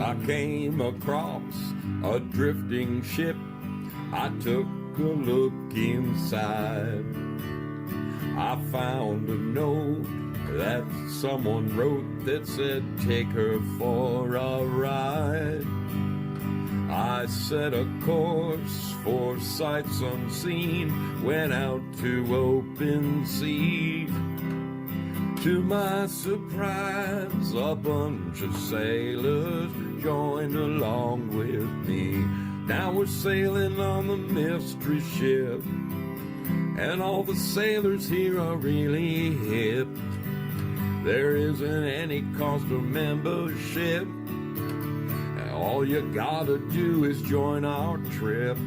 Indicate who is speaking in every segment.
Speaker 1: I came across a drifting ship. I took a look inside. I found a note that someone wrote that said, take her for a ride. I set a course for sights unseen, went out to open sea. To my surprise, a bunch of sailors joined along with me. Now we're sailing on the mystery ship, and all the sailors here are really hip. There isn't any cost of membership. All you gotta do is join our trip.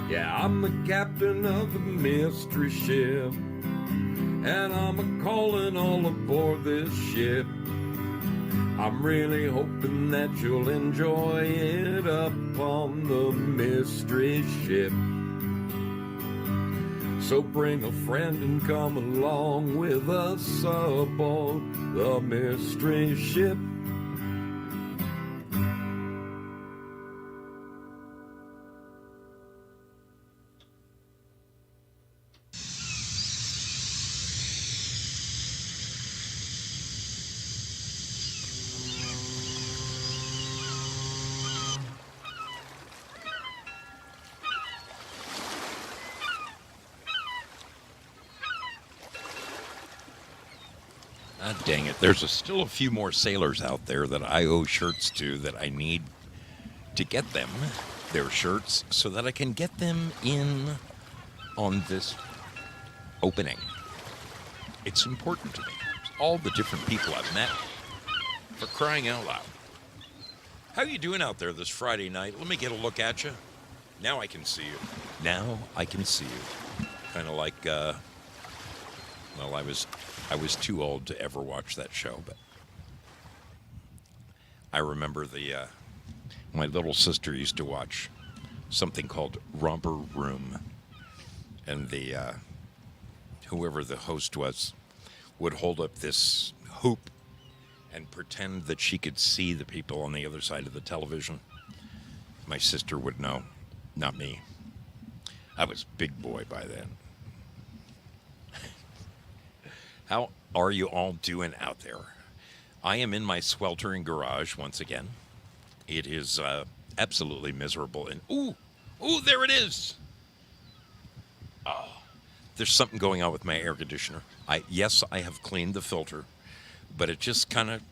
Speaker 1: Yeah, I'm the captain of the mystery ship, and I'm a-calling all aboard this ship. I'm really hoping that you'll enjoy it up on the mystery ship. So bring a friend and come along with us aboard the mystery ship.
Speaker 2: Ah, dang it. There's still a few more sailors out there that I owe shirts to that I need to get them their shirts so that I can get them in on this opening. It's important to me. All the different people I've met, for crying out loud. How you doing out there this Friday night? Let me get a look at you. Now I can see you. Now I can see you. Kind of like, well, I was too old to ever watch that show, but I remember my little sister used to watch something called Romper Room, and whoever the host was would hold up this hoop and pretend that she could see the people on the other side of the television. My sister would know, not me. I was big boy by then. How are you all doing out there? I am in my sweltering garage once again. It is absolutely miserable. And ooh, there it is. Oh, there's something going on with my air conditioner. Yes, I have cleaned the filter, but it just kind of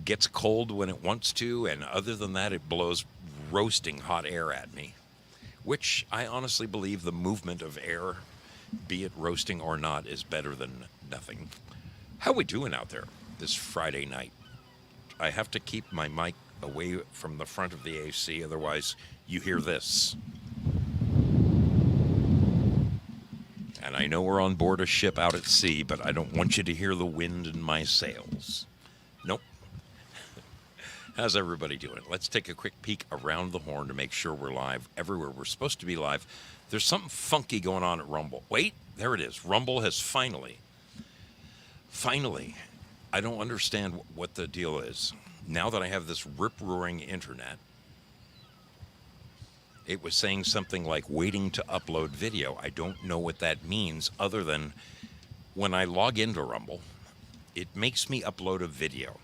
Speaker 2: gets cold when it wants to. And other than that, it blows roasting hot air at me, which I honestly believe the movement of air, be it roasting or not, is better than nothing. How we doing out there this Friday night? I have to keep my mic away from the front of the AC, otherwise you hear this. And I know we're on board a ship out at sea, but I don't want you to hear the wind in my sails. Nope. How's everybody doing? Let's take a quick peek around the horn to make sure we're live everywhere we're supposed to be live. There's something funky going on at Rumble. Wait, there it is. Rumble has finally, I don't understand what the deal is. Now that I have this rip-roaring internet, it was saying something like waiting to upload video. I don't know what that means other than when I log into Rumble, it makes me upload a video.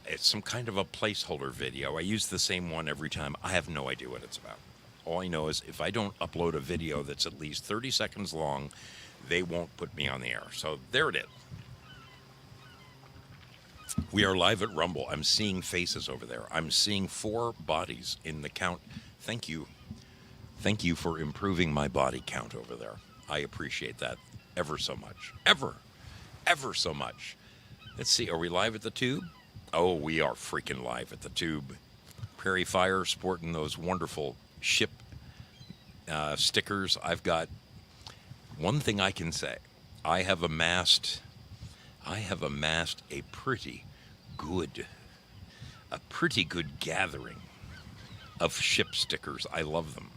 Speaker 2: It's some kind of a placeholder video. I use the same one every time. I have no idea what it's about. All I know is if I don't upload a video that's at least 30 seconds long, they won't put me on the air. So there it is. We are live at Rumble. I'm seeing faces over there. I'm seeing 4 bodies in the count. Thank you. Thank you for improving my body count over there. I appreciate that ever so much. Ever so much. Let's see. Are we live at the Tube? Oh, we are freaking live at the Tube. Prairie Fire sporting those wonderful ship stickers. I've got one thing I can say. I have amassed a pretty good gathering of ship stickers. I love them.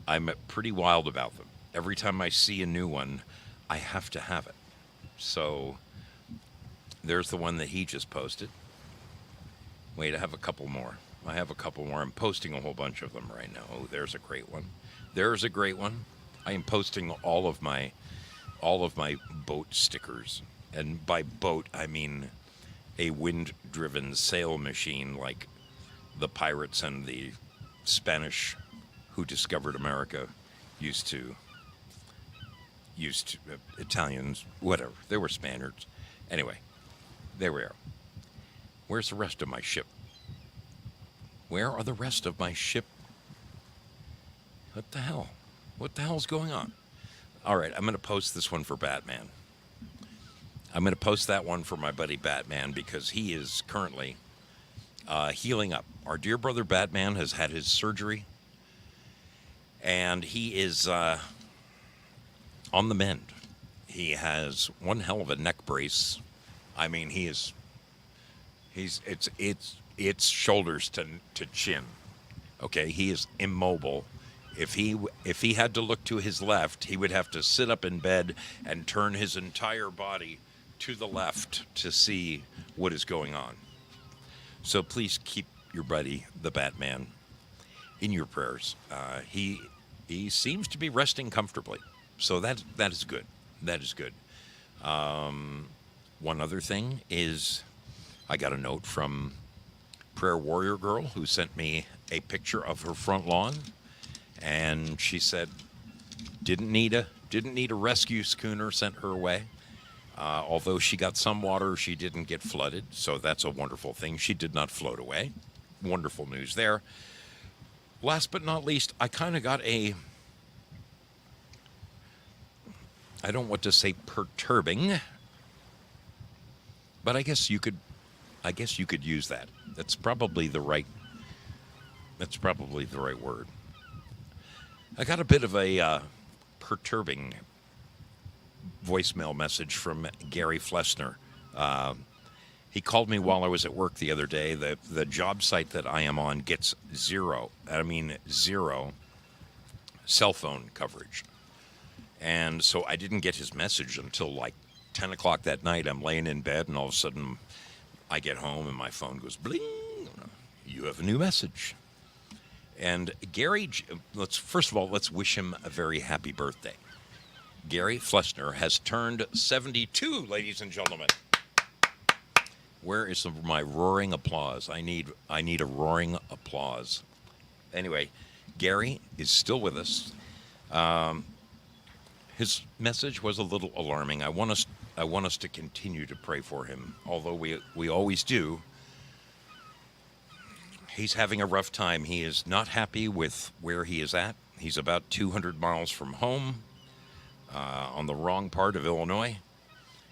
Speaker 2: I'm pretty wild about them. Every time I see a new one, I have to have it. So there's the one that he just posted. Wait, I have a couple more. I have a couple more. I'm posting a whole bunch of them right now. Oh, there's a great one. There's a great one. I am posting all of my boat stickers. And by boat, I mean a wind-driven sail machine like the pirates and the Spanish who discovered America used to Italians, whatever. They were Spaniards. Anyway, there we are. Where's the rest of my ship? Where are the rest of my ship? What the hell? What the hell's going on? All right, I'm going to post this one for Batman. I'm going to post that one for my buddy Batman because he is currently healing up. Our dear brother Batman has had his surgery, and he is on the mend. He has one hell of a neck brace. I mean, it's shoulders to chin. Okay, he is immobile. If he had to look to his left, he would have to sit up in bed and turn his entire body to the left to see what is going on. So please keep your buddy, the Batman, in your prayers. He seems to be resting comfortably, so that is good. That is good. One other thing is, I got a note from Prayer Warrior Girl who sent me a picture of her front lawn, and she said didn't need a rescue schooner sent her way. Although she got some water, she didn't get flooded, so that's a wonderful thing. She did not float away. Wonderful news there. Last but not least, I kind of got I don't want to say perturbing, but I guess you could use that. That's probably the right word. I got a bit of a perturbing voicemail message from Gary Flessner. He called me while I was at work the other day. The job site that I am on gets zero cell phone coverage. And so I didn't get his message until like 10 o'clock that night. I'm laying in bed, and all of a sudden I get home and my phone goes bling. You have a new message. And Gary, let's wish him a very happy birthday. Gary Flessner has turned 72, ladies and gentlemen. Where is my roaring applause? I need a roaring applause. Anyway, Gary is still with us. His message was a little alarming. I want us to continue to pray for him, although we always do. He's having a rough time. He is not happy with where he is at. He's about 200 miles from home, on the wrong part of Illinois.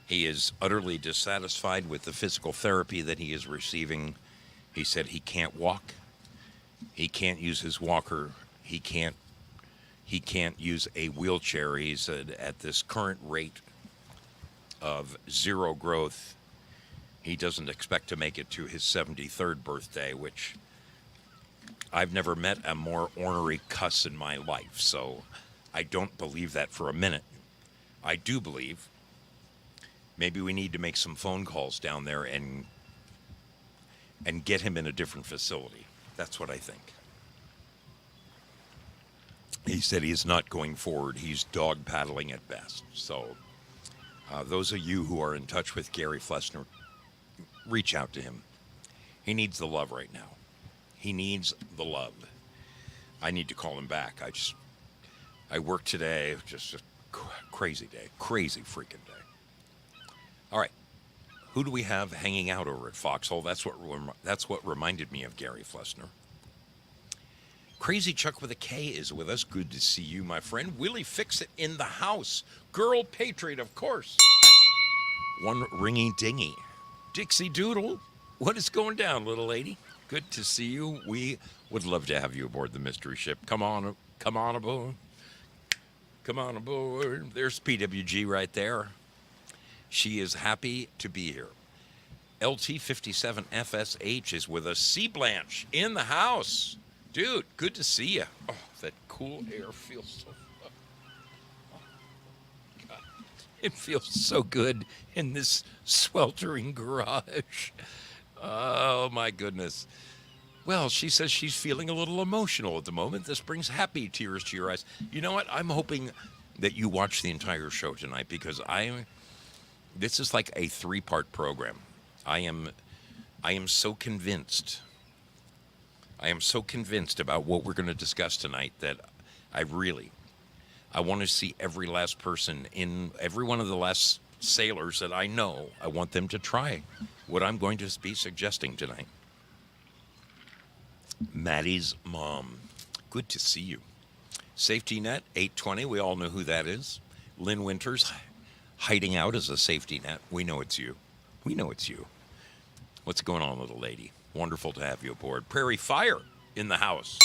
Speaker 2: He is utterly dissatisfied with the physical therapy that he is receiving. He said he can't walk. He can't use his walker. He can't use a wheelchair. He said at this current rate of zero growth, he doesn't expect to make it to his 73rd birthday, which I've never met a more ornery cuss in my life, so I don't believe that for a minute. I do believe maybe we need to make some phone calls down there and get him in a different facility. That's what I think. He said he is not going forward. He's dog paddling at best. So those of you who are in touch with Gary Flessner, reach out to him. He needs the love right now. He needs the love. I need to call him back. I worked today, just a crazy day, crazy freaking day. All right, who do we have hanging out over at Foxhole? That's what reminded me of Gary Flessner. Crazy Chuck with a K is with us. Good to see you, my friend. Willie Fix-It in the house. Girl Patriot, of course. One ringy dingy. Dixie Doodle, what is going down, little lady? Good to see you. We would love to have you aboard the mystery ship. Come on aboard. Come on aboard. There's PWG right there. She is happy to be here. LT57FSH is with us. Sea Blanche in the house. Dude, good to see you. Oh, that cool air feels so... Oh, God. It feels so good in this sweltering garage. Oh, my goodness. Well, she says she's feeling a little emotional at the moment. This brings happy tears to your eyes. You know what? I'm hoping that you watch the entire show tonight because this is like a three-part program. I am I am so convinced. I am so convinced about what we're going to discuss tonight that I really I want to see every last person in every one of the last sailors that I know. I want them to try what I'm going to be suggesting tonight. Maddie's mom. Good to see you. Safety Net 820. We all know who that is. Lynn Winters hiding out as a safety net. We know it's you. We know it's you. What's going on, little lady? Wonderful to have you aboard. Prairie Fire in the house.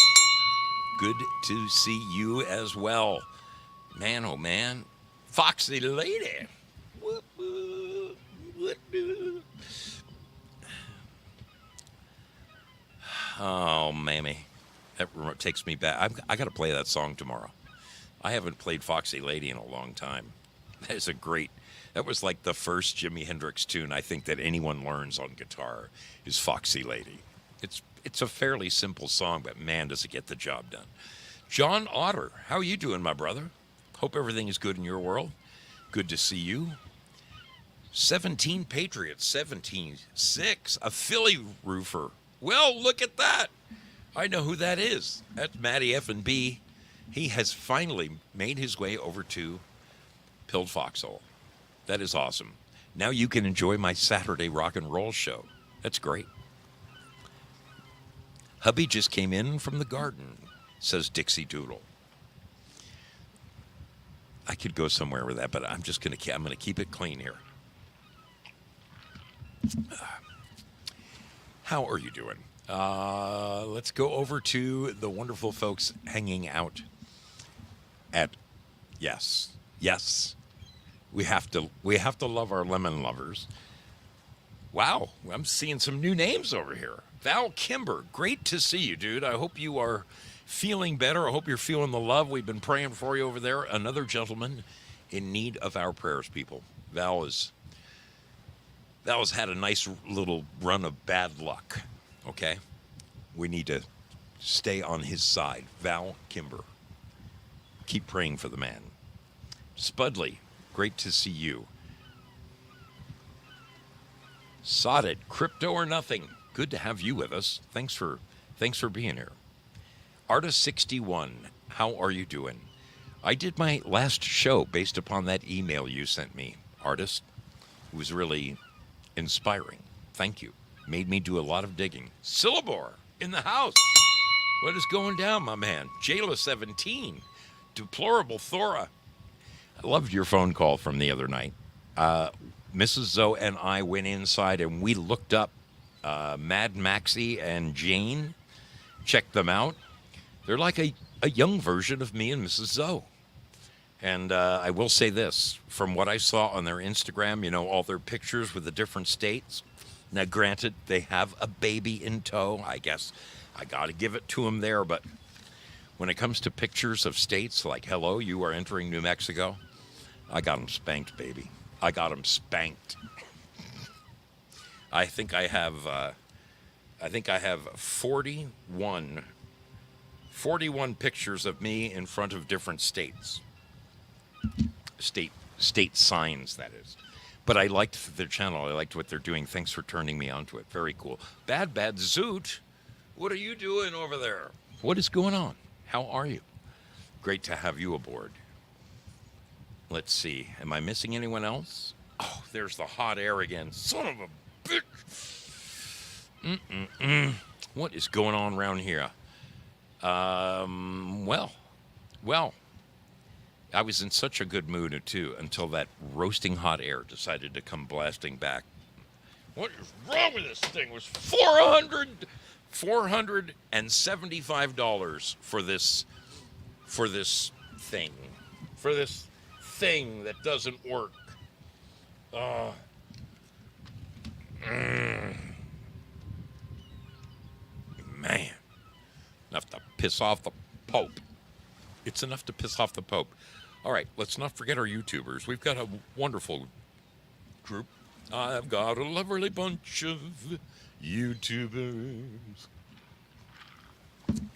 Speaker 2: Good to see you as well. Man, oh man. Foxy lady. Whoop, whoop, whoop, whoop. Oh, mammy. That takes me back. I got to play that song tomorrow. I haven't played Foxy Lady in a long time. That is that was like the first Jimi Hendrix tune I think that anyone learns on guitar is Foxy Lady. It's a fairly simple song, but man, does it get the job done. John Otter, how are you doing, my brother? Hope everything is good in your world. Good to see you. 17 Patriots, 17-6, a Philly roofer. Well, look at that. I know who that is. That's Matty F&B. He has finally made his way over to Pilled Foxhole. That is awesome. Now you can enjoy my Saturday rock and roll show. That's great. Hubby just came in from the garden, says Dixie Doodle. I could go somewhere with that, but I'm going to keep it clean here. How are you doing? Let's go over to the wonderful folks hanging out at yes. We have to love our lemon lovers. Wow, I'm seeing some new names over here. Val Kimber, great to see you, dude. I hope you are feeling better. I hope you're feeling the love. We've been praying for you over there. Another gentleman in need of our prayers, people. Val's had a nice little run of bad luck. Okay? We need to stay on his side. Val Kimber. Keep praying for the man. Spudley, great to see you. Sodded, crypto or nothing. Good to have you with us. Thanks for being here. Artist61, how are you doing? I did my last show based upon that email you sent me, Artist. It was really inspiring. Thank you. Made me do a lot of digging. Syllabor in the house. What is going down, my man? Jayla17. Deplorable Thora. I loved your phone call from the other night. Mrs. Zoe and I went inside and we looked up Mad Maxie and Jane. Checked them out. They're like a young version of me and Mrs. Zoe. And I will say this, from what I saw on their Instagram, all their pictures with the different states. Now, granted, they have a baby in tow. I guess I got to give it to them there. But when it comes to pictures of states like, hello, you are entering New Mexico, I got them spanked, baby. I got them spanked. I think I have 41 pictures of me in front of different states. State signs, that is. But I liked their channel. I liked what they're doing. Thanks for turning me onto it. Very cool. Bad Zoot, what are you doing over there? What is going on? How are you? Great to have you aboard. Let's see. Am I missing anyone else? Oh, there's the hot air again. Son of a bitch. What is going on around here? Well, I was in such a good mood, too, until that roasting hot air decided to come blasting back. What is wrong with this thing? It was $475 for this thing that doesn't work. Man, enough to piss off the Pope. It's enough to piss off the Pope. All right, let's not forget our YouTubers. We've got a wonderful group. I've got a lovely bunch of YouTubers.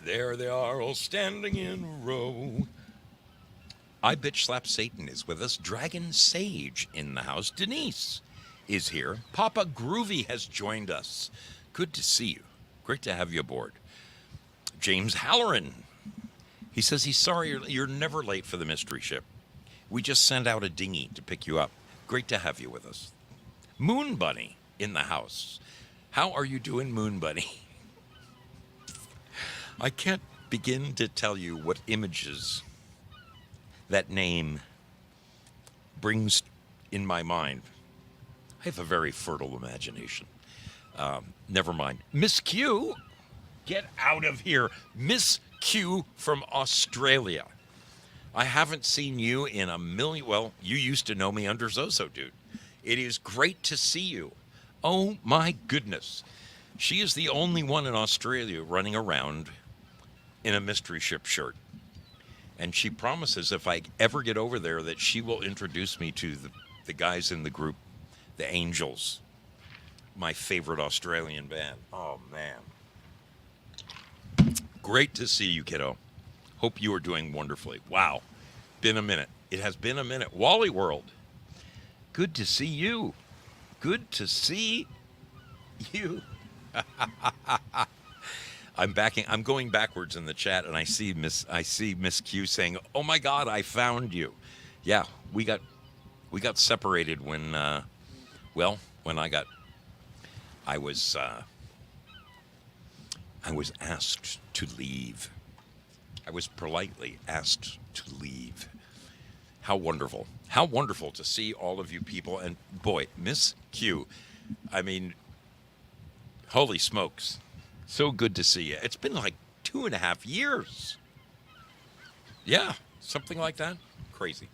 Speaker 2: There they are, all standing in a row. I Bitch Slap Satan is with us. Dragon Sage in the house. Denise is here. Papa Groovy has joined us. Good to see you. Great to have you aboard. James Halloran. He says he's sorry you're never late for the mystery ship. We just sent out a dinghy to pick you up. Great to have you with us. Moon Bunny in the house. How are you doing, Moon Bunny? I can't begin to tell you what images that name brings in my mind. I have a very fertile imagination. Never mind. Miss Q, get out of here. Miss Q from Australia. I haven't seen you in a million. Well, you used to know me under Zozo, dude. It is great to see you. Oh my goodness. She is the only one in Australia running around in a mystery ship shirt. And she promises if I ever get over there that she will introduce me to the guys in the group, the Angels, my favorite Australian band. Oh, man. Great to see you, kiddo. Hope you are doing wonderfully. Wow. Been a minute. It has been a minute. Wally World. Good to see you. Good to see you. I'm going backwards in the chat, and I see Miss Q saying, "Oh my God, I found you." Yeah, we got separated when I was asked to leave. I was politely asked to leave. How wonderful. How wonderful to see all of you people. And boy, Miss Q, I mean, holy smokes. So good to see you. It's been like 2.5 years. Yeah, something like that. Crazy.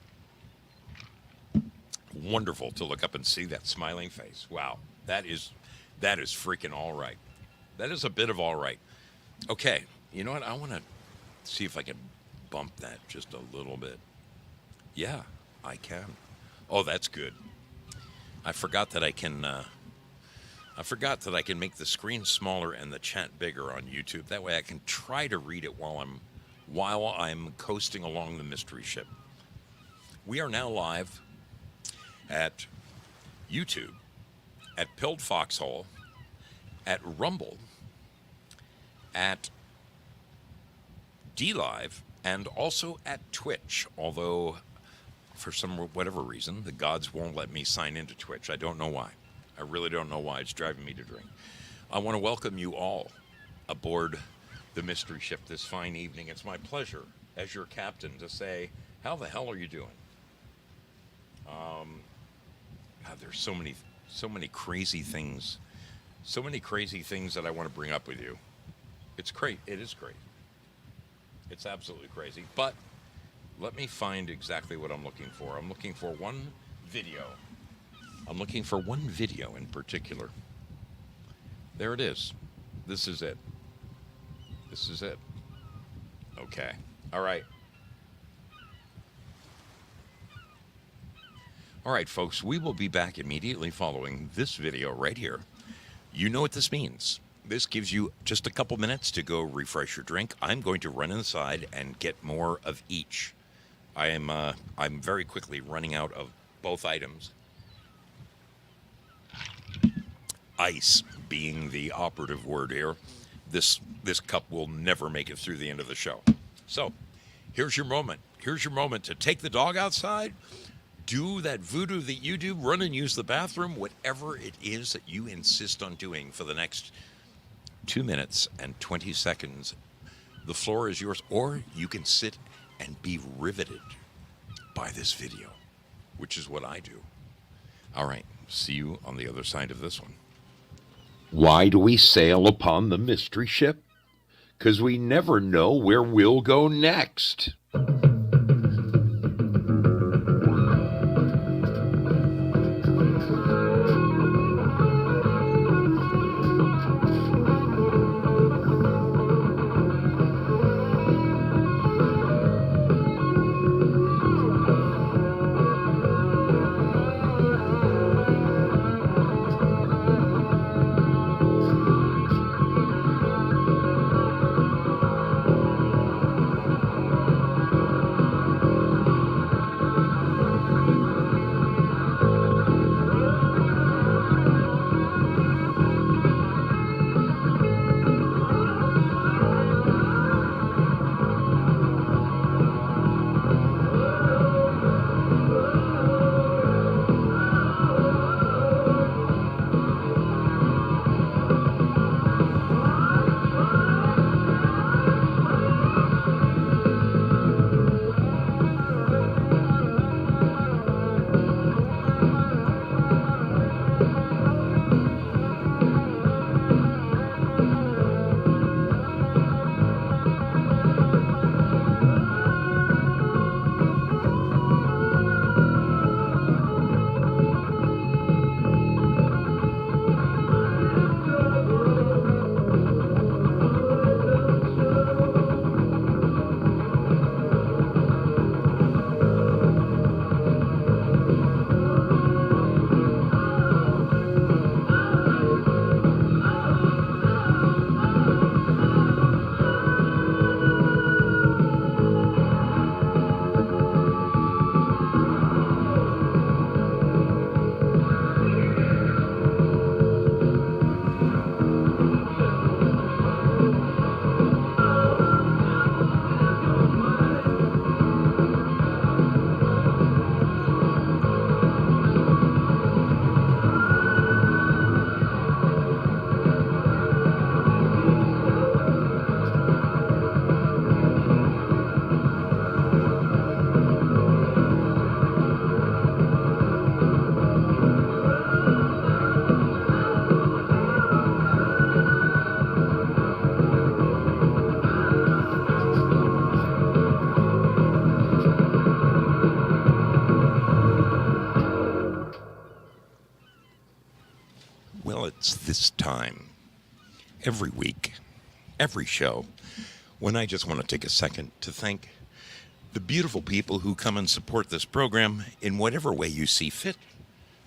Speaker 2: Wonderful to look up and see that smiling face. Wow, that is freaking all right. That is a bit of all right. Okay, you know what? I want to see if I can bump that just a little bit. Yeah, I can. Oh, that's good. I forgot that I can make the screen smaller and the chat bigger on YouTube. That way I can try to read it while I'm coasting along the mystery ship. We are now live at YouTube, at Pilled Foxhole, at Rumble, at DLive, and also at Twitch, although for whatever reason, the gods won't let me sign into Twitch. I don't know why. I really don't know why. It's driving me to drink. I want to welcome you all aboard the mystery ship this fine evening. It's my pleasure as your captain to say, how the hell are you doing? God, there's so many crazy things. So many crazy things that I want to bring up with you. It's great. It is great. It's absolutely crazy. But let me find exactly what I'm looking for. I'm looking for one video. I'm looking for one video in particular. There it is. This is it. This is it. Okay. All right. All right, folks. We will be back immediately following this video right here. You know what this means. This gives you just a couple minutes to go refresh your drink. I'm going to run inside and get more of each. I'm very quickly running out of both items. Ice being the operative word here. This cup will never make it through the end of the show. So, here's your moment. Here's your moment to take the dog outside, do that voodoo that you do, run and use the bathroom, whatever it is that you insist on doing for the next 2 minutes and 20 seconds. The floor is yours, or you can sit and be riveted by this video, which is what I do. All right, see you on the other side of this one.
Speaker 1: Why do we sail upon the mystery ship? 'Cause we never know where we'll go next.
Speaker 2: every week, every show, when I just want to take a second to thank the beautiful people who come and support this program in whatever way you see fit,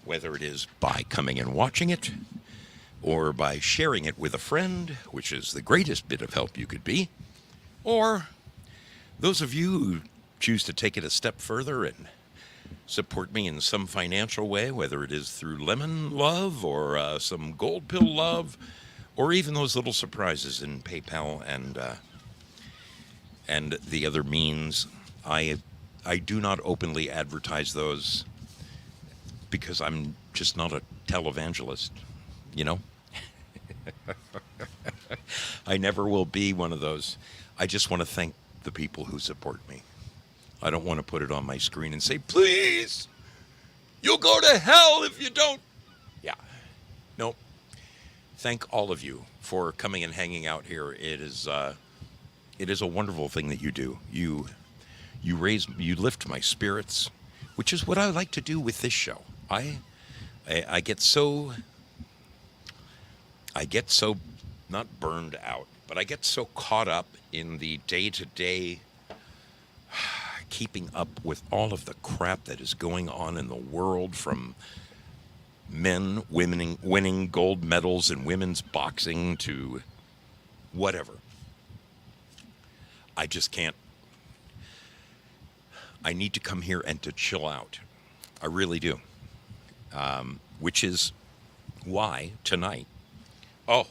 Speaker 2: whether it is by coming and watching it or by sharing it with a friend, which is the greatest bit of help you could be, or those of you who choose to take it a step further and support me in some financial way, whether it is through lemon love or some gold pill love, or even those little surprises in PayPal and the other means. I do not openly advertise those because I'm just not a televangelist, you know? I never will be one of those. I just want to thank the people who support me. I don't want to put it on my screen and say, please, you'll go to hell if you don't. Yeah. No. Thank all of you for coming and hanging out here. It is a wonderful thing that you do. You lift my spirits, which is what I like to do with this show. I get so not burned out, but I get so caught up in the day-to-day keeping up with all of the crap that is going on in the world, from men winning gold medals in women's boxing to whatever. I just can't. I need to come here and to chill out. I really do. Which is why tonight. Oh,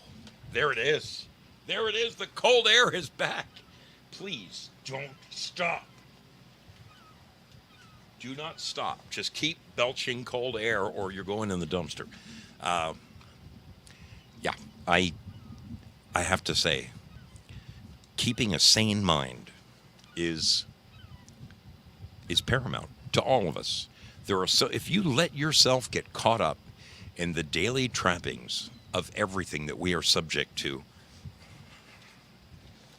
Speaker 2: there it is. There it is. The cold air is back. Please don't stop. Do not stop. Just keep belching cold air or you're going in the dumpster. Yeah, I have to say, keeping a sane mind is paramount to all of us. If you let yourself get caught up in the daily trappings of everything that we are subject to,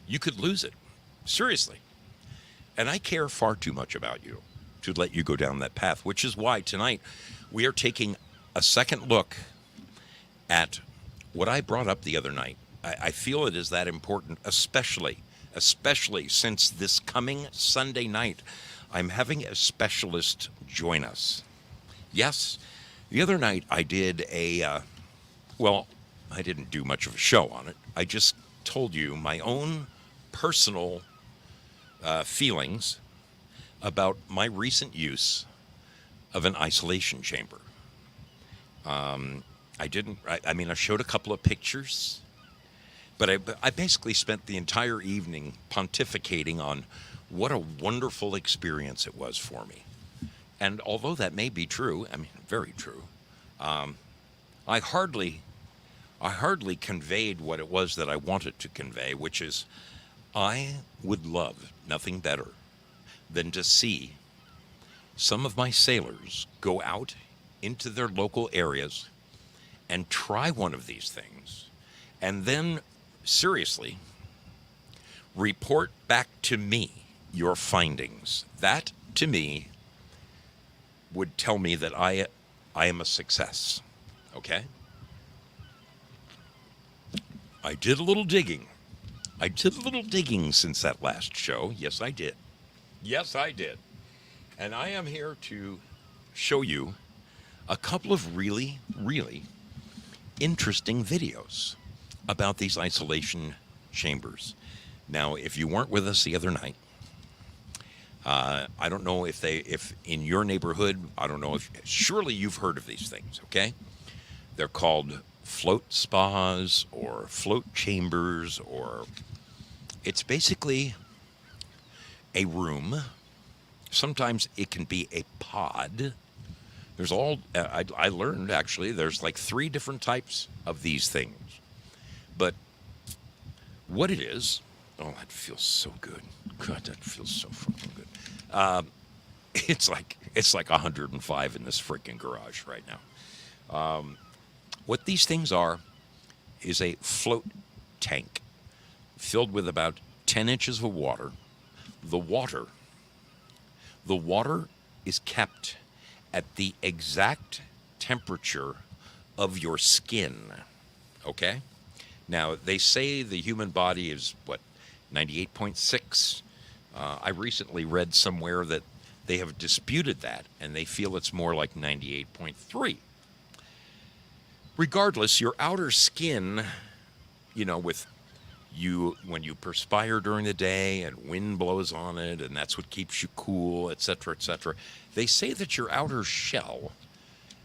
Speaker 2: you could lose it. Seriously. And I care far too much about you to let you go down that path, which is why tonight we are taking a second look at what I brought up the other night. I feel it is that important, especially since this coming Sunday night, I'm having a specialist join us. Yes, the other night I did I didn't do much of a show on it. I just told you my own personal feelings about my recent use of an isolation chamber. I showed a couple of pictures, but I basically spent the entire evening pontificating on what a wonderful experience it was for me. And although that may be true, very true, I hardly conveyed what it was that I wanted to convey, which is I would love nothing better than to see some of my sailors go out into their local areas and try one of these things, and then seriously report back to me your findings. That, to me, would tell me that I am a success. Okay? I did a little digging. Since that last show. Yes, I did. And I am here to show you a couple of really, really interesting videos about these isolation chambers. Now, if you weren't with us the other night, I don't know if in your neighborhood, surely you've heard of these things, okay? They're called float spas or float chambers, or it's basically a room. Sometimes it can be a pod. There's I learned actually, there's like 3 different types of these things. But what it is, oh, that feels so good. God, that feels so fucking good. It's like 105 in this freaking garage right now. What these things are is a float tank filled with about 10 inches of water. The water is kept at the exact temperature of your skin, okay? Now, they say the human body is, what, 98.6? I recently read somewhere that they have disputed that, and they feel it's more like 98.3. Regardless, your outer skin, with you, when you perspire during the day and wind blows on it, and that's what keeps you cool, etc., etc., they say that your outer shell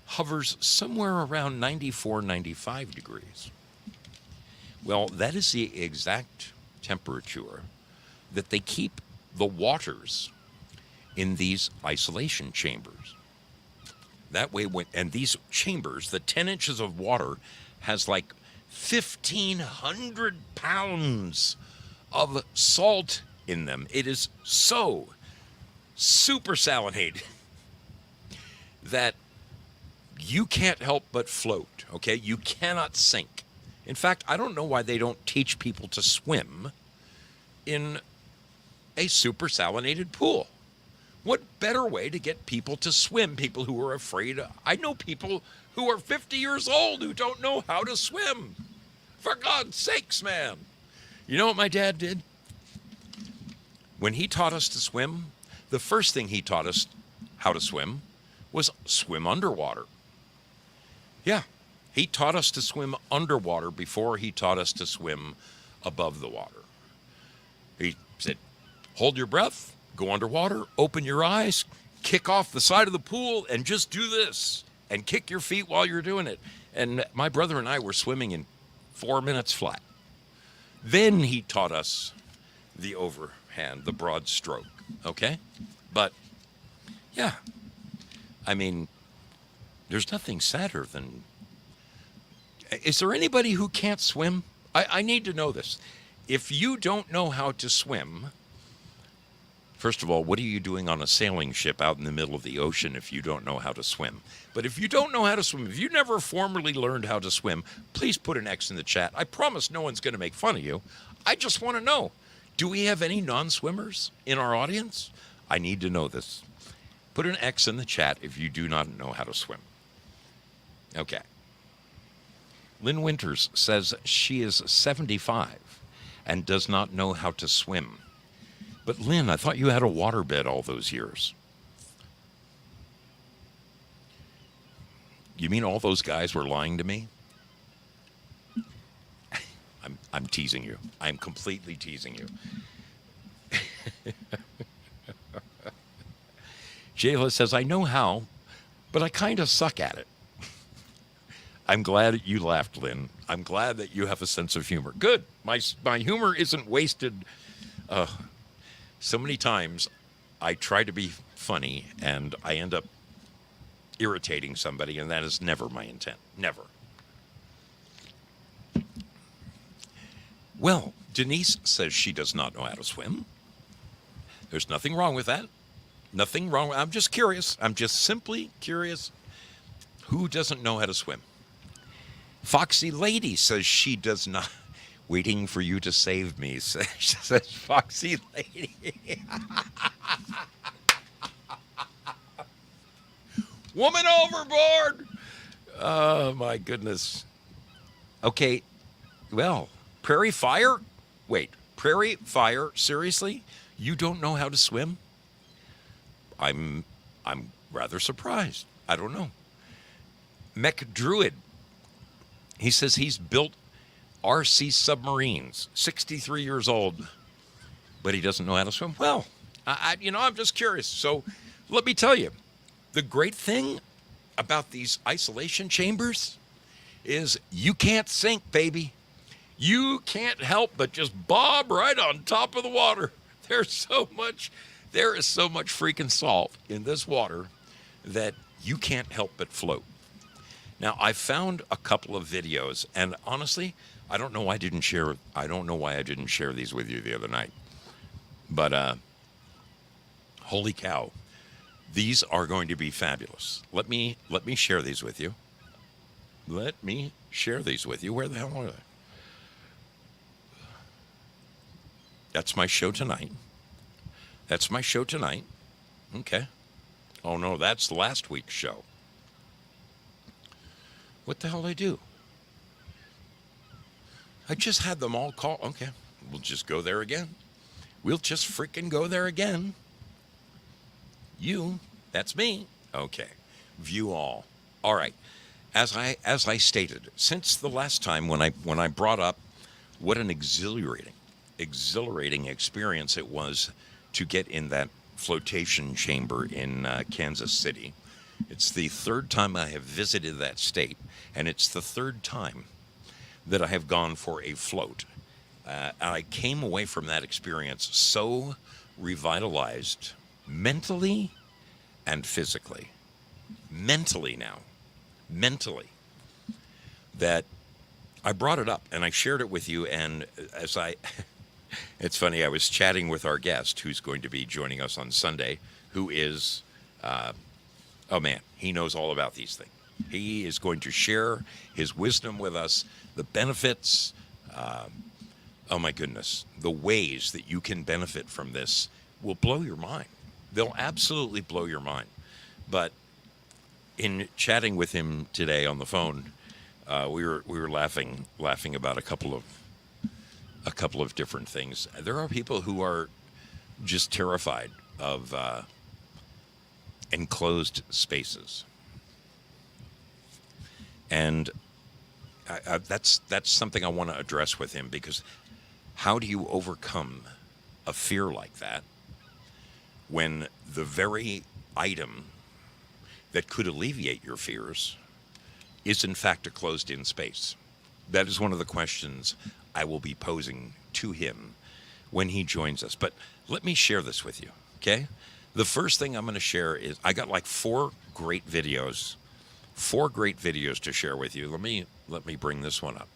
Speaker 2: hovers somewhere around 94, 95 degrees. Well, that is the exact temperature that they keep the waters in these isolation chambers. That way, and these chambers, the 10 inches of water has like 1,500 pounds of salt in them. It is so super salinated that you can't help but float, okay? You cannot sink. In fact, I don't know why they don't teach people to swim in a super salinated pool. What better way to get people to swim? People who are afraid. I know people who are 50 years old who don't know how to swim. For God's sakes, man. You know what my dad did? When he taught us to swim, the first thing he taught us how to swim was swim underwater. Yeah, he taught us to swim underwater before he taught us to swim above the water. He said, hold your breath. Go underwater, open your eyes, kick off the side of the pool, and just do this. And kick your feet while you're doing it. And my brother and I were swimming in 4 minutes flat. Then he taught us the overhand, the broad stroke, okay? But, yeah, I mean, there's nothing sadder than... Is there anybody who can't swim? I need to know this. If you don't know how to swim... First of all, what are you doing on a sailing ship out in the middle of the ocean if you don't know how to swim? But if you don't know how to swim, if you never formally learned how to swim, please put an X in the chat. I promise no one's going to make fun of you. I just want to know, do we have any non-swimmers in our audience? I need to know this. Put an X in the chat if you do not know how to swim. Okay. Lynn Winters says she is 75 and does not know how to swim. But Lynn, I thought you had a waterbed all those years. You mean all those guys were lying to me? I'm teasing you. I'm completely teasing you. Jayla says, I know how, but I kind of suck at it. I'm glad you laughed, Lynn. I'm glad that you have a sense of humor. Good. My humor isn't wasted. So many times I try to be funny and I end up irritating somebody, and that is never my intent. Never. Well, Denise says she does not know how to swim. There's nothing wrong with that. Nothing wrong. I'm just curious. I'm just simply curious. Who doesn't know how to swim? Foxy Lady says she does not. Waiting for you to save me, says Foxy Lady. Woman overboard! Oh, my goodness. Okay, well, Prairie Fire? Wait, Prairie Fire? Seriously? You don't know how to swim? I'm rather surprised. I don't know. Mech Druid. He says he's built RC submarines, 63 years old, but he doesn't know how to swim. Well, I'm just curious. So let me tell you, the great thing about these isolation chambers is you can't sink, baby. You can't help but just bob right on top of the water. There is so much freaking salt in this water that you can't help but float. Now, I found a couple of videos, and honestly, I don't know why I didn't share these with you the other night. But holy cow, these are going to be fabulous. Let me share these with you. Let me share these with you. Where the hell are they? That's my show tonight. Okay. Oh no, that's last week's show. What the hell did I do? I just had them all call. Okay, we'll just go there again. We'll just freaking go there again. You, that's me. Okay, view all. All right. As I stated, since the last time when I brought up what an exhilarating experience it was to get in that flotation chamber in Kansas City. It's the third time I have visited that state, and it's the third time that I have gone for a float. I came away from that experience so revitalized mentally and physically. Mentally now. Mentally. That I brought it up and I shared it with you, and it's funny, I was chatting with our guest who's going to be joining us on Sunday, who is, oh man, he knows all about these things. He is going to share his wisdom with us, the benefits, oh my goodness, the ways that you can benefit from this will blow your mind. They'll absolutely blow your mind. But in chatting with him today on the phone, we were laughing about a couple of different things. There are people who are just terrified of enclosed spaces, and that's something I want to address with him, because how do you overcome a fear like that when the very item that could alleviate your fears is in fact a closed-in space? That is one of the questions I will be posing to him when he joins us. But let me share this with you, okay? The first thing I'm going to share is I got like four great videos to share with you. Let me bring this one up,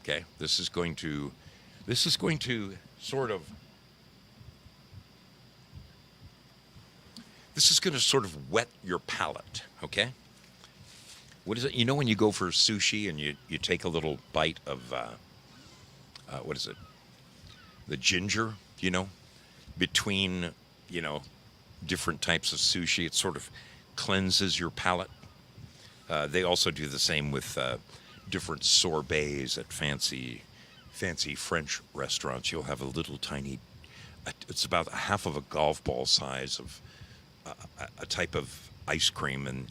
Speaker 2: okay? This is going to sort of whet your palate, okay? What is it? You know when you go for sushi and you take a little bite of, what is it? The ginger, between, different types of sushi. It sort of cleanses your palate. They also do the same with different sorbets at fancy French restaurants. You'll have a little tiny, it's about half of a golf ball size of a type of ice cream, and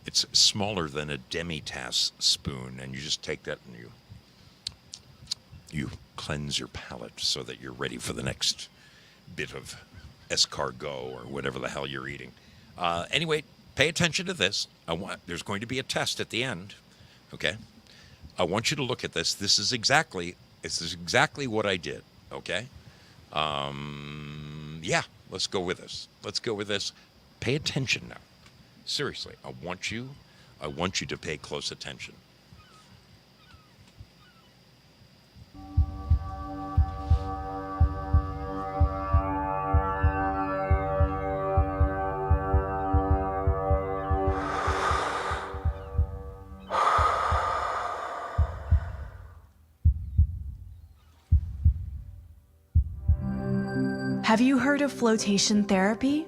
Speaker 2: it's smaller than a demi-tasse spoon, and you just take that and you cleanse your palate so that you're ready for the next bit of escargot or whatever the hell you're eating. Anyway, pay attention to this. There's going to be a test at the end, okay? I want you to look at this. This is exactly what I did, okay? Yeah, let's go with this. Pay attention now. Seriously, I want you to pay close attention.
Speaker 3: Have you heard of flotation therapy?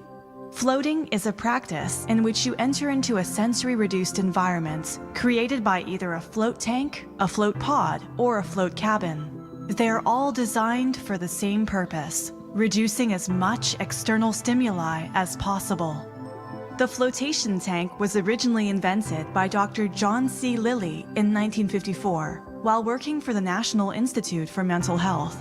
Speaker 3: Floating is a practice in which you enter into a sensory-reduced environment created by either a float tank, a float pod, or a float cabin. They're all designed for the same purpose, reducing as much external stimuli as possible. The flotation tank was originally invented by Dr. John C. Lilly in 1954 while working for the National Institute for Mental Health.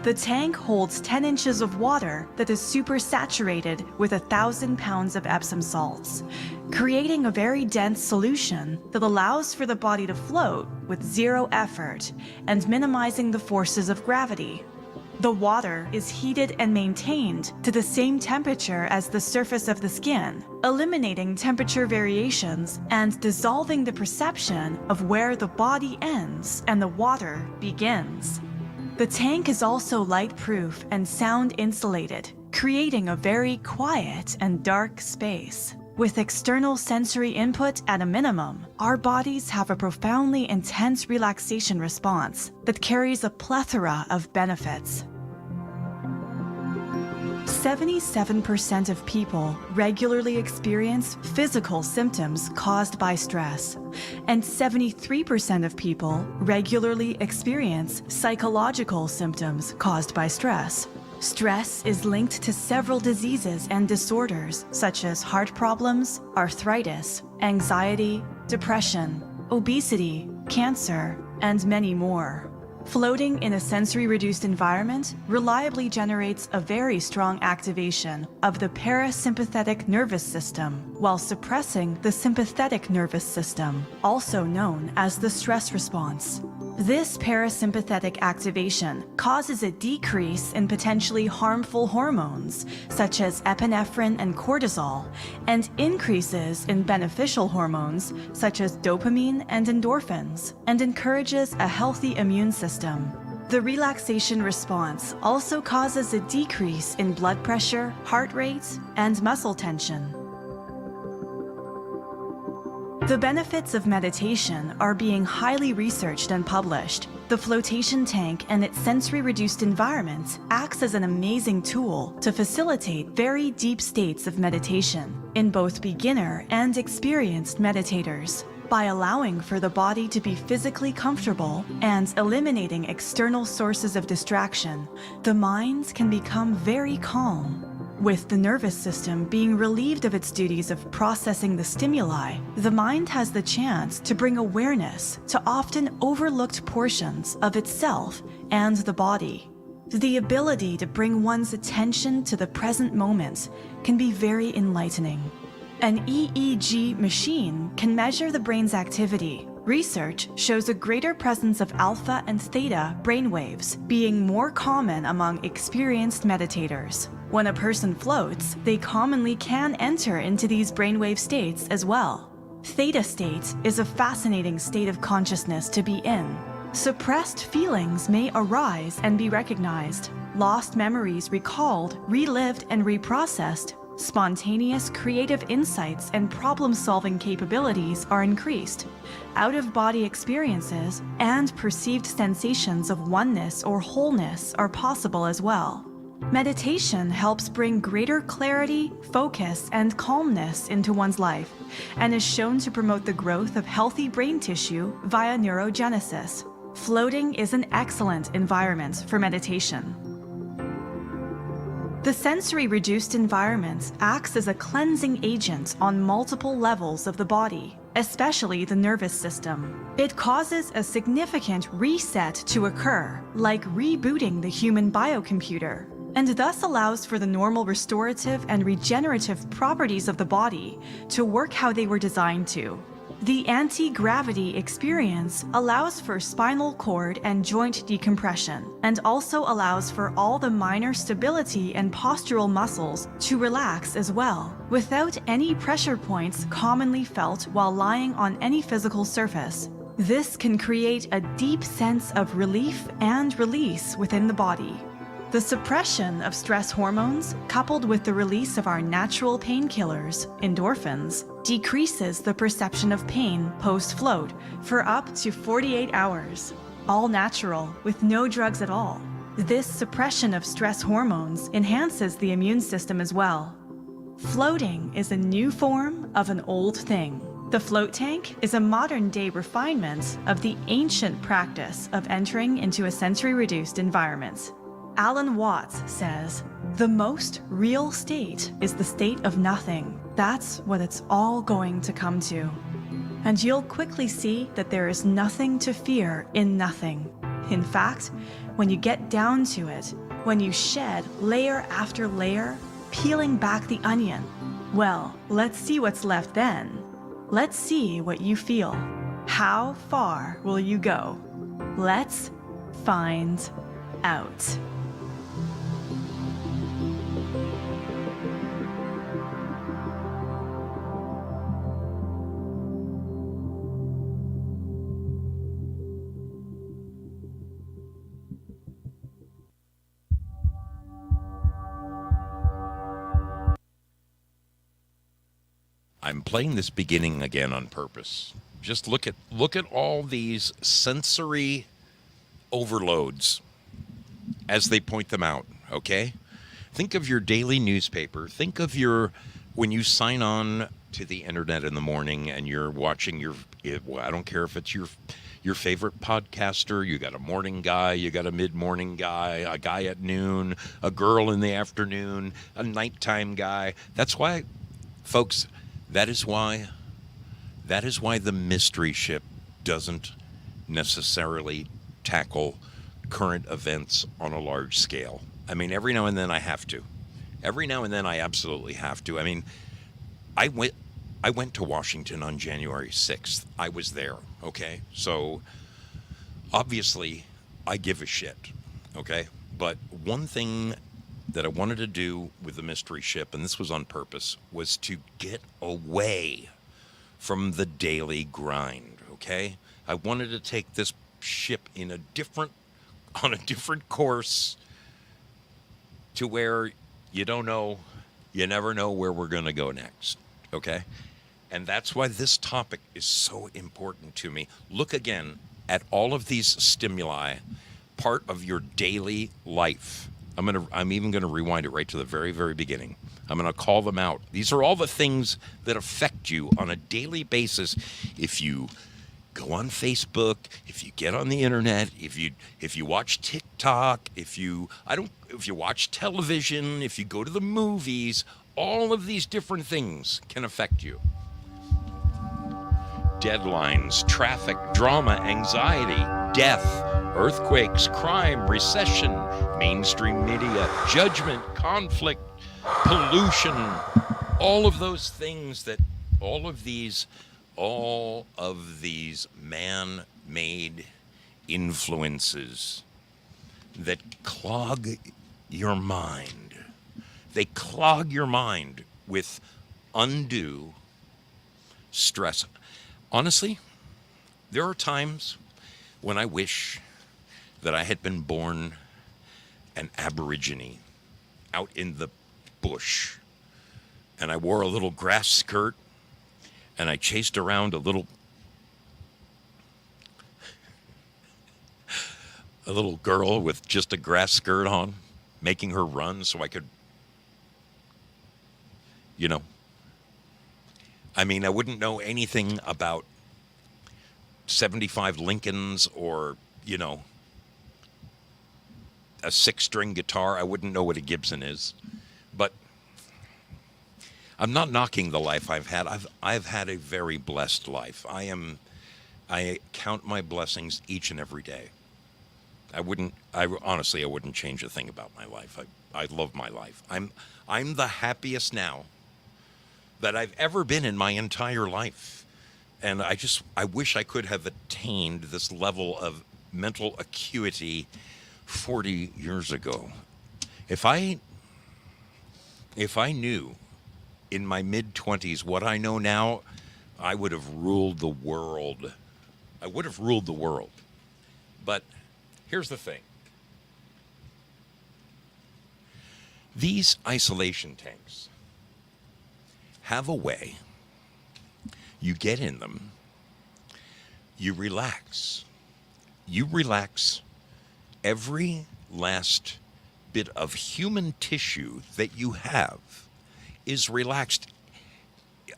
Speaker 3: The tank holds 10 inches of water that is supersaturated with 1,000 pounds of Epsom salts, creating a very dense solution that allows for the body to float with zero effort and minimizing the forces of gravity. The water is heated and maintained to the same temperature as the surface of the skin, eliminating temperature variations and dissolving the perception of where the body ends and the water begins. The tank is also light-proof and sound-insulated, creating a very quiet and dark space. With external sensory input at a minimum, our bodies have a profoundly intense relaxation response that carries a plethora of benefits. 77% of people regularly experience physical symptoms caused by stress, and 73% of people regularly experience psychological symptoms caused by stress. Stress is linked to several diseases and disorders such as heart problems, arthritis, anxiety, depression, obesity, cancer, and many more. Floating in a sensory-reduced environment reliably generates a very strong activation of the parasympathetic nervous system while suppressing the sympathetic nervous system, also known as the stress response. This parasympathetic activation causes a decrease in potentially harmful hormones, such as epinephrine and cortisol, and increases in beneficial hormones, such as dopamine and endorphins, and encourages a healthy immune system. The relaxation response also causes a decrease in blood pressure, heart rate, and muscle tension. The benefits of meditation are being highly researched and published. The flotation tank and its sensory-reduced environment acts as an amazing tool to facilitate very deep states of meditation in both beginner and experienced meditators. By allowing for the body to be physically comfortable and eliminating external sources of distraction, the mind can become very calm. With the nervous system being relieved of its duties of processing the stimuli, the mind has the chance to bring awareness to often overlooked portions of itself and the body. The ability to bring one's attention to the present moment can be very enlightening. An EEG machine can measure the brain's activity. Research shows a greater presence of alpha and theta brainwaves being more common among experienced meditators. When a person floats, they commonly can enter into these brainwave states as well. Theta state is a fascinating state of consciousness to be in. Suppressed feelings may arise and be recognized. Lost memories recalled, relived, and reprocessed. Spontaneous creative insights and problem-solving capabilities are increased. Out-of-body experiences and perceived sensations of oneness or wholeness are possible as well. Meditation helps bring greater clarity, focus, and calmness into one's life, and is shown to promote the growth of healthy brain tissue via neurogenesis. Floating is an excellent environment for meditation. The sensory-reduced environment acts as a cleansing agent on multiple levels of the body, especially the nervous system. It causes a significant reset to occur, like rebooting the human biocomputer, and thus allows for the normal restorative and regenerative properties of the body to work how they were designed to. The anti-gravity experience allows for spinal cord and joint decompression, and also allows for all the minor stability and postural muscles to relax as well, without any pressure points commonly felt while lying on any physical surface. This can create a deep sense of relief and release within the body. The suppression of stress hormones, coupled with the release of our natural painkillers, endorphins, decreases the perception of pain post-float for up to 48 hours. All natural, with no drugs at all. This suppression of stress hormones enhances the immune system as well. Floating is a new form of an old thing. The float tank is a modern-day refinement of the ancient practice of entering into a sensory-reduced environment. Alan Watts says, "The most real state is the state of nothing. That's what it's all going to come to." And you'll quickly see that there is nothing to fear in nothing. In fact, when you get down to it, when you shed layer after layer, peeling back the onion, well, let's see what's left then. Let's see what you feel. How far will you go? Let's find out.
Speaker 2: I'm playing this beginning again on purpose. Just look at all these sensory overloads as they point them out, okay? Think of your daily newspaper. Think of when you sign on to the internet in the morning and you're watching I don't care if it's your favorite podcaster, you got a morning guy, you got a mid-morning guy, a guy at noon, a girl in the afternoon, a nighttime guy. That's why, folks, that is why the mystery ship doesn't necessarily tackle current events on a large scale. I mean, every now and then I have to. Every now and then I absolutely have to. I mean, I went to Washington on January 6th. I was there, okay? So obviously I give a shit, okay? But one thing that I wanted to do with the mystery ship, and this was on purpose, was to get away from the daily grind, okay? I wanted to take this ship on a different course to where you never know where we're going to go next, okay? And that's why this topic is so important to me. Look again at all of these stimuli, part of your daily life. I'm even going to rewind it right to the very, very beginning. I'm going to call them out. These are all the things that affect you on a daily basis. If you go on Facebook, if you get on the internet, if you watch TikTok, if you watch television, if you go to the movies, all of these different things can affect you. Deadlines, traffic, drama, anxiety, death, earthquakes, crime, recession, mainstream media, judgment, conflict, pollution, all of those things all of these man-made influences that clog your mind. They clog your mind with undue stress. Honestly, there are times when I wish that I had been born an Aborigine out in the bush, and I wore a little grass skirt, and I chased around a little girl with just a grass skirt on, making her run so I could, I wouldn't know anything about 75 Lincolns or, a 6-string guitar. I wouldn't know what a Gibson is. But I'm not knocking the life I've had. I've had a very blessed life. I count my blessings each and every day. I wouldn't change a thing about my life. I love my life. I'm the happiest now that I've ever been in my entire life. And I wish I could have attained this level of mental acuity 40 years ago. If I knew in my mid-20s what I know now, I would have ruled the world. I would have ruled the world. But here's the thing. These isolation tanks have a way. You get in them, you relax. You relax every last bit of human tissue that you have is relaxed.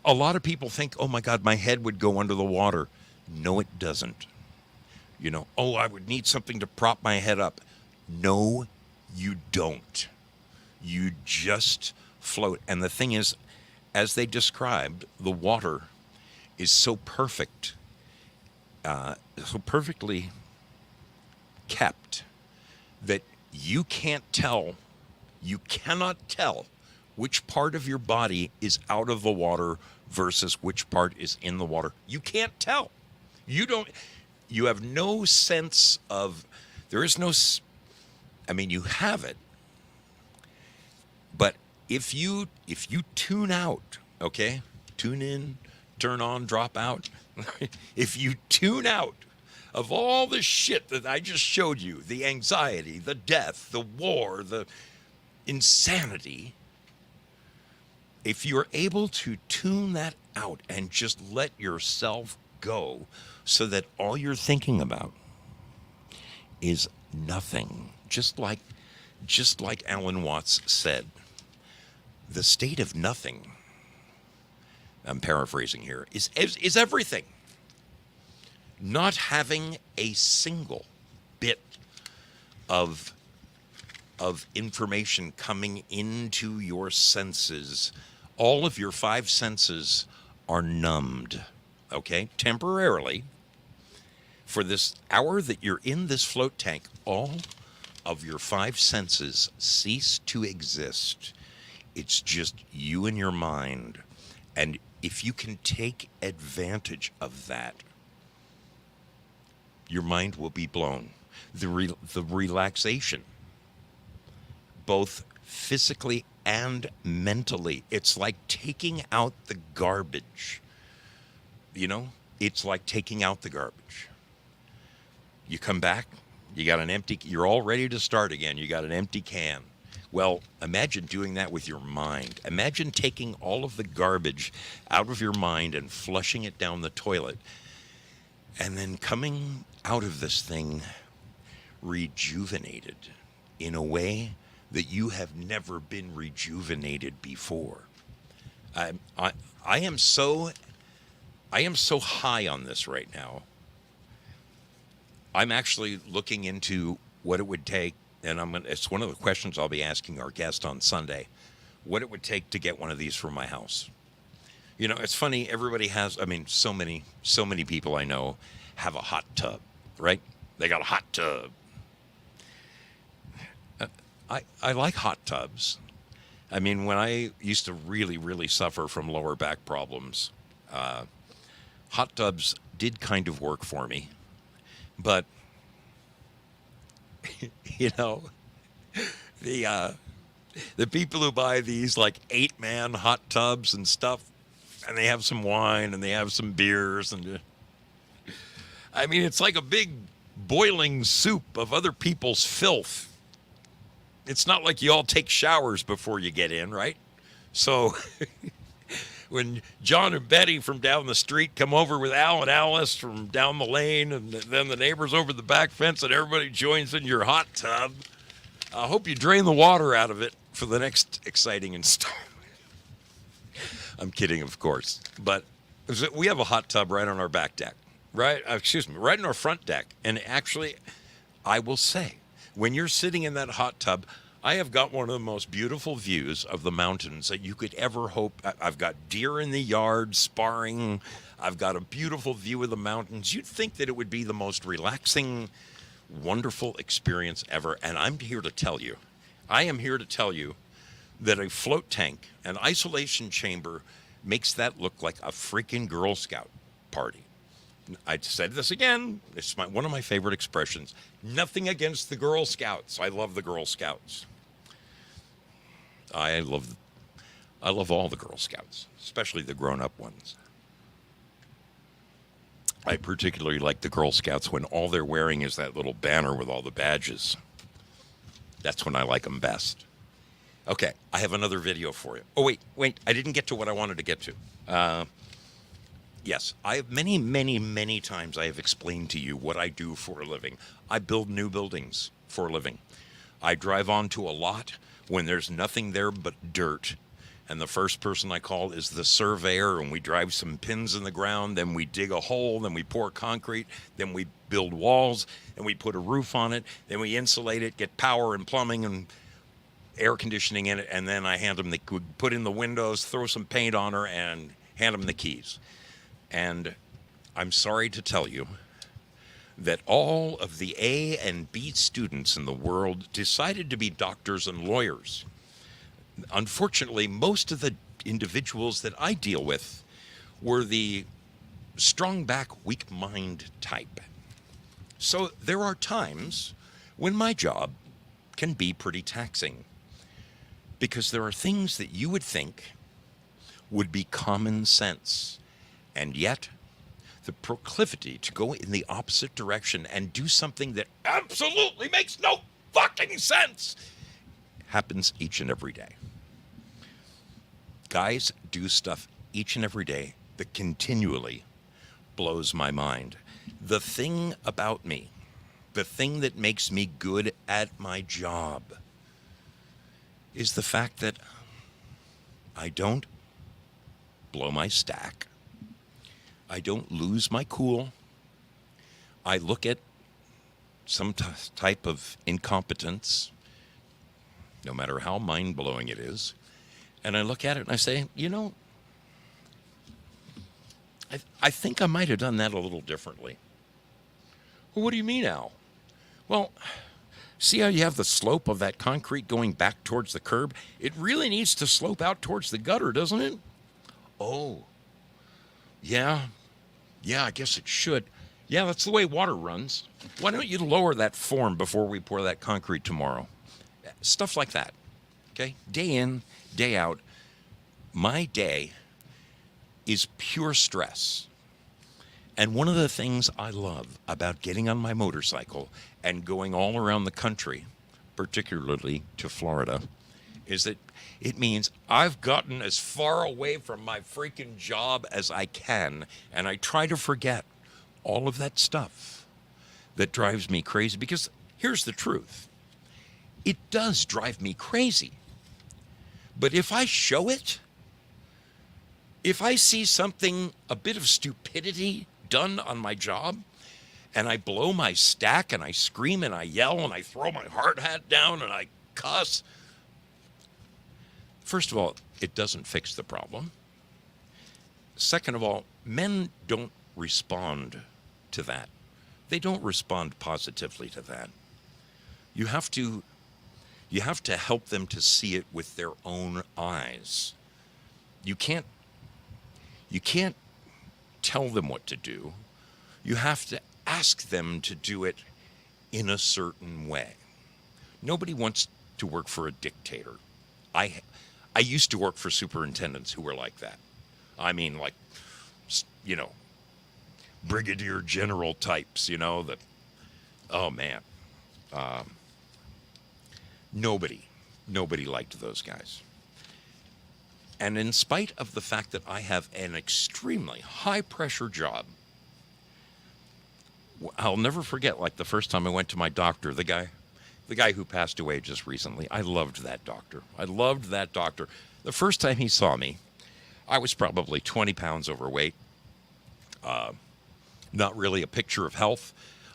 Speaker 2: A lot of people think, oh my God, my head would go under the water. No, it doesn't. I would need something to prop my head up. No, you don't. You just float. And the thing is, as they described, the water is so perfect, so perfectly kept that you cannot tell which part of your body is out of the water versus which part is in the water. You can't tell. You have no sense of, you have it. But if you tune out, okay? Tune in, turn on, drop out. If you tune out of all the shit that I just showed you, the anxiety, the death, the war, the insanity, if you're able to tune that out and just let yourself go so that all you're thinking about is nothing, just like Just like Alan Watts said, the state of nothing, I'm paraphrasing here, is everything. Not having a single bit of information coming into your senses, all of your five senses are numbed, okay, temporarily. For this hour that you're in this float tank, all of your five senses cease to exist. It's just you and your mind. And if you can take advantage of that, your mind will be blown. The relaxation, both physically and mentally, it's like taking out the garbage. You know, it's like taking out the garbage. You come back, you got an empty, you're all ready to start again. You got an empty can. Well, imagine doing that with your mind. Imagine taking all of the garbage out of your mind and flushing it down the toilet, and then coming out of this thing rejuvenated in a way that you have never been rejuvenated before. I am so high on this right now. I'm actually looking into what it would take, and it's one of the questions I'll be asking our guest on Sunday, what it would take to get one of these for my house. You know, it's funny, everybody has, I mean, so many people I know have a hot tub, right? They got a hot tub. I like hot tubs. I mean, when I used to really, really suffer from lower back problems, hot tubs did kind of work for me. But, you know, the people who buy these like 8-man hot tubs and stuff, and they have some wine and they have some beers, and I mean, it's like a big boiling soup of other people's filth. It's not like you all take showers before you get in, right? So when John and Betty from down the street come over with Al and Alice from down the lane, and then the neighbors over the back fence, and everybody joins in your hot tub, I hope you drain the water out of it for the next exciting installment. I'm kidding, of course. But we have a hot tub right on our back deck, right in our front deck. And actually, I will say, when you're sitting in that hot tub, I have got one of the most beautiful views of the mountains that you could ever hope. I've got deer in the yard sparring. I've got a beautiful view of the mountains. You'd think that it would be the most relaxing, wonderful experience ever. And I am here to tell you that a float tank, an isolation chamber, makes that look like a freaking Girl Scout party. I said this again. It's one of my favorite expressions. Nothing against the Girl Scouts. I love the Girl Scouts. I love all the Girl Scouts, especially the grown-up ones. I particularly like the Girl Scouts when all they're wearing is that little banner with all the badges. That's when I like them best. Okay, I have another video for you. Oh, wait. I didn't get to what I wanted to get to. Yes, I have many times I have explained to you what I do for a living. I build new buildings for a living. I drive onto a lot when there's nothing there but dirt. And the first person I call is the surveyor, and we drive some pins in the ground, then we dig a hole, then we pour concrete, then we build walls, and we put a roof on it, then we insulate it, get power and plumbing and air conditioning in it, and then I put in the windows, throw some paint on her, and hand them the keys. And I'm sorry to tell you that all of the A and B students in the world decided to be doctors and lawyers. Unfortunately, most of the individuals that I deal with were the strong back, weak mind type. So there are times when my job can be pretty taxing, because there are things that you would think would be common sense. And yet, the proclivity to go in the opposite direction and do something that absolutely makes no fucking sense happens each and every day. Guys do stuff each and every day that continually blows my mind. The thing about me, the thing that makes me good at my job, is the fact that I don't blow my stack. I don't lose my cool. I look at some type of incompetence, no matter how mind-blowing it is, and I look at it and I say, you know, I think I might have done that a little differently. Well, what do you mean, Al? Well, see how you have the slope of that concrete going back towards the curb? It really needs to slope out towards the gutter, doesn't it? Oh, yeah, I guess it should. Yeah, that's the way water runs. Why don't you lower that form before we pour that concrete tomorrow? Stuff like that, okay? Day in, day out, my day is pure stress. And one of the things I love about getting on my motorcycle and going all around the country, particularly to Florida, is that it means I've gotten as far away from my freaking job as I can, and I try to forget all of that stuff that drives me crazy. Because here's the truth. It does drive me crazy. But if I show it, if I see something, a bit of stupidity done on my job, and I blow my stack and I scream and I yell and I throw my hard hat down and I cuss, first of all, it doesn't fix the problem. Second of all, men don't respond to that. They don't respond positively to that. You have to help them to see it with their own eyes. You can't tell them what to do. You have to ask them to do it in a certain way. Nobody wants to work for a dictator. I used to work for superintendents who were like that. I mean, like, you know, brigadier general types, you know, that, oh man. Nobody liked those guys. And in spite of the fact that I have an extremely high-pressure job, I'll never forget, like, the first time I went to my doctor, the guy who passed away just recently. I loved that doctor. The first time he saw me, I was probably 20 pounds overweight, not really a picture of health.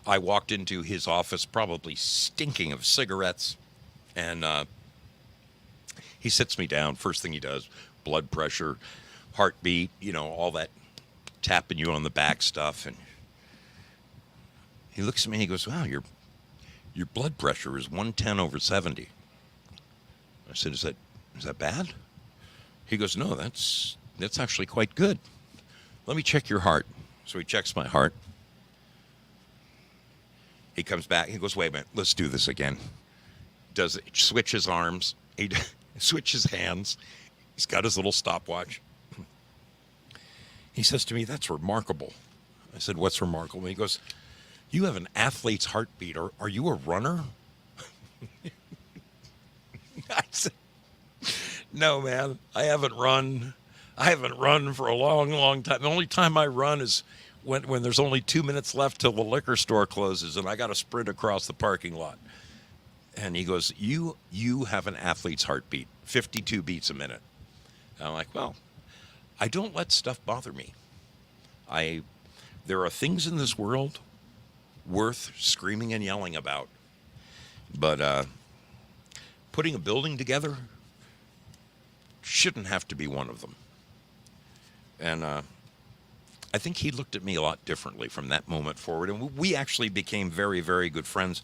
Speaker 2: I walked into his office probably stinking of cigarettes, and he sits me down. First thing he does, blood pressure, heartbeat, you know, all that tapping you on the back stuff. And he looks at me and he goes, wow, your blood pressure is 110/70. I said, is that bad? He goes, no, that's actually quite good. Let me check your heart. So he checks my heart. He comes back. He goes, wait a minute, let's do this again. Switches arms. He switches hands. He's got his little stopwatch. He says to me, that's remarkable. I said, what's remarkable? He goes, you have an athlete's heartbeat. Are you a runner? I said, no, man, I haven't run for a long, long time. The only time I run is when there's only 2 minutes left till the liquor store closes and I got to sprint across the parking lot. And he goes, you have an athlete's heartbeat, 52 beats a minute. And I'm like, well, I don't let stuff bother me. There are things in this world worth screaming and yelling about. But putting a building together shouldn't have to be one of them. And I think he looked at me a lot differently from that moment forward. And we actually became very, very good friends.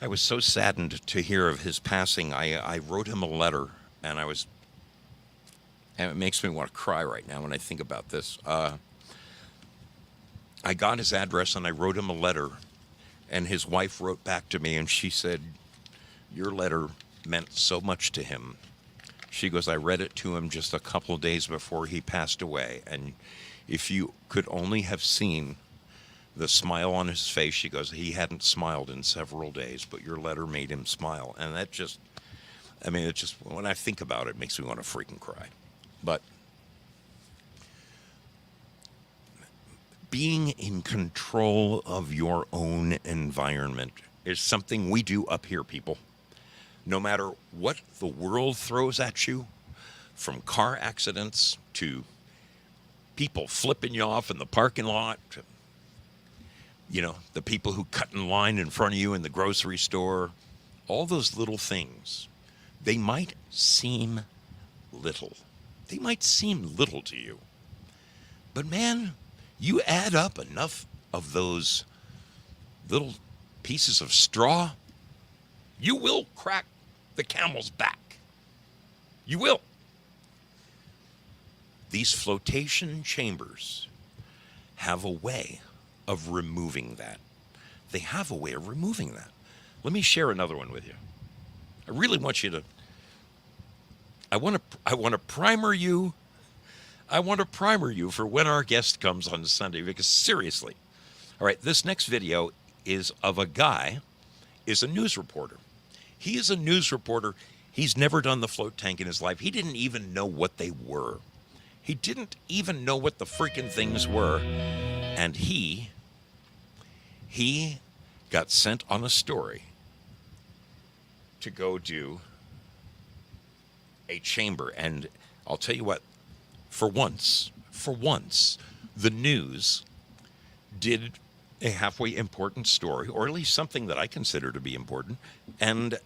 Speaker 2: I was so saddened to hear of his passing. I wrote him a letter, and it makes me want to cry right now when I think about this. I got his address, and I wrote him a letter, and his wife wrote back to me, and she said, your letter meant so much to him. She goes, I read it to him just a couple of days before he passed away, and if you could only have seen the smile on his face, she goes, he hadn't smiled in several days, but your letter made him smile. And that just, when I think about it, it makes me want to freaking cry. But being in control of your own environment is something we do up here, people. no matter what the world throws at you, from car accidents to people flipping you off in the parking lot, to, you know, the people who cut in line in front of you in the grocery store, all those little things, they might seem little. They might seem little to you. But man, you add up enough of those little pieces of straw, you will crack the camel's back. You will. These flotation chambers have a way of removing that. They have a way of removing that. Let me share another one with you. I really want you to, I want to primer you. I want to primer you for when our guest comes on Sunday, because seriously. All right, this next video is of a guy, is a news reporter. He is a news reporter. He's never done the float tank in his life. He didn't even know what they were. He didn't even know what the freaking things were. And he got sent on a story to go do a chamber. And I'll tell you what, for once, the news did a halfway important story, or at least something that I consider to be important, and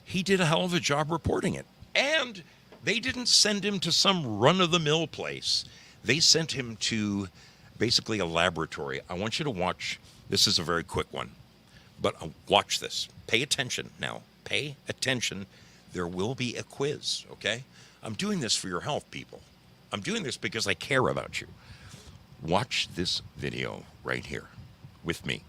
Speaker 2: he did a hell of a job reporting it. And they didn't send him to some run-of-the-mill place. They sent him to basically a laboratory. I want you to watch. This is a very quick one, but watch this. Pay attention now. Pay attention. There will be a quiz, okay? I'm doing this for your health, people. I'm doing this because I care about you. Watch this video right here with me.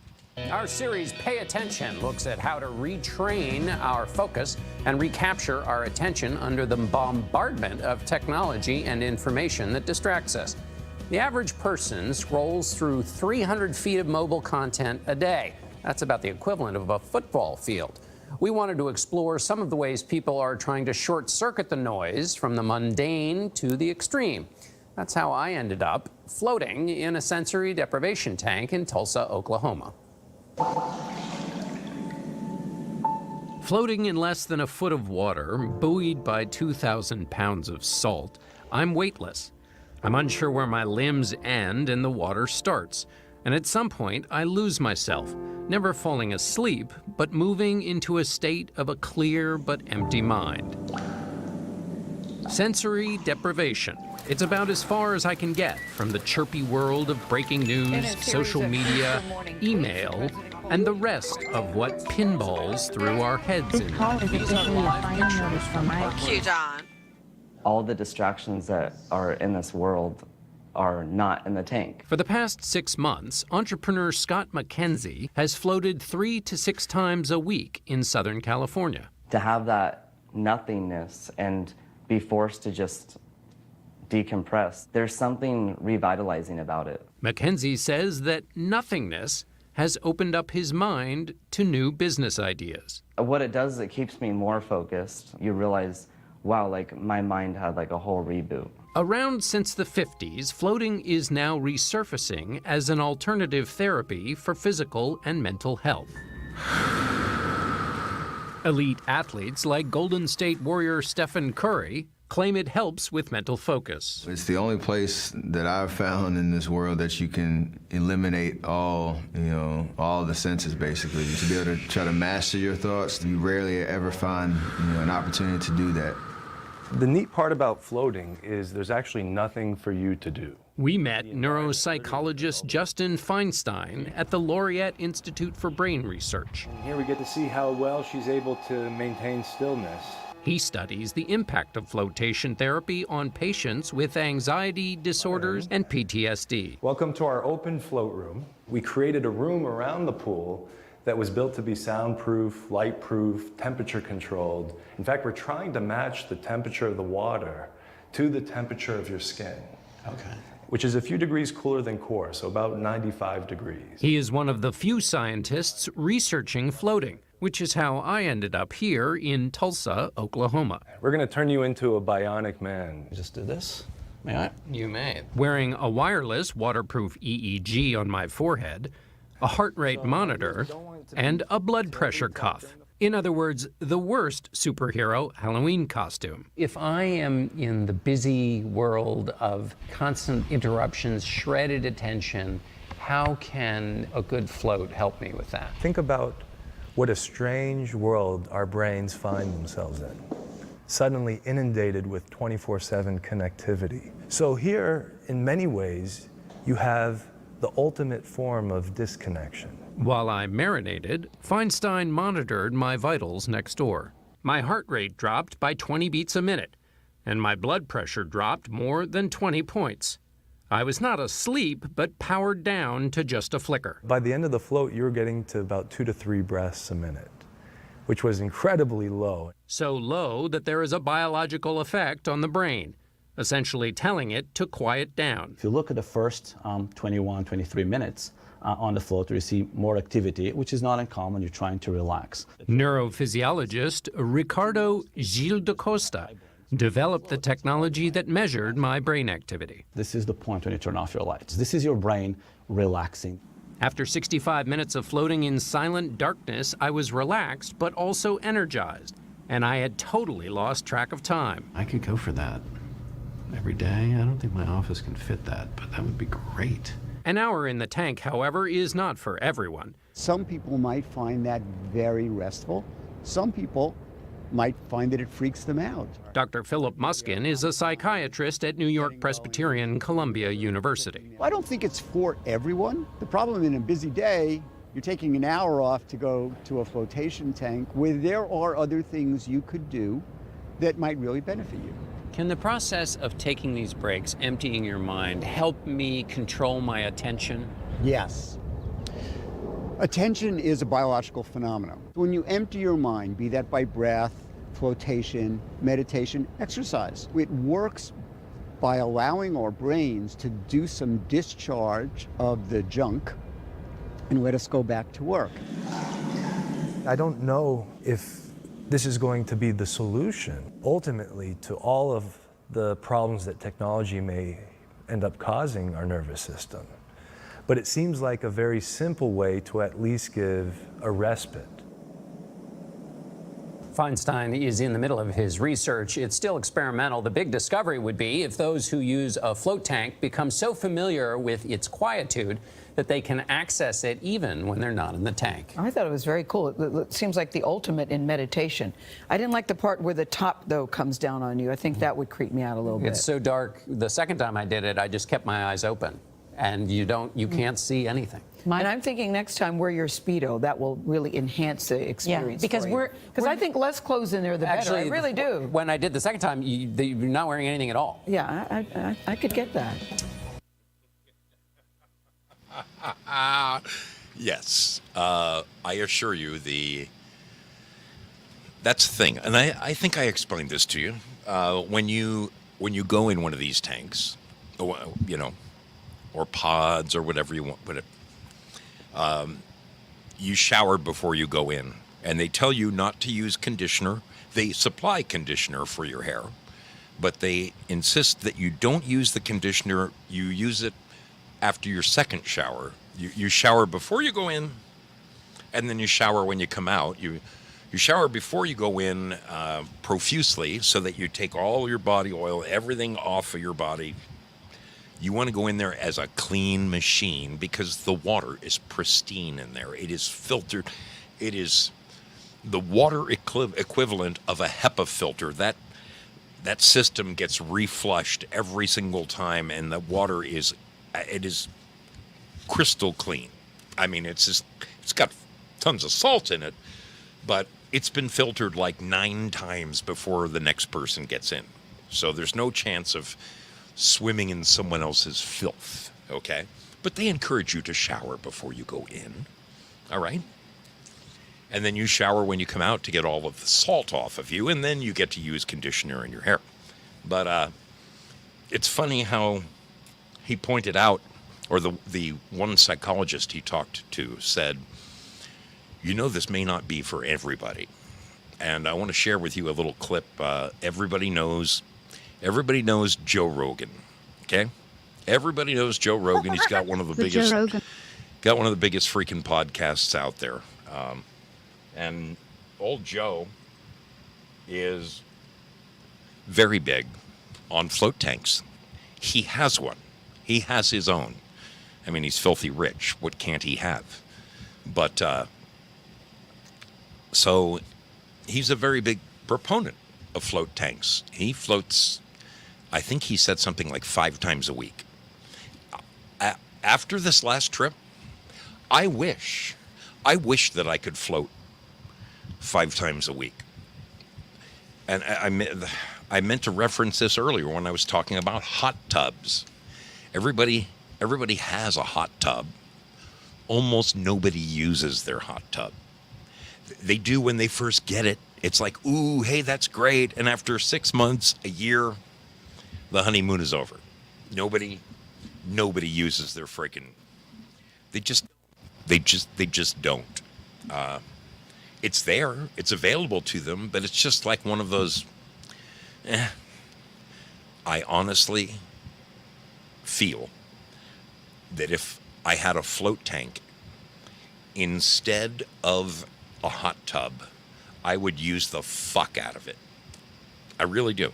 Speaker 4: Our series, Pay Attention, looks at how to retrain our focus and recapture our attention under the bombardment of technology and information that distracts us. The average person scrolls through 300 feet of mobile content a day. That's about the equivalent of a football field. We wanted to explore some of the ways people are trying to short-circuit the noise from the mundane to the extreme. That's how I ended up floating in a sensory deprivation tank in Tulsa, Oklahoma. Floating in less than a foot of water, buoyed by 2,000 pounds of salt, I'm weightless. I'm unsure where my limbs end and the water starts. And at some point, I lose myself, never falling asleep, but moving into a state of a clear but empty mind. Sensory deprivation. It's about as far as I can get from the chirpy world of breaking news, social media, email, and the rest of what pinballs through our heads in.
Speaker 5: Cue John.
Speaker 6: All the distractions that are in this world are not in the tank.
Speaker 4: For the past 6 months, entrepreneur Scott McKenzie has floated 3 to 6 times a week in Southern California.
Speaker 6: To have that nothingness and be forced to just decompress, there's something revitalizing about it.
Speaker 4: McKenzie says that nothingness has opened up his mind to new business ideas.
Speaker 6: What it does is it keeps me more focused. You realize, wow, like my mind had like a whole reboot.
Speaker 4: Around since the 50s, floating is now resurfacing as an alternative therapy for physical and mental health. Elite athletes like Golden State Warrior Stephen Curry claim it helps with mental focus.
Speaker 7: It's the only place that I've found in this world that you can eliminate all the senses, basically. To be able to try to master your thoughts, you rarely ever find an opportunity to do that.
Speaker 8: The neat part about floating is there's actually nothing for you to do.
Speaker 4: We met neuropsychologist Justin Feinstein at the Laureate Institute for Brain Research.
Speaker 8: And here we get to see how well she's able to maintain stillness.
Speaker 4: He studies the impact of flotation therapy on patients with anxiety disorders and PTSD.
Speaker 8: Welcome to our open float room. We created a room around the pool that was built to be soundproof, light-proof, temperature-controlled. In fact, we're trying to match the temperature of the water to the temperature of your skin. Okay. Which is a few degrees cooler than core, so about 95 degrees.
Speaker 4: He is one of the few scientists researching floating, which is how I ended up here in Tulsa, Oklahoma.
Speaker 8: We're gonna turn you into a bionic man.
Speaker 9: Just do this. May I?
Speaker 4: You may. Wearing a wireless waterproof EEG on my forehead, a heart rate monitor, and a blood pressure cuff. In other words, the worst superhero Halloween costume. If I am in the busy world of constant interruptions, shredded attention, how can a good float help me with that?
Speaker 8: Think about what a strange world our brains find themselves in, suddenly inundated with 24/7 connectivity. So here, in many ways, you have the ultimate form of disconnection.
Speaker 4: While I marinated, Feinstein monitored my vitals next door. My heart rate dropped by 20 beats a minute, and my blood pressure dropped more than 20 points. I was not asleep, but powered down to just a flicker.
Speaker 8: By the end of the float, you were getting to about 2 to 3 breaths a minute, which was incredibly low.
Speaker 4: So low that there is a biological effect on the brain, essentially telling it to quiet down.
Speaker 9: If you look at the first 21, 23 minutes on the floater, you see more activity, which is not uncommon. You're trying to relax.
Speaker 4: Neurophysiologist Ricardo Gil da Costa developed the technology that measured my brain activity.
Speaker 9: This is the point when you turn off your lights. This is your brain relaxing.
Speaker 4: After 65 minutes of floating in silent darkness, I was relaxed but also energized, and I had totally lost track of time.
Speaker 5: I could go for that every day. I don't think my office can fit that, but that would be great.
Speaker 4: An hour in the tank, however, is not for everyone.
Speaker 10: Some people might find that very restful. Some people might find that it freaks them out.
Speaker 4: Dr. Philip Muskin is a psychiatrist at New York Presbyterian Columbia University.
Speaker 10: I don't think it's for everyone. The problem in a busy day, you're taking an hour off to go to a flotation tank where there are other things you could do that might really benefit you.
Speaker 4: Can the process of taking these breaks, emptying your mind, help me control my attention?
Speaker 10: Yes. Attention is a biological phenomenon. When you empty your mind, be that by breath, flotation, meditation, exercise, it works by allowing our brains to do some discharge of the junk and let us go back to work.
Speaker 8: I don't know if this is going to be the solution, ultimately, to all of the problems that technology may end up causing our nervous system. But it seems like a very simple way to at least give a respite.
Speaker 4: Feinstein is in the middle of his research. It's still experimental. The big discovery would be if those who use a float tank become so familiar with its quietude that they can access it even when they're not in the tank.
Speaker 11: I thought it was very cool. It seems like the ultimate in meditation. I didn't like the part where the top, though, comes down on you. I think that would creep me out a little bit.
Speaker 4: It's so dark. The second time I did it, I just kept my eyes open, and you can't see anything.
Speaker 11: And I'm thinking next time wear your Speedo. That will really enhance the experience.
Speaker 12: Because
Speaker 11: because I think less clothes in there, the better. I really do.
Speaker 4: When I did the second time, you're not wearing anything at all.
Speaker 11: Yeah, I could get that.
Speaker 2: Yes, I assure you that's the thing, and I think I explained this to you. When you go in one of these tanks, or pods or whatever you want, but you shower before you go in, and they tell you not to use conditioner. They supply conditioner for your hair, but they insist that you don't use the conditioner. You use it after your second shower. You shower before you go in, and then you shower when you come out. You shower before you go in profusely so that you take all your body oil, everything off of your body. You want to go in there as a clean machine because the water is pristine in there. It is filtered. It is the water equivalent of a HEPA filter. That system gets reflushed every single time, and the water is crystal clean. I mean, it's got tons of salt in it, but it's been filtered like 9 times before the next person gets in. So there's no chance of swimming in someone else's filth, okay? But they encourage you to shower before you go in, all right? And then you shower when you come out to get all of the salt off of you, and then you get to use conditioner in your hair. But it's funny how he pointed out, or the one psychologist he talked to said, this may not be for everybody. And I want to share with you a little clip. Everybody knows Joe Rogan, okay? Everybody knows Joe Rogan. He's got one of the biggest freaking podcasts out there. And old Joe is very big on float tanks. He has one. He has his own. I mean, he's filthy rich. What can't he have? But so he's a very big proponent of float tanks. He floats, I think he said something like 5 times a week. After this last trip, I wish that I could float 5 times a week. And I meant to reference this earlier when I was talking about hot tubs. Everybody has a hot tub. Almost nobody uses their hot tub. They do when they first get it. It's like, ooh, hey, that's great. And after 6 months, a year, the honeymoon is over. Nobody uses their freaking. They just don't. It's there. It's available to them, but it's just like one of those. I honestly feel that if I had a float tank instead of a hot tub, I would use the fuck out of it. I really do.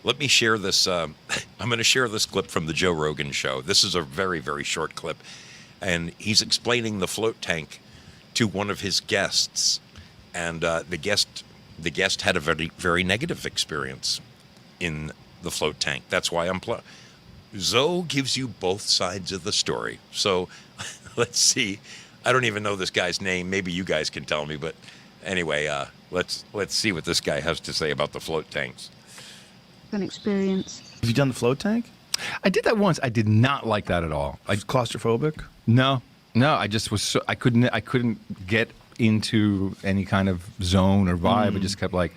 Speaker 2: Let me share this. I'm going to share this clip from the Joe Rogan show. This is a very, very short clip. And he's explaining the float tank to one of his guests. And the guest had a very, very negative experience in the float tank. That's why Zoe gives you both sides of the story. So let's see. I don't even know this guy's name. Maybe you guys can tell me. But anyway, let's see what this guy has to say about the float tanks.
Speaker 12: An experience.
Speaker 13: Have you done the float tank?
Speaker 14: I did that once. I did not like that at all.
Speaker 13: Claustrophobic?
Speaker 14: No. I just was I couldn't get into any kind of zone or vibe. I just kept like,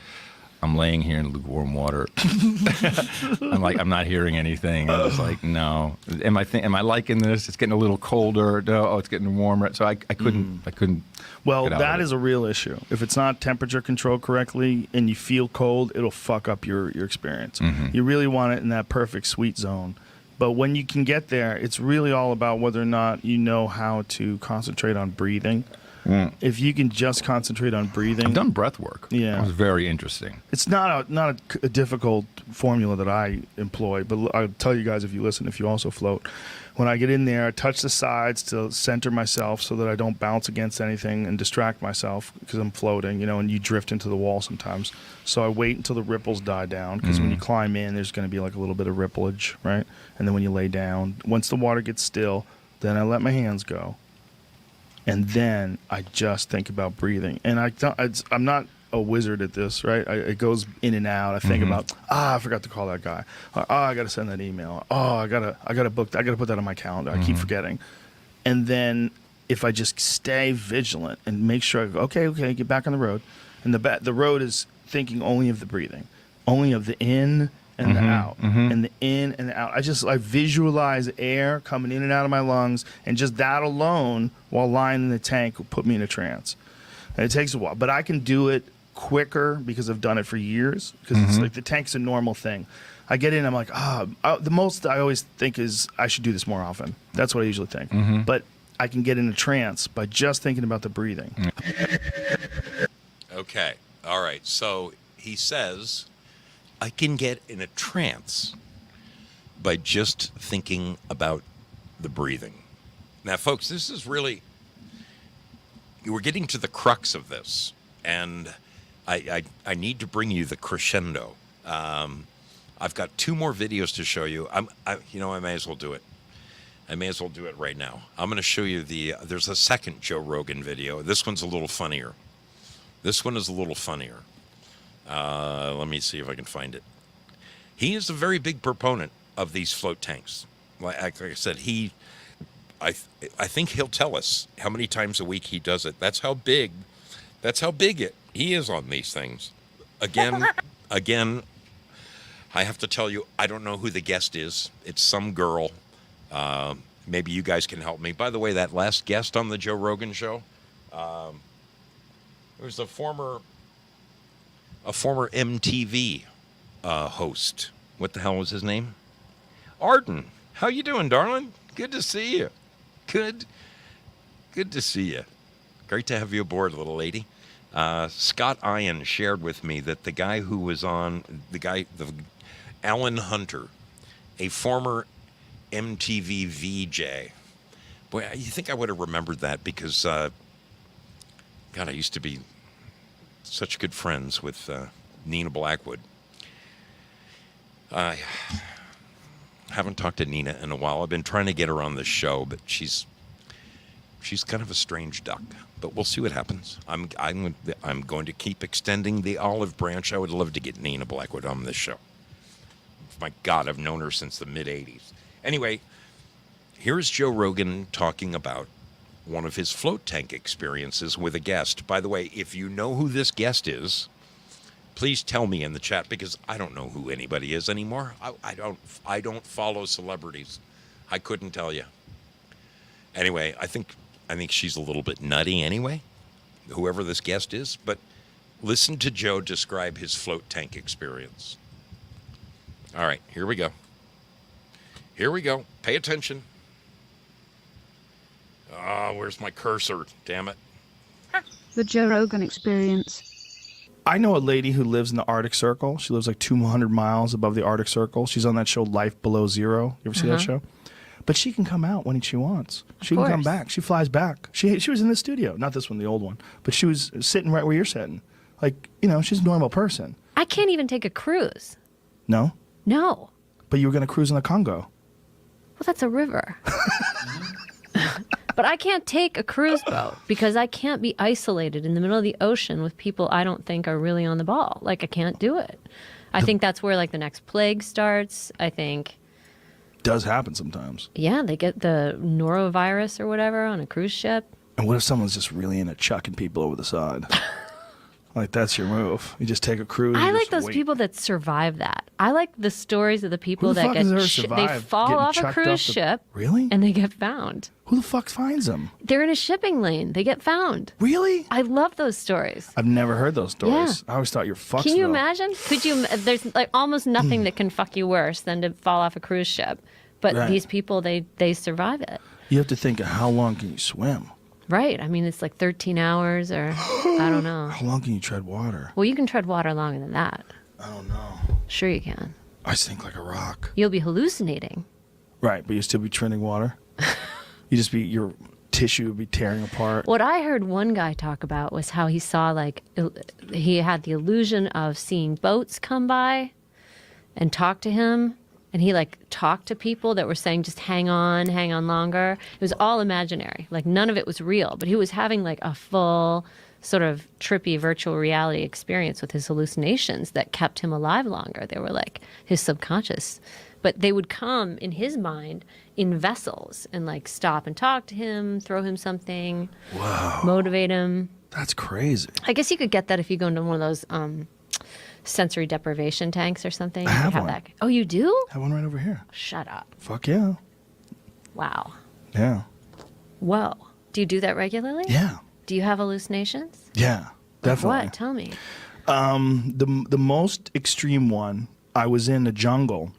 Speaker 14: I'm laying here in lukewarm water. I'm not hearing anything. I was like, no. Am I liking this? It's getting a little colder. No, it's getting warmer. So I couldn't.
Speaker 13: Well,
Speaker 14: get out
Speaker 13: that
Speaker 14: of it.
Speaker 13: is a real issue. If it's not temperature controlled correctly and you feel cold, it'll fuck up your experience. You really want it in that perfect sweet zone. But when you can get there, it's really all about whether or not you know how to concentrate on breathing. If you can just concentrate on breathing.
Speaker 14: I've done breath work.
Speaker 13: Yeah.
Speaker 14: It was very interesting.
Speaker 13: It's not a difficult formula that I employ, but I'll tell you guys if you listen, if you also float. When I get in there, I touch the sides to center myself so that I don't bounce against anything and distract myself because I'm floating, and you drift into the wall sometimes. So I wait until the ripples die down because when you climb in, there's going to be like a little bit of ripplage, right? And then when you lay down, once the water gets still, then I let my hands go. And then I just think about breathing. And I'm not a wizard at this, right? It goes in and out. I think about, I forgot to call that guy. I got to send that email. I gotta book. I gotta put that on my calendar. I keep forgetting. And then if I just stay vigilant and make sure I go, okay, get back on the road. And the road is thinking only of the breathing, only of the in and the out, and the in and the out. I visualize air coming in and out of my lungs, and just that alone, while lying in the tank, will put me in a trance. And it takes a while, but I can do it quicker because I've done it for years. Because it's like the tank's a normal thing. I get in, I'm like, the most I always think is I should do this more often. That's what I usually think. But I can get in a trance by just thinking about the breathing.
Speaker 2: Okay, all right. So he says, I can get in a trance by just thinking about the breathing. Now, folks, this is really, we're getting to the crux of this, and I need to bring you the crescendo. I've got 2 more videos to show you. I may as well do it. I may as well do it right now. I'm going to show you there's a second Joe Rogan video. This one's a little funnier. This one is a little funnier. Let me see if I can find it. He is a very big proponent of these float tanks. Like I said, I think he'll tell us how many times a week he does it. That's how big he is on these things. Again, I have to tell you, I don't know who the guest is. It's some girl. Maybe you guys can help me. By the way, that last guest on the Joe Rogan show, it was a former MTV host. What the hell was his name? Arden. How you doing, darling? Good to see you. Good to see you. Great to have you aboard, little lady. Scott Ian shared with me that the guy who was on, Alan Hunter, a former MTV VJ. Boy, you think I would have remembered that because, God, I used to be such good friends with Nina Blackwood. I haven't talked to Nina in a while. I've been trying to get her on the show, but she's kind of a strange duck. But we'll see what happens. I'm going to keep extending the olive branch. I would love to get Nina Blackwood on this show. My God, I've known her since the mid-'80s. Anyway, here's Joe Rogan talking about one of his float tank experiences with a guest. By the way, if you know who this guest is, please tell me in the chat because I don't know who anybody is anymore. I don't follow celebrities. I couldn't tell you. Anyway, I think she's a little bit nutty anyway, whoever this guest is. But listen to Joe describe his float tank experience. All right, here we go. Here we go. Pay attention. Where's my cursor? Damn it.
Speaker 12: The Joe Rogan Experience.
Speaker 13: I know a lady who lives in the Arctic Circle. She lives like 200 miles above the Arctic Circle. She's on that show Life Below Zero. You ever see that show? But she can come out when she wants. She can come back. She flies back. She was in the studio. Not this one, the old one. But she was sitting right where you're sitting. Like, you know, she's a normal person.
Speaker 15: I can't even take a cruise.
Speaker 13: No?
Speaker 15: No.
Speaker 13: But you were going to cruise in the Congo.
Speaker 15: Well, that's a river. But I can't take a cruise boat because I can't be isolated in the middle of the ocean with people I don't think are really on the ball. Like, I can't do it. I think that's where, like, the next plague starts. I think...
Speaker 13: Does happen sometimes.
Speaker 15: Yeah, they get the norovirus or whatever on a cruise ship.
Speaker 13: And what if someone's just really into chucking people over the side? Like, that's your move. You just take a cruise.
Speaker 15: I like those people that survive that. I like the stories of the people
Speaker 13: Who the
Speaker 15: that
Speaker 13: fuck
Speaker 15: get
Speaker 13: has ever
Speaker 15: they
Speaker 13: survived
Speaker 15: fall
Speaker 13: getting
Speaker 15: off a
Speaker 13: chucked
Speaker 15: cruise
Speaker 13: off the-
Speaker 15: ship.
Speaker 13: Really?
Speaker 15: And they get found.
Speaker 13: Who the fuck finds them?
Speaker 15: They're in a shipping lane. They get found.
Speaker 13: Really?
Speaker 15: I love those stories.
Speaker 13: I've never heard those stories. I always thought you're fucked.
Speaker 15: Can you imagine? Could you? There's like almost nothing that can fuck you worse than to fall off a cruise ship. But
Speaker 13: Right.
Speaker 15: these people, they survive it.
Speaker 13: You have to think of how long can you swim?
Speaker 15: Right. I mean, it's like 13 hours or I don't know.
Speaker 13: How long can you tread water?
Speaker 15: Well, you can tread water longer than that.
Speaker 13: I don't know.
Speaker 15: Sure you can.
Speaker 13: I sink like a rock.
Speaker 15: You'll be hallucinating.
Speaker 13: Right, but you still be treading water. Your tissue would be tearing apart.
Speaker 15: What I heard one guy talk about was how he saw, like, he had the illusion of seeing boats come by and talk to him. And he, like, talked to people that were saying, just hang on longer. It was all imaginary. Like, none of it was real. But he was having, like, a full sort of trippy virtual reality experience with his hallucinations that kept him alive longer. They were, like, his subconscious. But they would come, in his mind, in vessels and, like, stop and talk to him, throw him something, motivate him.
Speaker 13: That's crazy.
Speaker 15: I guess you could get that if you go into one of those sensory deprivation tanks or something.
Speaker 13: I have one.
Speaker 15: That. Oh, you do?
Speaker 13: I have one right over here.
Speaker 15: Shut up.
Speaker 13: Fuck yeah.
Speaker 15: Wow.
Speaker 13: Yeah.
Speaker 15: Whoa. Do you do that regularly?
Speaker 13: Yeah.
Speaker 15: Do you have hallucinations?
Speaker 13: Yeah,
Speaker 15: Like
Speaker 13: definitely.
Speaker 15: what? Tell me.
Speaker 13: The most extreme one, I was in the jungle,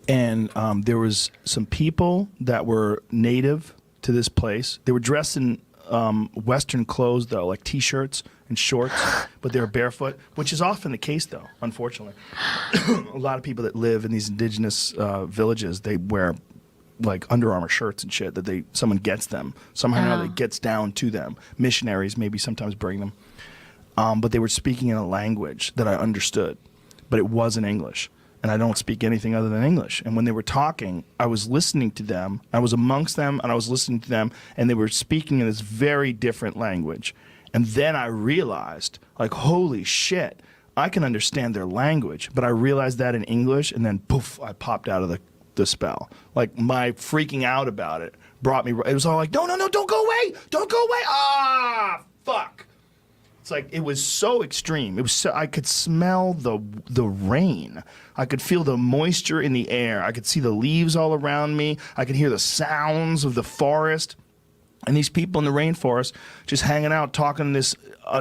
Speaker 13: and there was some people that were native to this place. They were dressed in Western clothes, though, like T-shirts and shorts, but they were barefoot, which is often the case, though, unfortunately. A lot of people that live in these indigenous villages, they wear like Under Armour shirts and shit that someone gets them. Somehow or another, it gets down to them. Missionaries maybe sometimes bring them. But they were speaking in a language that I understood, but it wasn't English. And I don't speak anything other than English. And when they were talking, I was listening to them. I was amongst them, and I was listening to them, and they were speaking in this very different language. And then I realized, like, holy shit, I can understand their language. But I realized that in English, and then poof, I popped out of the spell. Like, my freaking out about it brought me, it was all like, no, don't go away, don't go away. Ah, fuck. It's like, it was so extreme. It was so, I could smell the rain. I could feel the moisture in the air. I could see the leaves all around me. I could hear the sounds of the forest. And these people in the rainforest just hanging out, talking this,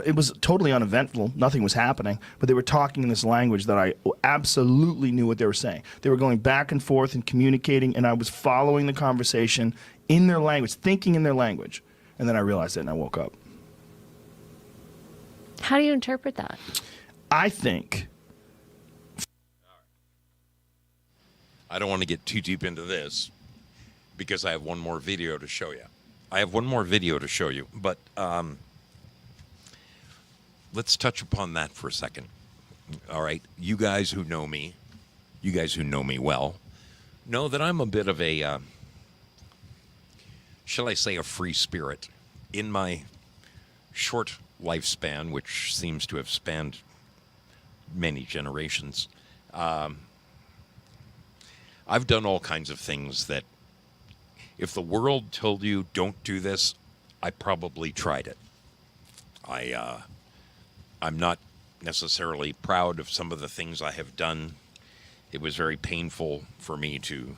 Speaker 13: it was totally uneventful. Nothing was happening. But they were talking in this language that I absolutely knew what they were saying. They were going back and forth and communicating, and I was following the conversation in their language, thinking in their language. And then I realized it, and I woke up.
Speaker 15: How do you interpret that?
Speaker 13: I think.
Speaker 2: I don't want to get too deep into this because I have one more video to show you. But let's touch upon that for a second. All right. You guys who know me well, know that I'm a bit of a, shall I say, a free spirit. In my short lifespan, which seems to have spanned many generations, I've done all kinds of things that if the world told you don't do this, I probably tried it. I'm not necessarily proud of some of the things I have done. It was very painful for me to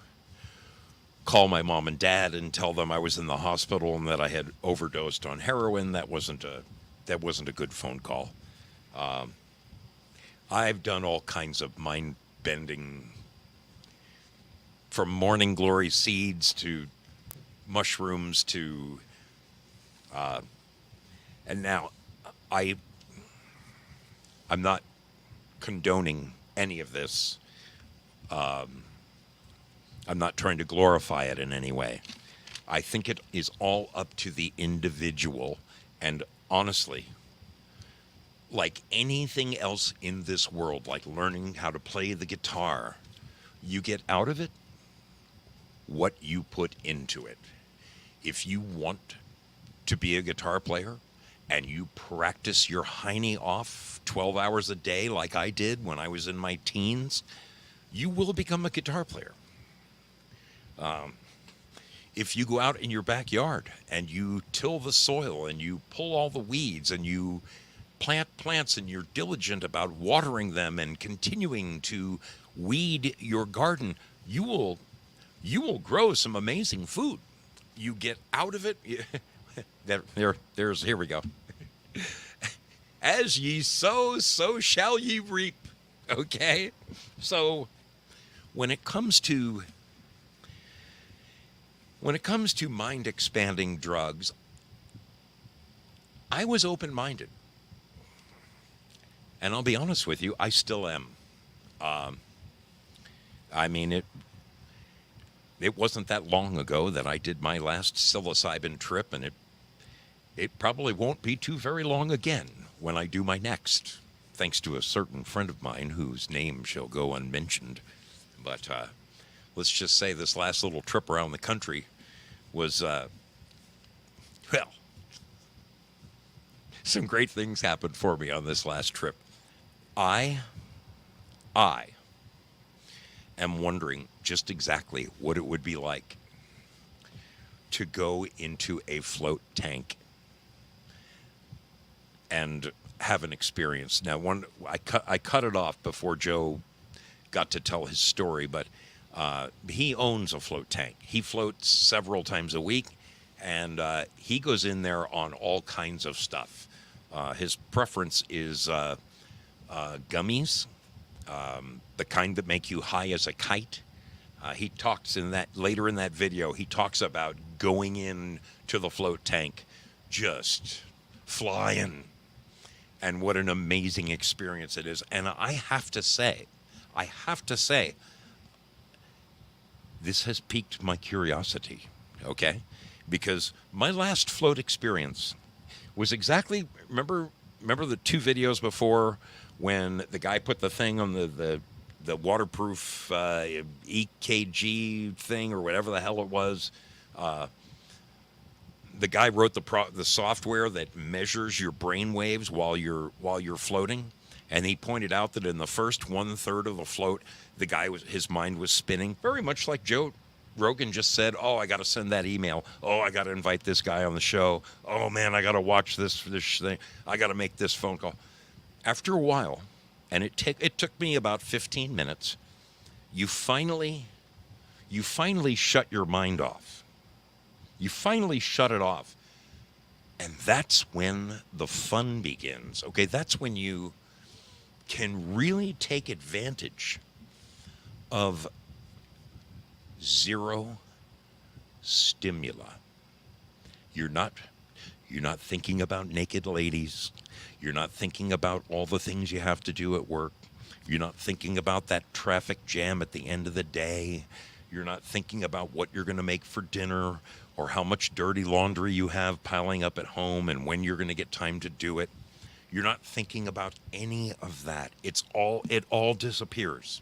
Speaker 2: call my mom and dad and tell them I was in the hospital and that I had overdosed on heroin. That wasn't a good phone call. I've done all kinds of mind-bending, from morning glory seeds to mushrooms to, and now I'm not condoning any of this. I'm not trying to glorify it in any way. I think it is all up to the individual. And honestly, like anything else in this world, like learning how to play the guitar, you get out of it what you put into it. If you want to be a guitar player and you practice your hiney off 12 hours a day like I did when I was in my teens, you will become a guitar player. If you go out in your backyard and you till the soil and you pull all the weeds and you plant plants and you're diligent about watering them and continuing to weed your garden, you will grow some amazing food. You get out of it. Here we go. As ye sow, so shall ye reap. Okay? So when it comes to mind-expanding drugs, I was open-minded. And I'll be honest with you, I still am. I mean, it wasn't that long ago that I did my last psilocybin trip, and it probably won't be too very long again when I do my next, thanks to a certain friend of mine whose name shall go unmentioned. But let's just say this last little trip around the country was, well, some great things happened for me on this last trip. I am wondering just exactly what it would be like to go into a float tank and have an experience. Now, I cut it off before Joe got to tell his story, but he owns a float tank. He floats several times a week, and he goes in there on all kinds of stuff. His preference is gummies, the kind that make you high as a kite. He talks later in that video, he talks about going in to the float tank, just flying, and what an amazing experience it is. And I have to say, this has piqued my curiosity, okay? Because my last float experience was exactly, remember the two videos before when the guy put the thing on the waterproof EKG thing or whatever the hell it was? The guy wrote the software that measures your brain waves while you're floating, and he pointed out that in the first 1/3 of the float, his mind was spinning, very much like Joe Rogan just said. Oh, I got to send that email. Oh, I got to invite this guy on the show. Oh man, I got to watch this thing. I got to make this phone call. After a while, and it took me about 15 minutes, you finally shut your mind off. You finally shut it off. And that's when the fun begins. Okay, that's when you can really take advantage of zero stimuli. You're not You're not thinking about naked ladies. You're not thinking about all the things you have to do at work. You're not thinking about that traffic jam at the end of the day. You're not thinking about what you're going to make for dinner or how much dirty laundry you have piling up at home and when you're going to get time to do it. You're not thinking about any of that. It all disappears.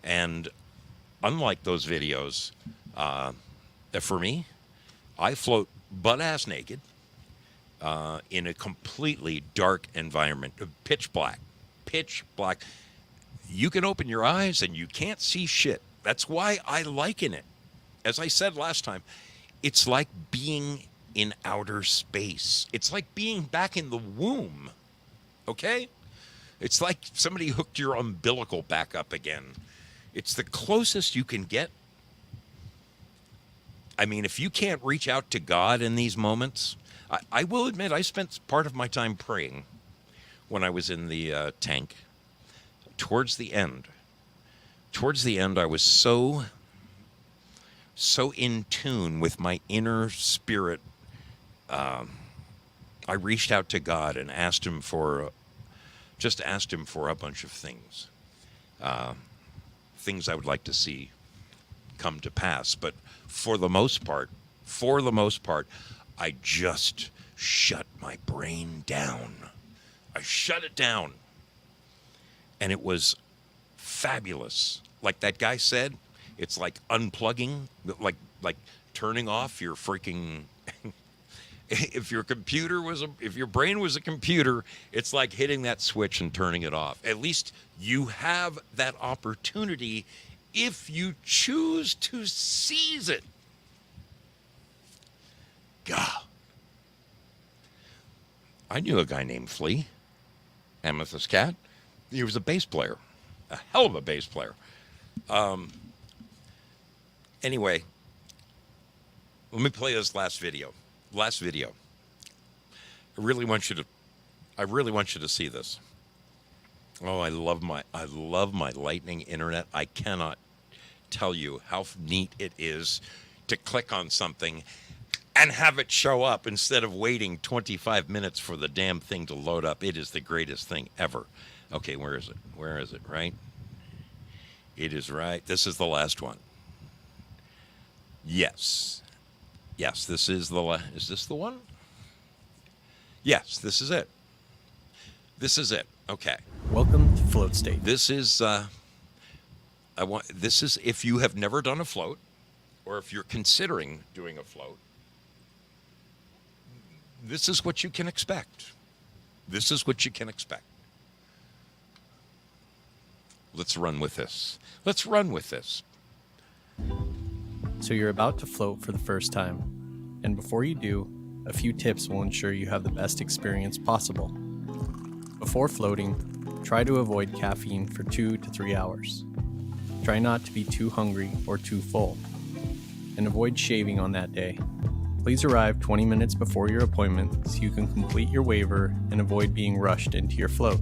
Speaker 2: And unlike those videos, for me, I float butt-ass naked in a completely dark environment, pitch black. You can open your eyes and you can't see shit. That's why I liken it. As I said last time, it's like being in outer space. It's like being back in the womb, okay? It's like somebody hooked your umbilical back up again. It's the closest you can get. I mean, if you can't reach out to God in these moments, I will admit I spent part of my time praying when I was in the tank. Towards the end, I was so in tune with my inner spirit. I reached out to God and asked him for a bunch of things, things I would like to see come to pass. But for the most part, I just shut my brain down. I shut it down. And it was fabulous. Like that guy said, it's like unplugging, like turning off your freaking if your brain was a computer, it's like hitting that switch and turning it off. At least you have that opportunity if you choose to seize it. God. I knew a guy named Flea, Amethyst Cat. He was a bass player, a hell of a bass player. Anyway, let me play this last video. I really want you to see this. Oh, I love my lightning internet. I cannot tell you how neat it is to click on something and have it show up instead of waiting 25 minutes for the damn thing to load up. It is the greatest thing ever. Okay, where is it? Right? It is right. This is the last one. Yes, this is is this the one? Yes, this is it. Okay.
Speaker 16: Welcome to Float State.
Speaker 2: This is if you have never done a float, or if you're considering doing a float, this is what you can expect. Let's run with this.
Speaker 16: So you're about to float for the first time. And before you do, a few tips will ensure you have the best experience possible. Before floating, try to avoid caffeine for 2 to 3 hours. Try not to be too hungry or too full. And avoid shaving on that day. Please arrive 20 minutes before your appointment so you can complete your waiver and avoid being rushed into your float.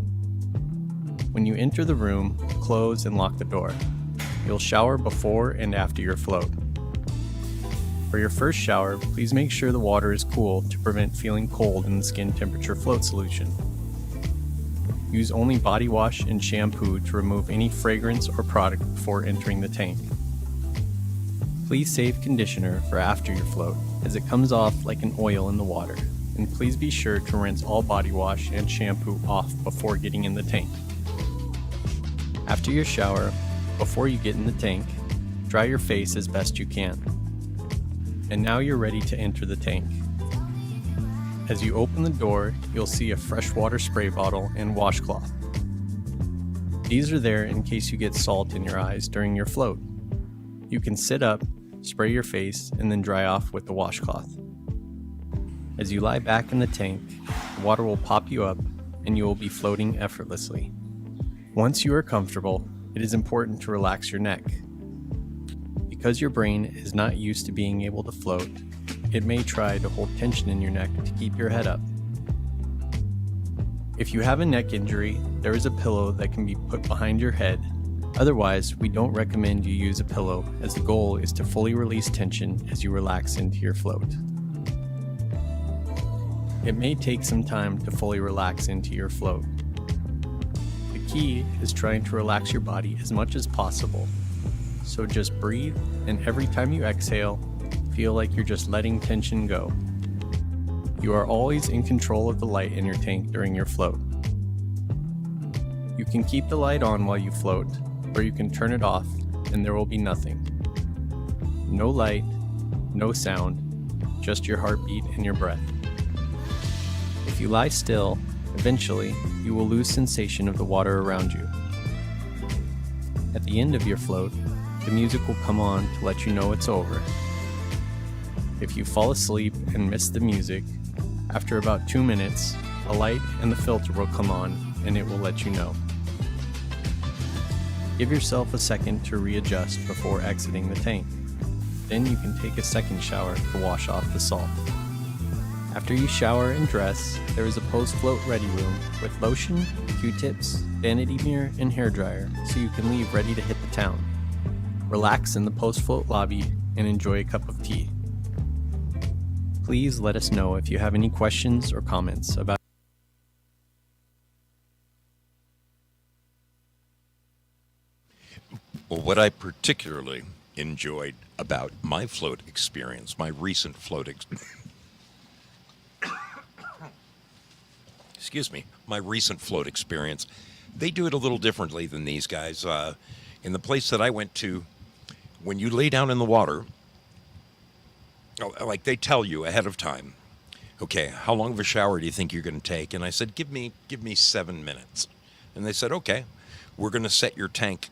Speaker 16: When you enter the room, close and lock the door. You'll shower before and after your float. For your first shower, please make sure the water is cool to prevent feeling cold in the skin temperature float solution. Use only body wash and shampoo to remove any fragrance or product before entering the tank. Please save conditioner for after your float, as it comes off like an oil in the water, and please be sure to rinse all body wash and shampoo off before getting in the tank. After your shower, before you get in the tank, dry your face as best you can. And now you're ready to enter the tank. As you open the door, you'll see a freshwater spray bottle and washcloth. These are there in case you get salt in your eyes during your float. You can sit up, spray your face, and then dry off with the washcloth. As you lie back in the tank, the water will pop you up and you will be floating effortlessly. Once you are comfortable, it is important to relax your neck. Because your brain is not used to being able to float, it may try to hold tension in your neck to keep your head up. If you have a neck injury, there is a pillow that can be put behind your head. Otherwise, we don't recommend you use a pillow, as the goal is to fully release tension as you relax into your float. It may take some time to fully relax into your float. The key is trying to relax your body as much as possible. So just breathe, and every time you exhale, feel like you're just letting tension go. You are always in control of the light in your tank during your float. You can keep the light on while you float, or you can turn it off and there will be nothing. No light, no sound, just your heartbeat and your breath. If you lie still, eventually you will lose sensation of the water around you. At the end of your float, the music will come on to let you know it's over. If you fall asleep and miss the music, after about 2 minutes, a light and the filter will come on and it will let you know. Give yourself a second to readjust before exiting the tank. Then you can take a second shower to wash off the salt. After you shower and dress, there is a post-float ready room with lotion, Q-tips, vanity mirror, and hairdryer, so you can leave ready to hit the town. Relax in the post-float lobby and enjoy a cup of tea. Please let us know if you have any questions or comments about.
Speaker 2: Well, what I particularly enjoyed about my float experience, my recent float my recent float experience, they do it a little differently than these guys. In the place that I went to, when you lay down in the water, like they tell you ahead of time, okay, how long of a shower do you think you're going to take? And I said, give me 7 minutes. And they said, okay, we're going to set your tank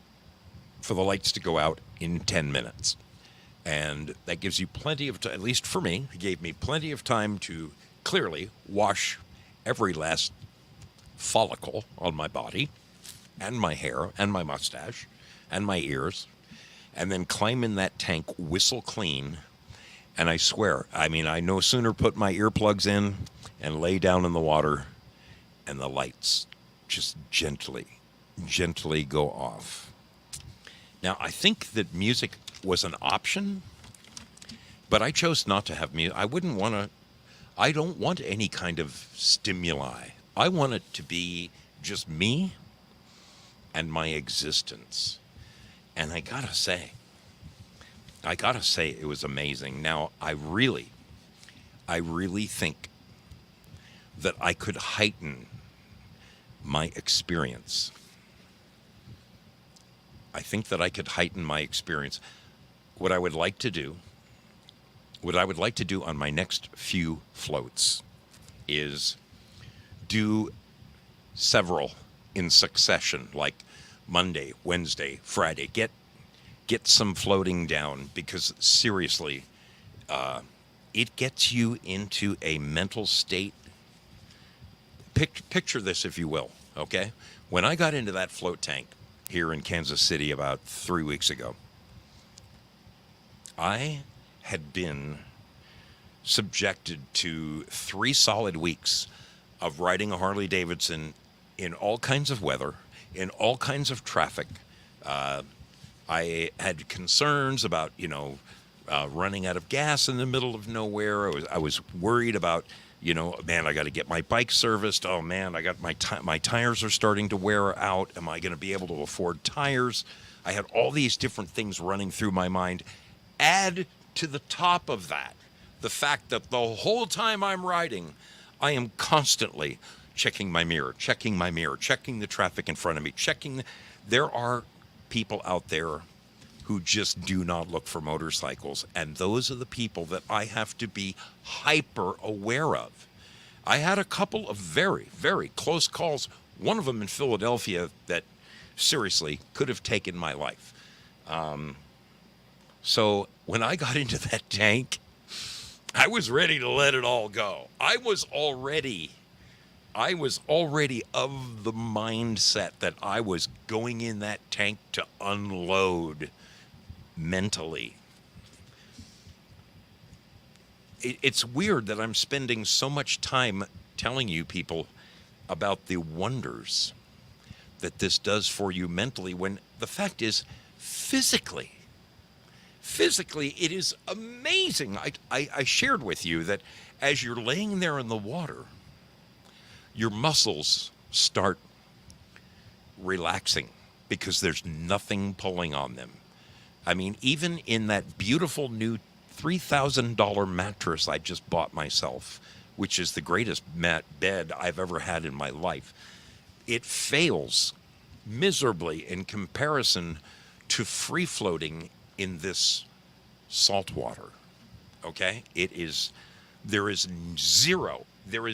Speaker 2: for the lights to go out in 10 minutes. And that gives you plenty of time, at least for me, it gave me plenty of time to clearly wash every last follicle on my body and my hair and my mustache and my ears, and then climb in that tank whistle clean. And I swear, I mean, I no sooner put my earplugs in and lay down in the water and the lights just gently go off. Now, I think that music was an option, but I chose not to have music. I don't want any kind of stimuli. I want it to be just me and my existence. And I gotta say, it was amazing. Now, I really think that I could heighten my experience. I think that I could heighten my experience. What I would like to do on my next few floats is do several in succession, like Monday, Wednesday, Friday. Get some floating down, because seriously, it gets you into a mental state. Picture this, if you will, okay? When I got into that float tank here in Kansas City about 3 weeks ago, I had been subjected to 3 solid weeks of riding a Harley Davidson in all kinds of weather, in all kinds of traffic. I had concerns about, running out of gas in the middle of nowhere. I was worried about, man, I got to get my bike serviced. Oh man, I got my tires are starting to wear out. Am I going to be able to afford tires? I had all these different things running through my mind. Add to the top of that the fact that the whole time I'm riding, I am constantly checking my mirror, checking the traffic in front of me, there are people out there who just do not look for motorcycles, and those are the people that I have to be hyper aware of. I had a couple of very, very close calls, one of them in Philadelphia, that seriously could have taken my life. So when I got into that tank, I was ready to let it all go. I was already of the mindset that I was going in that tank to unload mentally. It's weird that I'm spending so much time telling you people about the wonders that this does for you mentally, when the fact is, physically, physically, it is amazing. I shared with you that as you're laying there in the water, your muscles start relaxing because there's nothing pulling on them. I mean, even in that beautiful new $3,000 mattress I just bought myself, which is the greatest bed I've ever had in my life, it fails miserably in comparison to free floating in this salt water. Okay? There is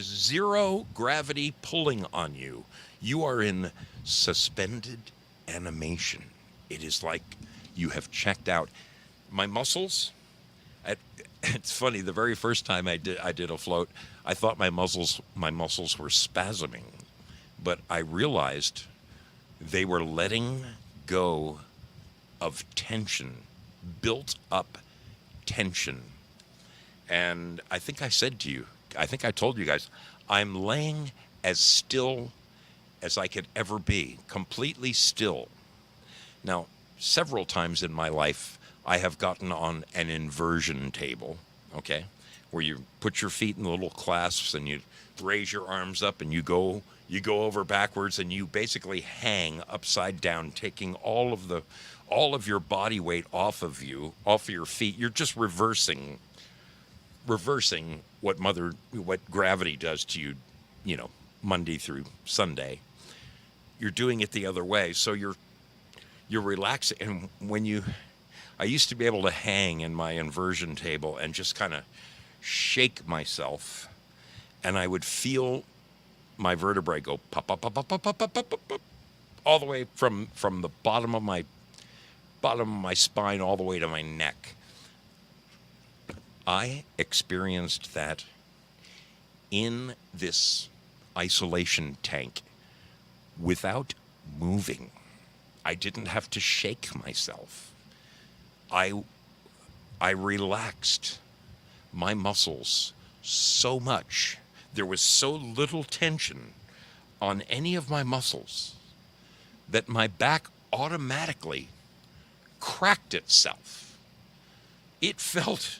Speaker 2: zero gravity pulling on you. You are in suspended animation. It is like you have checked out. My muscles, it's funny, the very first time I did a float, I thought my muscles were spasming, but I realized they were letting go of tension, built up tension. And I think I said to you, I think I told you guys, I'm laying as still as I could ever be, completely still. Now, several times in my life, I have gotten on an inversion table, okay, where you put your feet in little clasps and you raise your arms up and you go over backwards and you basically hang upside down, taking all of your body weight off of your feet. You're just reversing what gravity does to you, Monday through Sunday. You're doing it the other way, so you're relaxing. And I used to be able to hang in my inversion table and just kind of shake myself, and I would feel my vertebrae go pop, pop, pop, pop, pop, pop, pop, pop, pop, all the way from the bottom of my spine all the way to my neck. I experienced that in this isolation tank without moving. I didn't have to shake myself. I relaxed my muscles so much. There was so little tension on any of my muscles that my back automatically cracked itself. It felt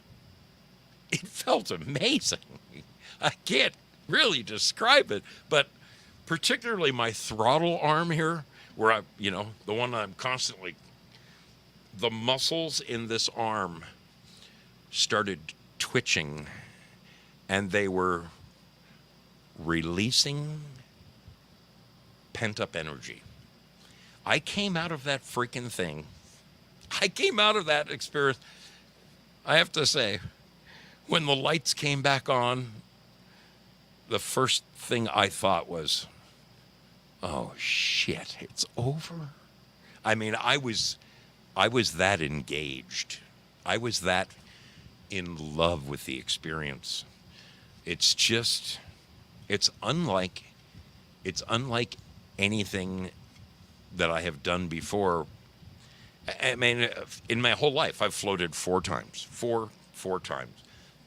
Speaker 2: amazing. I can't really describe it, but particularly my throttle arm here, where the one I'm constantly, the muscles in this arm started twitching and they were releasing pent-up energy. I came out of that freaking thing. I came out of that experience. I have to say, when the lights came back on, the first thing I thought was, oh shit, it's over. I mean, I was that engaged. I was that in love with the experience. It's unlike anything that I have done before. I mean, in my whole life, I've floated four times.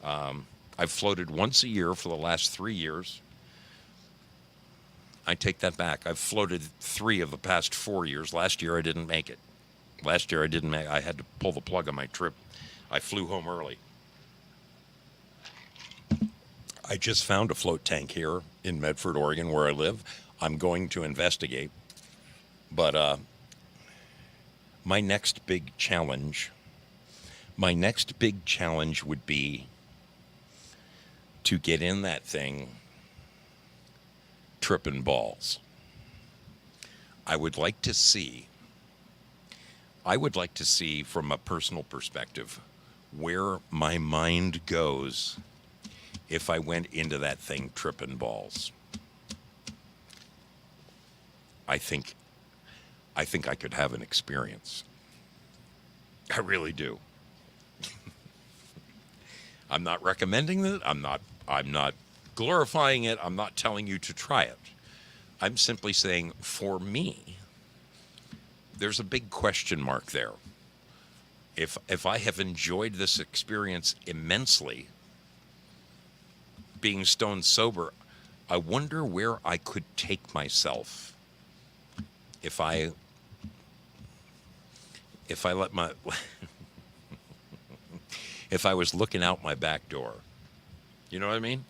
Speaker 2: I've floated once a year for the last 3 years. I take that back. I've floated 3 of the past 4 years. Last year, I didn't make it. I had to pull the plug on my trip. I flew home early. I just found a float tank here in Medford, Oregon, where I live. I'm going to investigate. But my next big challenge would be to get in that thing tripping balls. I would like to see from a personal perspective where my mind goes if I went into that thing tripping balls. I think I could have an experience. I really do. I'm not recommending it. I'm not glorifying it. I'm not telling you to try it. I'm simply saying, for me, there's a big question mark there. If I have enjoyed this experience immensely, being stone sober, I wonder where I could take myself if I let if I was looking out my back door. You know what I mean?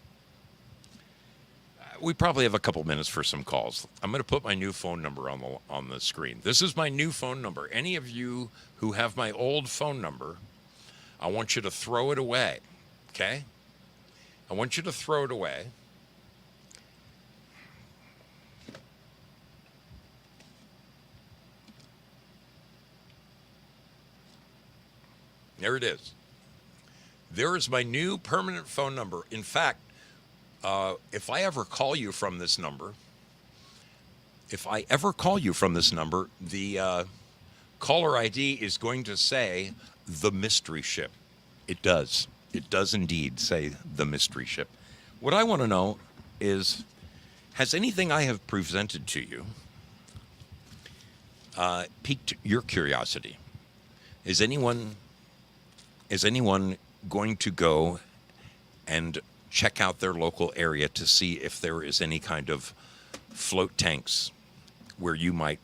Speaker 2: We probably have a couple minutes for some calls. I'm going to put my new phone number on the screen. This is my new phone number. Any of you who have my old phone number, I want you to throw it away, okay? I want you to throw it away. There it is. There is my new permanent phone number. In fact, if I ever call you from this number, the caller ID is going to say the Mystery Ship. It does. It does indeed say the Mystery Ship. What I want to know is, has anything I have presented to you piqued your curiosity? Is anyone going to go and check out their local area to see if there is any kind of float tanks where you might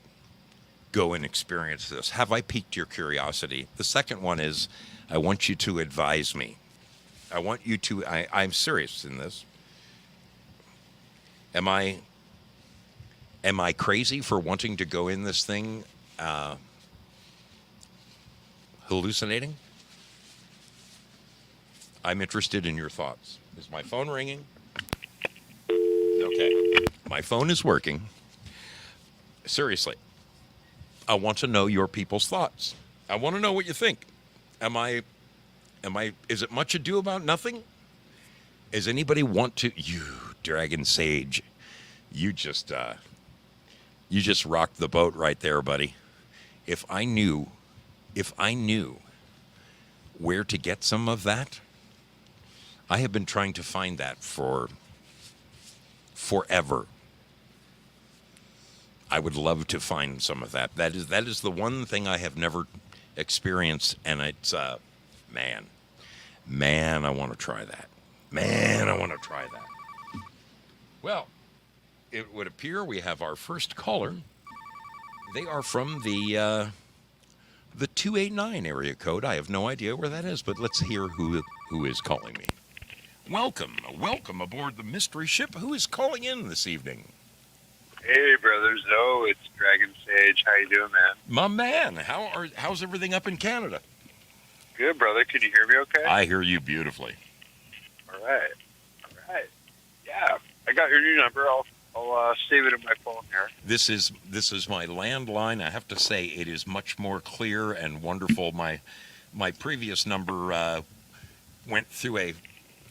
Speaker 2: go and experience this? Have I piqued your curiosity? The second one is, I want you to advise me. I want you to, I'm serious in this. Am I crazy for wanting to go in this thing hallucinating? I'm interested in your thoughts. Is my phone ringing? Okay. My phone is working. Seriously. I want to know your people's thoughts. I want to know what you think. Is it much ado about nothing? Does anybody want to, you Dragon Sage, you just rocked the boat right there, buddy. If I knew where to get some of that, I have been trying to find that for forever. I would love to find some of that. That is the one thing I have never experienced, and it's man, I want to try that. Well, it would appear we have our first caller. They are from the 289 area code. I have no idea where that is, but let's hear who is calling me. Welcome aboard the Mystery Ship. Who is calling in this evening?
Speaker 17: Hey, brothers. Oh, it's Dragon Sage. How you doing, man?
Speaker 2: My man, how's everything up in Canada?
Speaker 17: Good, brother. Can you hear me okay?
Speaker 2: I hear you beautifully.
Speaker 17: All right. Yeah, I got your new number. I'll save it in my phone here.
Speaker 2: This is my landline. I have to say it is much more clear and wonderful. My previous number went through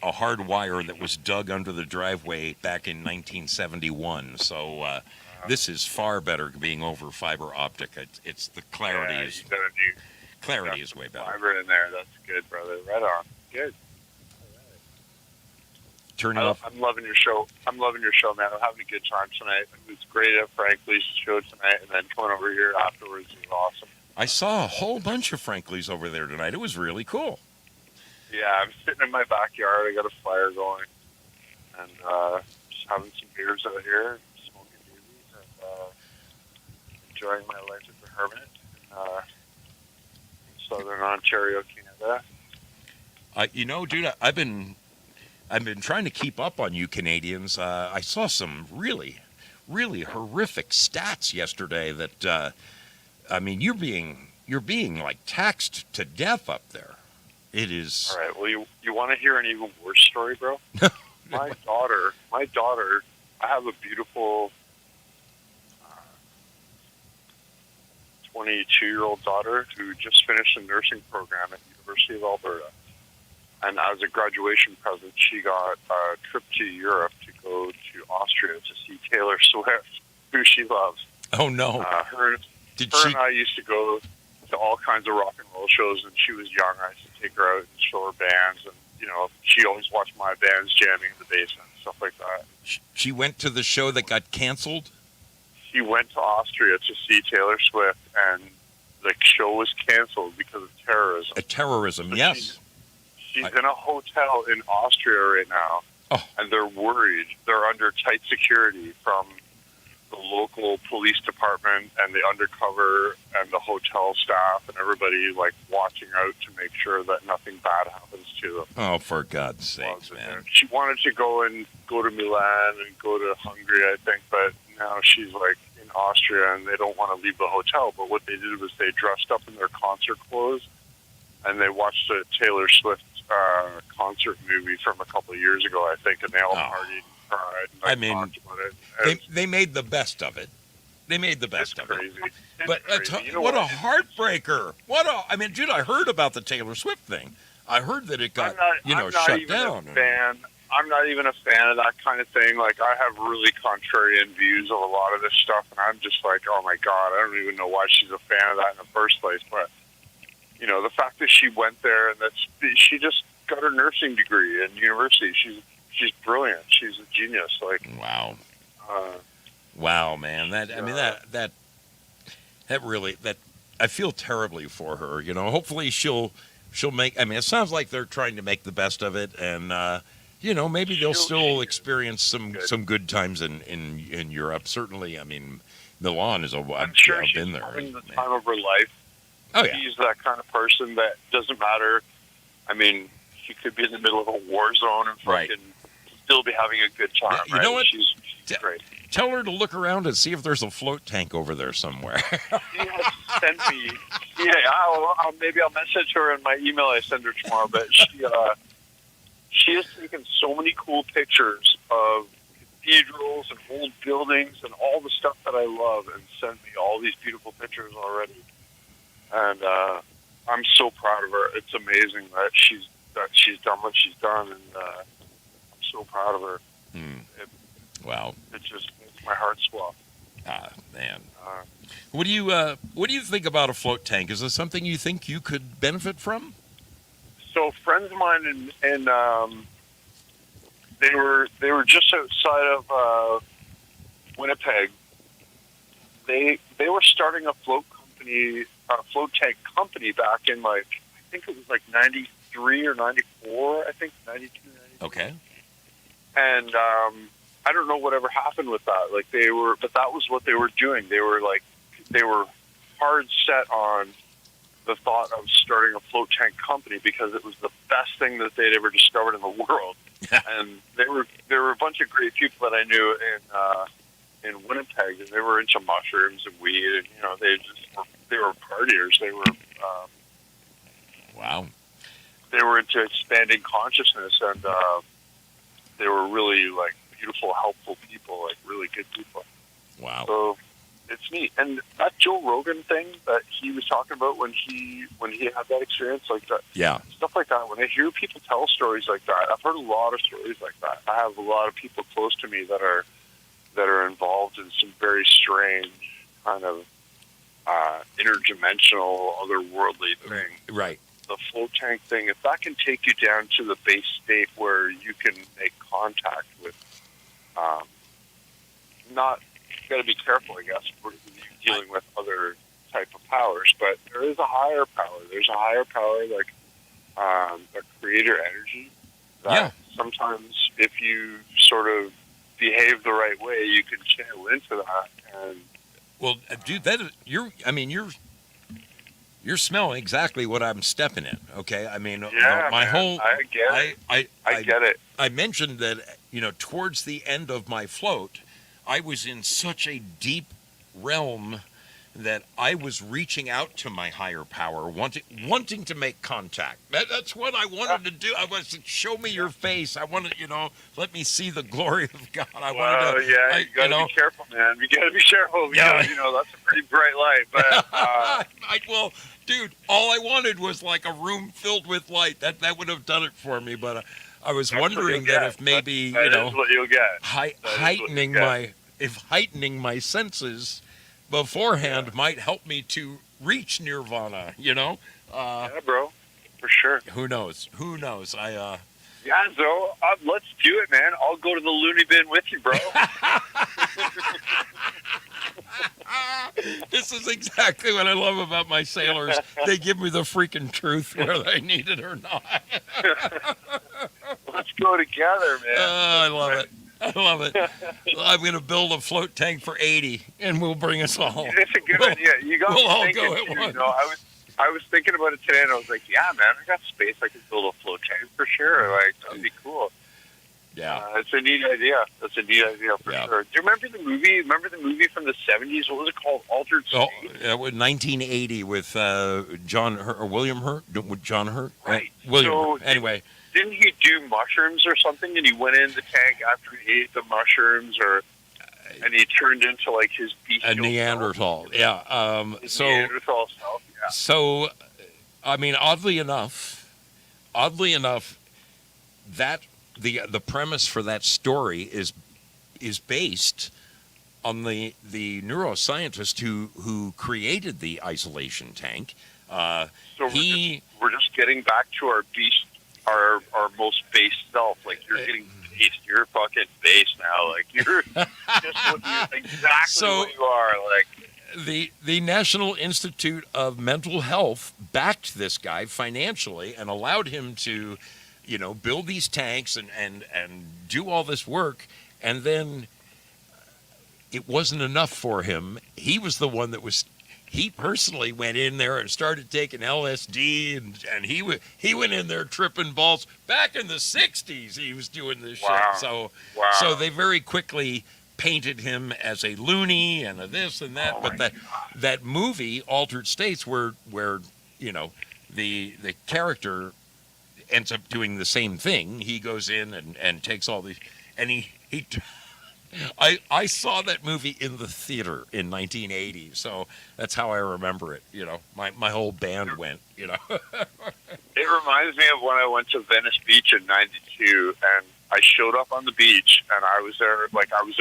Speaker 2: a hard wire that was dug under the driveway back in 1971. So this is far better being over fiber optic. It's the clarity is way better.
Speaker 17: Fiber in there. That's good, brother. Right on. Good.
Speaker 2: Turn it off.
Speaker 17: I'm loving your show. Man. I'm having a good time tonight. It was great at Frank Lee's show tonight, and then coming over here afterwards was awesome.
Speaker 2: I saw a whole bunch of Frank Lee's over there tonight. It was really cool.
Speaker 17: Yeah, I'm sitting in my backyard. I got a fire going, and just having some beers out here, smoking beers, and enjoying my life as a hermit in southern Ontario, Canada.
Speaker 2: Dude, I've been trying to keep up on you Canadians. I saw some really, really horrific stats yesterday that, you're being like taxed to death up there. It is.
Speaker 17: All right. Well, you want to hear an even worse story, bro? My daughter. I have a beautiful 22-year-old daughter who just finished a nursing program at University of Alberta. And as a graduation present, she got a trip to Europe to go to Austria to see Taylor Swift, who she loves.
Speaker 2: Oh, no.
Speaker 17: Her and I used to go to all kinds of rock and roll shows, and she was young. I used to take her out and show her bands, and, she always watched my bands jamming in the basement and stuff like that.
Speaker 2: She went to the show that got canceled?
Speaker 17: She went to Austria to see Taylor Swift, and the show was canceled because of terrorism.
Speaker 2: Terrorism, yes.
Speaker 17: She's in a hotel in Austria right now, and they're worried. They're under tight security from the local police department and the undercover and the hotel staff and everybody, like, watching out to make sure that nothing bad happens to them.
Speaker 2: Oh, for God's sakes, man.
Speaker 17: She wanted to go to Milan and go to Hungary, I think, but now she's like in Austria and they don't want to leave the hotel. But what they did was they dressed up in their concert clothes and they watched a Taylor Swift concert movie from a couple of years ago, I think, and they all partied and cried and talked about it.
Speaker 2: They made the best of it. They made the best of
Speaker 17: crazy.
Speaker 2: it. But what a heartbreaker! I mean, dude, I heard about the Taylor Swift thing. I heard that it got shut down.
Speaker 17: I'm not even a fan of that kind of thing. Like, I have really contrarian views of a lot of this stuff, and I'm just like, oh my God, I don't even know why she's a fan of that in the first place. But you know, the fact that she went there and that she just got her nursing degree in university. She's brilliant. She's a genius. Like,
Speaker 2: wow. Wow, man. That really I feel terribly for her. You know, hopefully she'll make. I mean, it sounds like they're trying to make the best of it, and you know, maybe they'll still experience some good times in Europe. Certainly, I mean, Milan is
Speaker 17: I'm sure
Speaker 2: I've
Speaker 17: she's
Speaker 2: been there.
Speaker 17: having the time of her life.
Speaker 2: Oh yeah.
Speaker 17: She's that kind of person that doesn't matter. I mean, she could be in the middle of a war zone and fucking still be having a good time.
Speaker 2: You know what?
Speaker 17: She's great.
Speaker 2: Tell her to look around and see if there's a float tank over there somewhere.
Speaker 17: She has sent me. Yeah, maybe I'll message her in my email I send her tomorrow. But she has taken so many cool pictures of cathedrals and old buildings and all the stuff that I love, and sent me all these beautiful pictures already. And I'm so proud of her. It's amazing that she's done what she's done, and I'm so proud of her.
Speaker 2: Wow.
Speaker 17: It just makes my heart swell.
Speaker 2: Ah, man. What do you think about a float tank? Is this something you think you could benefit from?
Speaker 17: So friends of mine and they were just outside of Winnipeg. They were starting a float tank company back in, like, I think it was like 93 or 94, I think 92, 93.
Speaker 2: Okay.
Speaker 17: And I don't know whatever happened with that. Like, but that was what they were doing. They were hard set on the thought of starting a float tank company because it was the best thing that they'd ever discovered in the world. And there were a bunch of great people that I knew in Winnipeg, and they were into mushrooms and weed, and you know, they were partiers. They were
Speaker 2: wow.
Speaker 17: They were into expanding consciousness, and they were really like beautiful, helpful people, like really good people.
Speaker 2: Wow.
Speaker 17: So it's neat. And that Joe Rogan thing that he was talking about when he had that experience, like that, stuff like that. When I hear people tell stories like that, I've heard a lot of stories like that. I have a lot of people close to me that are involved in some very strange kind of interdimensional, otherworldly thing.
Speaker 2: Right.
Speaker 17: The float tank thing, if that can take you down to the base state where you can make contact with, you got to be careful, I guess, when you're dealing with other type of powers, but there is a higher power. There's a higher power, like a creator energy, that sometimes if you sort of behave the right way, you can channel into that. And
Speaker 2: well, dude, you're smelling exactly what I'm stepping in. Okay, I mean,
Speaker 17: I get it. I get it.
Speaker 2: I mentioned that, you know, towards the end of my float, I was in such a deep realm that I was reaching out to my higher power, wanting to make contact. That's what I wanted to do. I was to show me your face. I wanted, you know, let me see the glory of God.
Speaker 17: You got to be careful, man. You got to be careful because, you know, that's a pretty bright light. But
Speaker 2: well, dude, all I wanted was like a room filled with light. That would have done it for me. But I was wondering that if maybe
Speaker 17: that is what you'll get.
Speaker 2: Heightening my senses beforehand might help me to reach nirvana, you know?
Speaker 17: Yeah, bro, for sure.
Speaker 2: Who knows?
Speaker 17: Yeah, so let's do it, man. I'll go to the loony bin with you, bro.
Speaker 2: This is exactly what I love about my sailors. They give me the freaking truth whether I need it or not.
Speaker 17: Let's go together, man.
Speaker 2: I love it. I'm going to build a float tank for 80, and we'll bring us all.
Speaker 17: It's a good idea. You got
Speaker 2: we'll
Speaker 17: me
Speaker 2: all
Speaker 17: thinking,
Speaker 2: go at
Speaker 17: too,
Speaker 2: once.
Speaker 17: you know, I was thinking about it today, and I was like, yeah, man, I got space. I could build a float tank for sure. Like, that'd be cool.
Speaker 2: Yeah.
Speaker 17: It's a neat idea. That's a neat idea for sure. Do you remember the movie? Remember the movie from the 70s? What was it called? Altered State?
Speaker 2: Oh, 1980 with William Hurt? John Hurt?
Speaker 17: Right.
Speaker 2: William
Speaker 17: So,
Speaker 2: Hurt. Anyway.
Speaker 17: Didn't he do mushrooms or something, and he went in the tank after he ate the mushrooms, and he turned into, like, his bestial
Speaker 2: A Neanderthal. Yeah.
Speaker 17: Neanderthal self, yeah.
Speaker 2: So, I mean, oddly enough, that the premise for that story is based on the neuroscientist who created the isolation tank.
Speaker 17: So we're just getting back to our beast, our most base self. Like, you're getting based. You're fucking based now. Like, you're just exactly what you are. Like,
Speaker 2: the National Institute of Mental Health backed this guy financially and allowed him to, build these tanks and do all this work. And then it wasn't enough for him. He was the one he personally went in there and started taking LSD, and he went in there tripping balls. Back in the 60s, he was doing this shit. So they very quickly painted him as a loony and a this and that. But that movie, Altered States, where the character ends up doing the same thing. He goes in and takes all these, and I saw that movie in the theater in 1980, so that's how I remember it. My whole band went.
Speaker 17: It reminds me of when I went to Venice Beach in '92, and I showed up on the beach, and I was there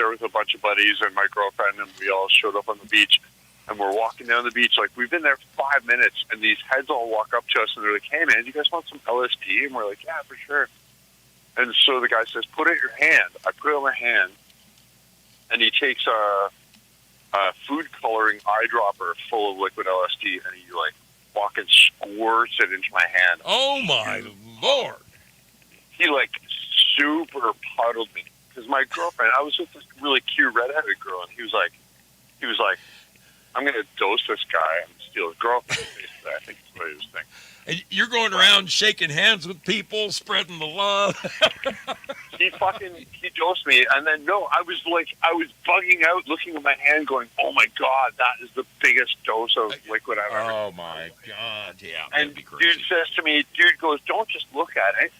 Speaker 17: with a bunch of buddies and my girlfriend, and we all showed up on the beach, and we're walking down the beach. Like, we've been there for 5 minutes, and these heads all walk up to us, and they're like, "Hey, man, do you guys want some LSD?" And we're like, "Yeah, for sure." And so the guy says, "Put it in your hand." I put it on my hand. And he takes a food coloring eyedropper full of liquid LSD, and he, like, fucking squirts it into my hand.
Speaker 2: Oh, my Lord.
Speaker 17: He, like, super puddled me. Because my girlfriend, I was with this really cute redheaded girl, and he was like, "I'm going to dose this guy and steal his girlfriend." Basically, I think that's what he was thinking.
Speaker 2: And you're going around shaking hands with people, spreading the love.
Speaker 17: He dosed me, and then I was bugging out, looking at my hand, going, "Oh my God, that is the biggest dose of liquid I've ever."
Speaker 2: Oh my God, yeah.
Speaker 17: And dude says to me, goes, "Don't just look at it,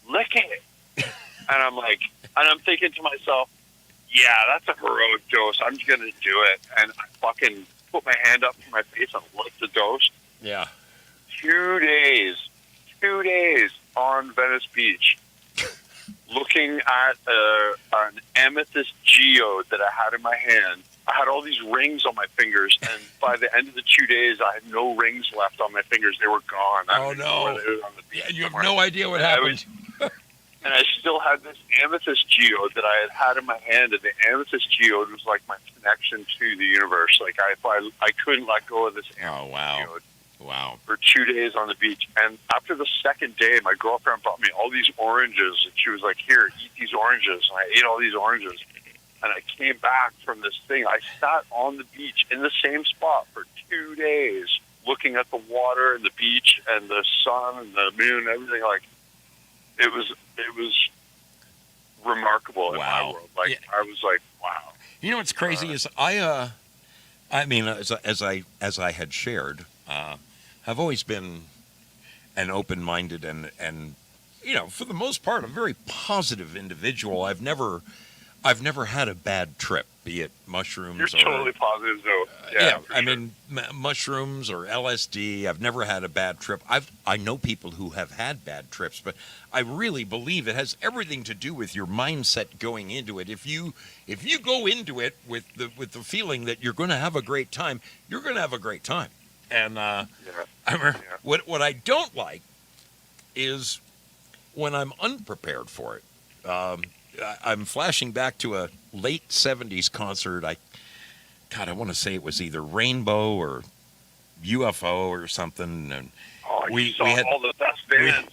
Speaker 17: lick it." And I'm thinking to myself, "Yeah, that's a heroic dose. I'm gonna do it." And I fucking put my hand up to my face and licked the dose.
Speaker 2: Yeah.
Speaker 17: 2 days on Venice Beach, looking at an amethyst geode that I had in my hand. I had all these rings on my fingers, and by the end of the 2 days, I had no rings left on my fingers. They were gone.
Speaker 2: Oh, no. And you have no idea what happened.
Speaker 17: And I still had this amethyst geode that I had in my hand, and the amethyst geode was like my connection to the universe. Like, I couldn't let go of this amethyst geode.
Speaker 2: Wow.
Speaker 17: For 2 days on the beach. And after the second day, my girlfriend brought me all these oranges, and she was like, "Here, eat these oranges." And I ate all these oranges. And I came back from this thing. I sat on the beach in the same spot for 2 days, looking at the water and the beach and the sun and the moon and everything. Like, it was remarkable in my world. Like, I was like, wow.
Speaker 2: You know what's crazy is I mean, as I had shared, I've always been an open-minded and for the most part, a very positive individual. I've never had a bad trip, be it mushrooms.
Speaker 17: You're totally positive, though.
Speaker 2: I mean, mushrooms or LSD. I've never had a bad trip. I know people who have had bad trips, but I really believe it has everything to do with your mindset going into it. If you go into it with the feeling that you're going to have a great time, you're going to have a great time. And what I don't like is when I'm unprepared for it. I'm flashing back to a late 70s concert. I want to say it was either Rainbow or UFO or something. And
Speaker 17: we had all the best bands.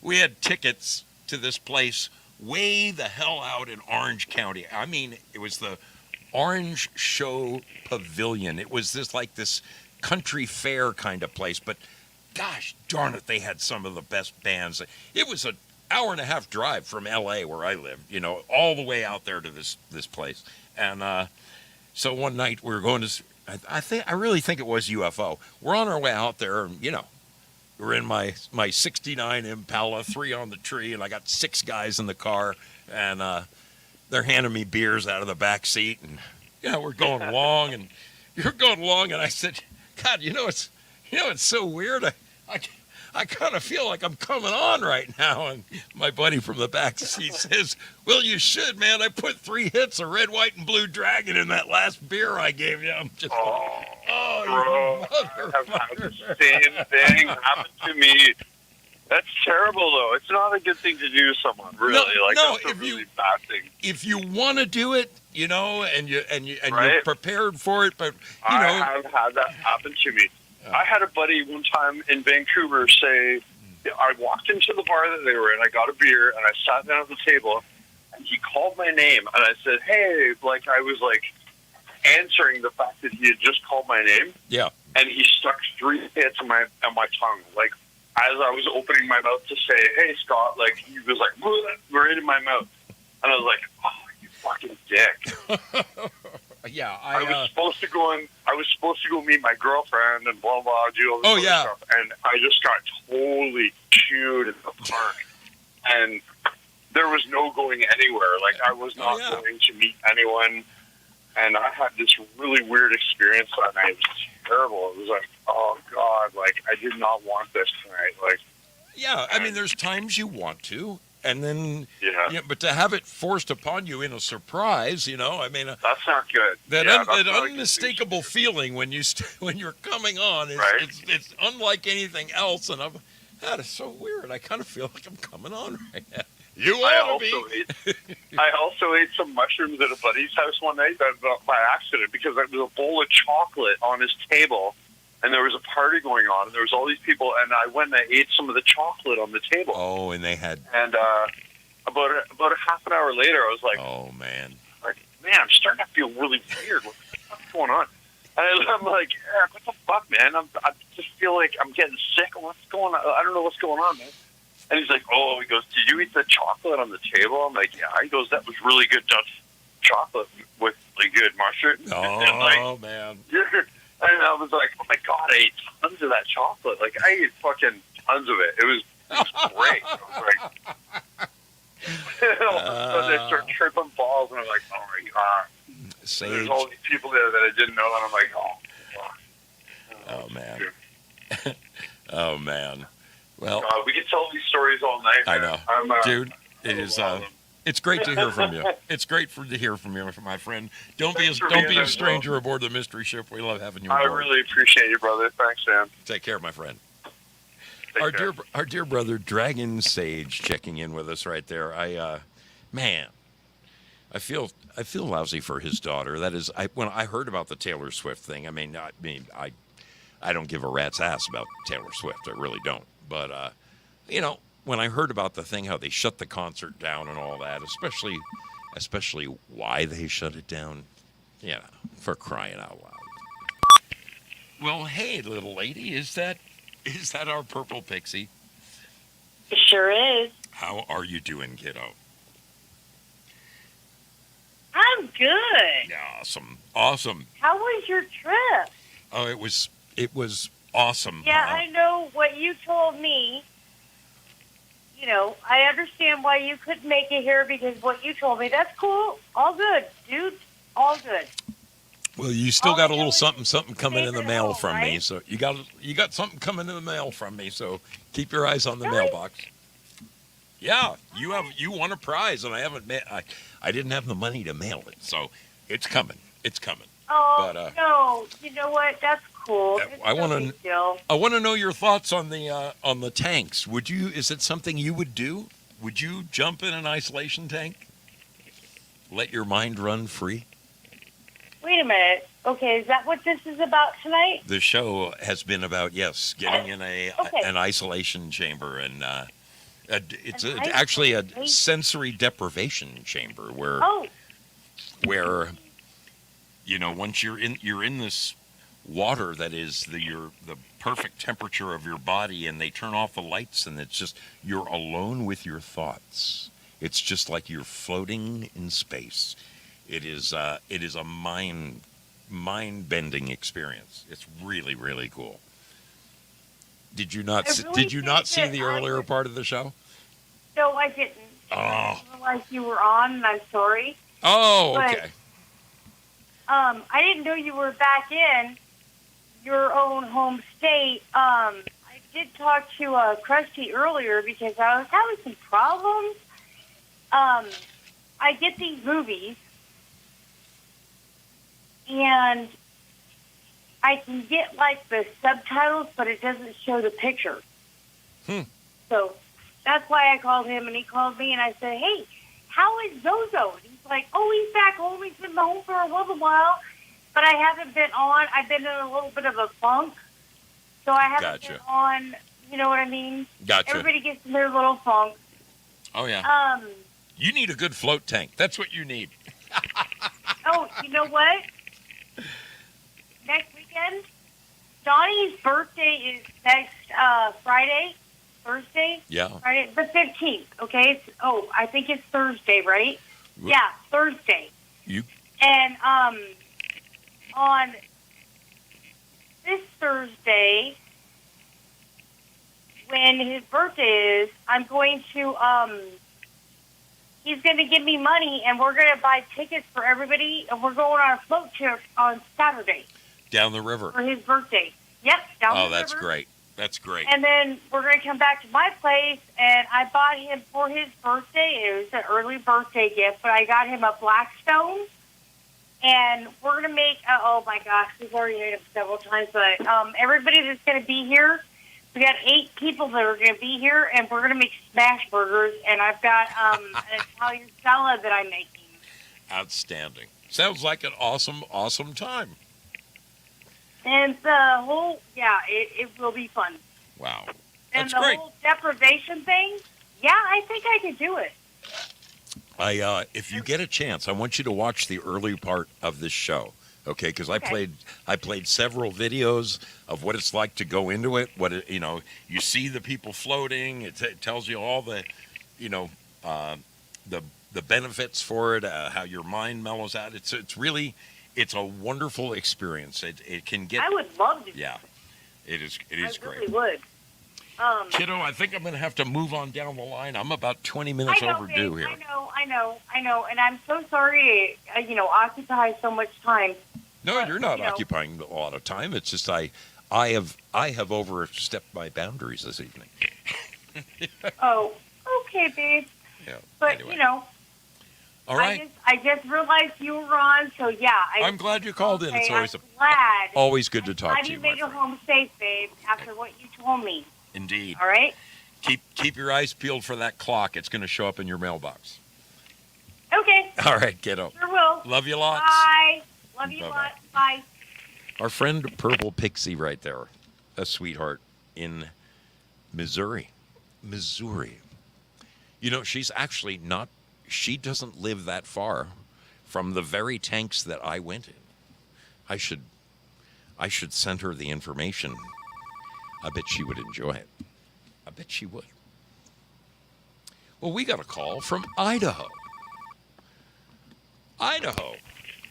Speaker 2: We had tickets to this place way the hell out in Orange County. I mean, it was the Orange Show Pavilion. It was this country fair kind of place, but gosh darn it, they had some of the best bands. It was an hour and a half drive from LA where I live, you know, all the way out there to this place. And so one night we were going to, I really think it was UFO. We're on our way out there, and you know, we're in my 69 Impala, 3 on the tree, and I got 6 guys in the car, and they're handing me beers out of the back seat, and we're going along, and you're going along, and I said, God, it's so weird. I kind of feel like I'm coming on right now. And my buddy from the back seat says, well, you should, man. I put 3 hits of Red, White, and Blue Dragon in that last beer I gave you. I'm just
Speaker 17: bro, I've had the same thing happen to me. That's terrible, though. It's not a good thing to do to someone, really. That's a really bad thing.
Speaker 2: If you want to do it, and you're prepared for it, but
Speaker 17: I have had that happen to me. I had a buddy one time in Vancouver say, I walked into the bar that they were in, I got a beer, and I sat down at the table, and he called my name, and I said, hey, I was answering the fact that he had just called my name.
Speaker 2: Yeah.
Speaker 17: And he stuck 3 hits on my tongue, as I was opening my mouth to say, hey, Scott, he was right in my mouth. And I was like, oh, you fucking dick.
Speaker 2: Yeah,
Speaker 17: I was supposed to go meet my girlfriend and blah blah, do all this other stuff, and I just got totally chewed in the park, and there was no going anywhere. I was not going to meet anyone, and I had this really weird experience that night. It was terrible. It was oh God, I did not want this tonight.
Speaker 2: I mean, there's times you want to. And then, but to have it forced upon you in a surprise, I mean,
Speaker 17: that's not good.
Speaker 2: That unmistakable feeling when you're coming on is it's unlike anything else. And that is so weird. I kind of feel like I'm coming on right now. You ought to be.
Speaker 17: I also ate some mushrooms at a buddy's house one night by accident because there was a bowl of chocolate on his table. And there was a party going on, and there was all these people, and I went and I ate some of the chocolate on the table.
Speaker 2: Oh, and they had...
Speaker 17: And about a half an hour later, I was like...
Speaker 2: Oh, man.
Speaker 17: Man, I'm starting to feel really weird. What the fuck's going on? And I'm like, Eric, what the fuck, man? I just feel like I'm getting sick. What's going on? I don't know what's going on, man. And he's like, he goes, did you eat the chocolate on the table? I'm like, yeah. He goes, that was really good Dutch chocolate with really good mushrooms.
Speaker 2: Oh, man.
Speaker 17: And I was like, oh my God, I ate tons of that chocolate. I ate fucking tons of it. It was great. I was all of a sudden I start tripping balls, and I'm like, oh my God.
Speaker 2: Sage.
Speaker 17: There's all these people there that I didn't know, and I'm like,
Speaker 2: oh man. Oh, man. Well,
Speaker 17: we could tell these stories all night, man.
Speaker 2: I know. Dude, it is... It's great to hear from you. It's great to hear from you, my friend. Don't be a stranger aboard the mystery ship. We love having you aboard.
Speaker 17: I really appreciate you, brother. Thanks, Sam.
Speaker 2: Take care, my friend. Our dear brother Dragon Sage checking in with us right there. I feel lousy for his daughter. That is, when I heard about the Taylor Swift thing. I don't give a rat's ass about Taylor Swift. I really don't. But when I heard about the thing, how they shut the concert down and all that, especially why they shut it down, for crying out loud. Well, hey, little lady, is that our purple pixie?
Speaker 18: It sure is.
Speaker 2: How are you doing, kiddo?
Speaker 18: I'm good.
Speaker 2: Awesome.
Speaker 18: How was your trip?
Speaker 2: Oh, it was awesome.
Speaker 18: Yeah, I know what you told me. I understand why you couldn't make it here because what you told me. That's cool. All good, dude. All good.
Speaker 2: Well, you still got a little something coming in the mail from me. So you got something coming in the mail from me. So keep your eyes on the mailbox. Yeah, you won a prize, and I didn't have the money to mail it, so it's coming. It's coming.
Speaker 18: Oh, but, no! You know what? That's cool.
Speaker 2: I want to know your thoughts on the tanks. Is it something you would do? Would you jump in an isolation tank? Let your mind run free?
Speaker 18: Wait a minute. Okay, is that what this is about tonight?
Speaker 2: The show has been about, getting in an isolation chamber, and it's actually a sensory deprivation chamber where once you're in this water that is the perfect temperature of your body, and they turn off the lights, and it's just you're alone with your thoughts. It's just like you're floating in space. It is a mind-bending experience. It's really, really cool. Did you not see the earlier part of the show?
Speaker 18: No, I didn't.
Speaker 2: Oh.
Speaker 18: I didn't realize you were on, and I'm sorry.
Speaker 2: Oh,
Speaker 18: But,
Speaker 2: okay.
Speaker 18: I didn't know you were back in your own home state. I did talk to Krusty earlier because I was having some problems. I get these movies, and I can get, like, the subtitles, but it doesn't show the picture. So that's why I called him, and he called me, and I said, hey, how is Zozo? And he's like, oh, he's back home. He's been home for a little while, but I haven't been on. I've been in a little bit of a funk, so I haven't been on, you know what I mean?
Speaker 2: Gotcha.
Speaker 18: Everybody gets in their little funk.
Speaker 2: Oh, yeah. You need a good float tank. That's what you need.
Speaker 18: Oh, you know what? Next weekend, Donnie's birthday is next Thursday?
Speaker 2: Yeah.
Speaker 18: Friday, the 15th, okay? I think it's Thursday, right? Yeah, Thursday. And on this Thursday, when his birthday is, I'm going to, he's going to give me money, and we're going to buy tickets for everybody, and we're going on a float trip on Saturday.
Speaker 2: Down the river.
Speaker 18: For his birthday. Yep, down the river.
Speaker 2: Oh, that's great. That's great.
Speaker 18: And then we're going to come back to my place, and I bought him for his birthday. It was an early birthday gift, but I got him a Blackstone, and we're going to make, oh my gosh, we've already made them several times, but everybody that's going to be here, we got 8 people that are going to be here, and we're going to make smash burgers, and I've got an Italian salad that I'm making.
Speaker 2: Outstanding. Sounds like an awesome, awesome time.
Speaker 18: And the whole, it will be fun.
Speaker 2: Wow.
Speaker 18: And
Speaker 2: That's
Speaker 18: the
Speaker 2: great.
Speaker 18: whole deprivation thing, I think I could do it.
Speaker 2: If you get a chance, I want you to watch the early part of this show, okay? Because I played several videos of what it's like to go into it. You see the people floating. It tells you all the, the benefits for it, how your mind mellows out. It's a wonderful experience. It can get.
Speaker 18: I would love to.
Speaker 2: Yeah, it is. It is great.
Speaker 18: I really would.
Speaker 2: Kiddo, I think I'm going to have to move on down the line. I'm about 20 minutes overdue here.
Speaker 18: I know, and I'm so sorry to, occupy so much time.
Speaker 2: No, you're not occupying a lot of time. It's just I have overstepped my boundaries this evening.
Speaker 18: Oh, okay, babe.
Speaker 2: Yeah.
Speaker 18: But
Speaker 2: anyway. All right.
Speaker 18: I just realized you were on, so yeah.
Speaker 2: I'm glad you called in. It's always
Speaker 18: glad.
Speaker 2: Always good to talk
Speaker 18: Glad
Speaker 2: to you.
Speaker 18: you made it home safe, babe. After what you told me.
Speaker 2: Indeed.
Speaker 18: All right.
Speaker 2: Keep your eyes peeled for that clock. It's going to show up in your mailbox.
Speaker 18: Okay.
Speaker 2: All right, kiddo.
Speaker 18: Sure will.
Speaker 2: Love you lots.
Speaker 18: Bye. Love you
Speaker 2: Bye-bye.
Speaker 18: lots. Bye.
Speaker 2: Our friend Purple Pixie right there, a sweetheart in Missouri. She's actually not, she doesn't live that far from the very tanks that I went in. I should send her the information. I bet she would enjoy it. I bet she would. Well, we got a call from Idaho. Idaho.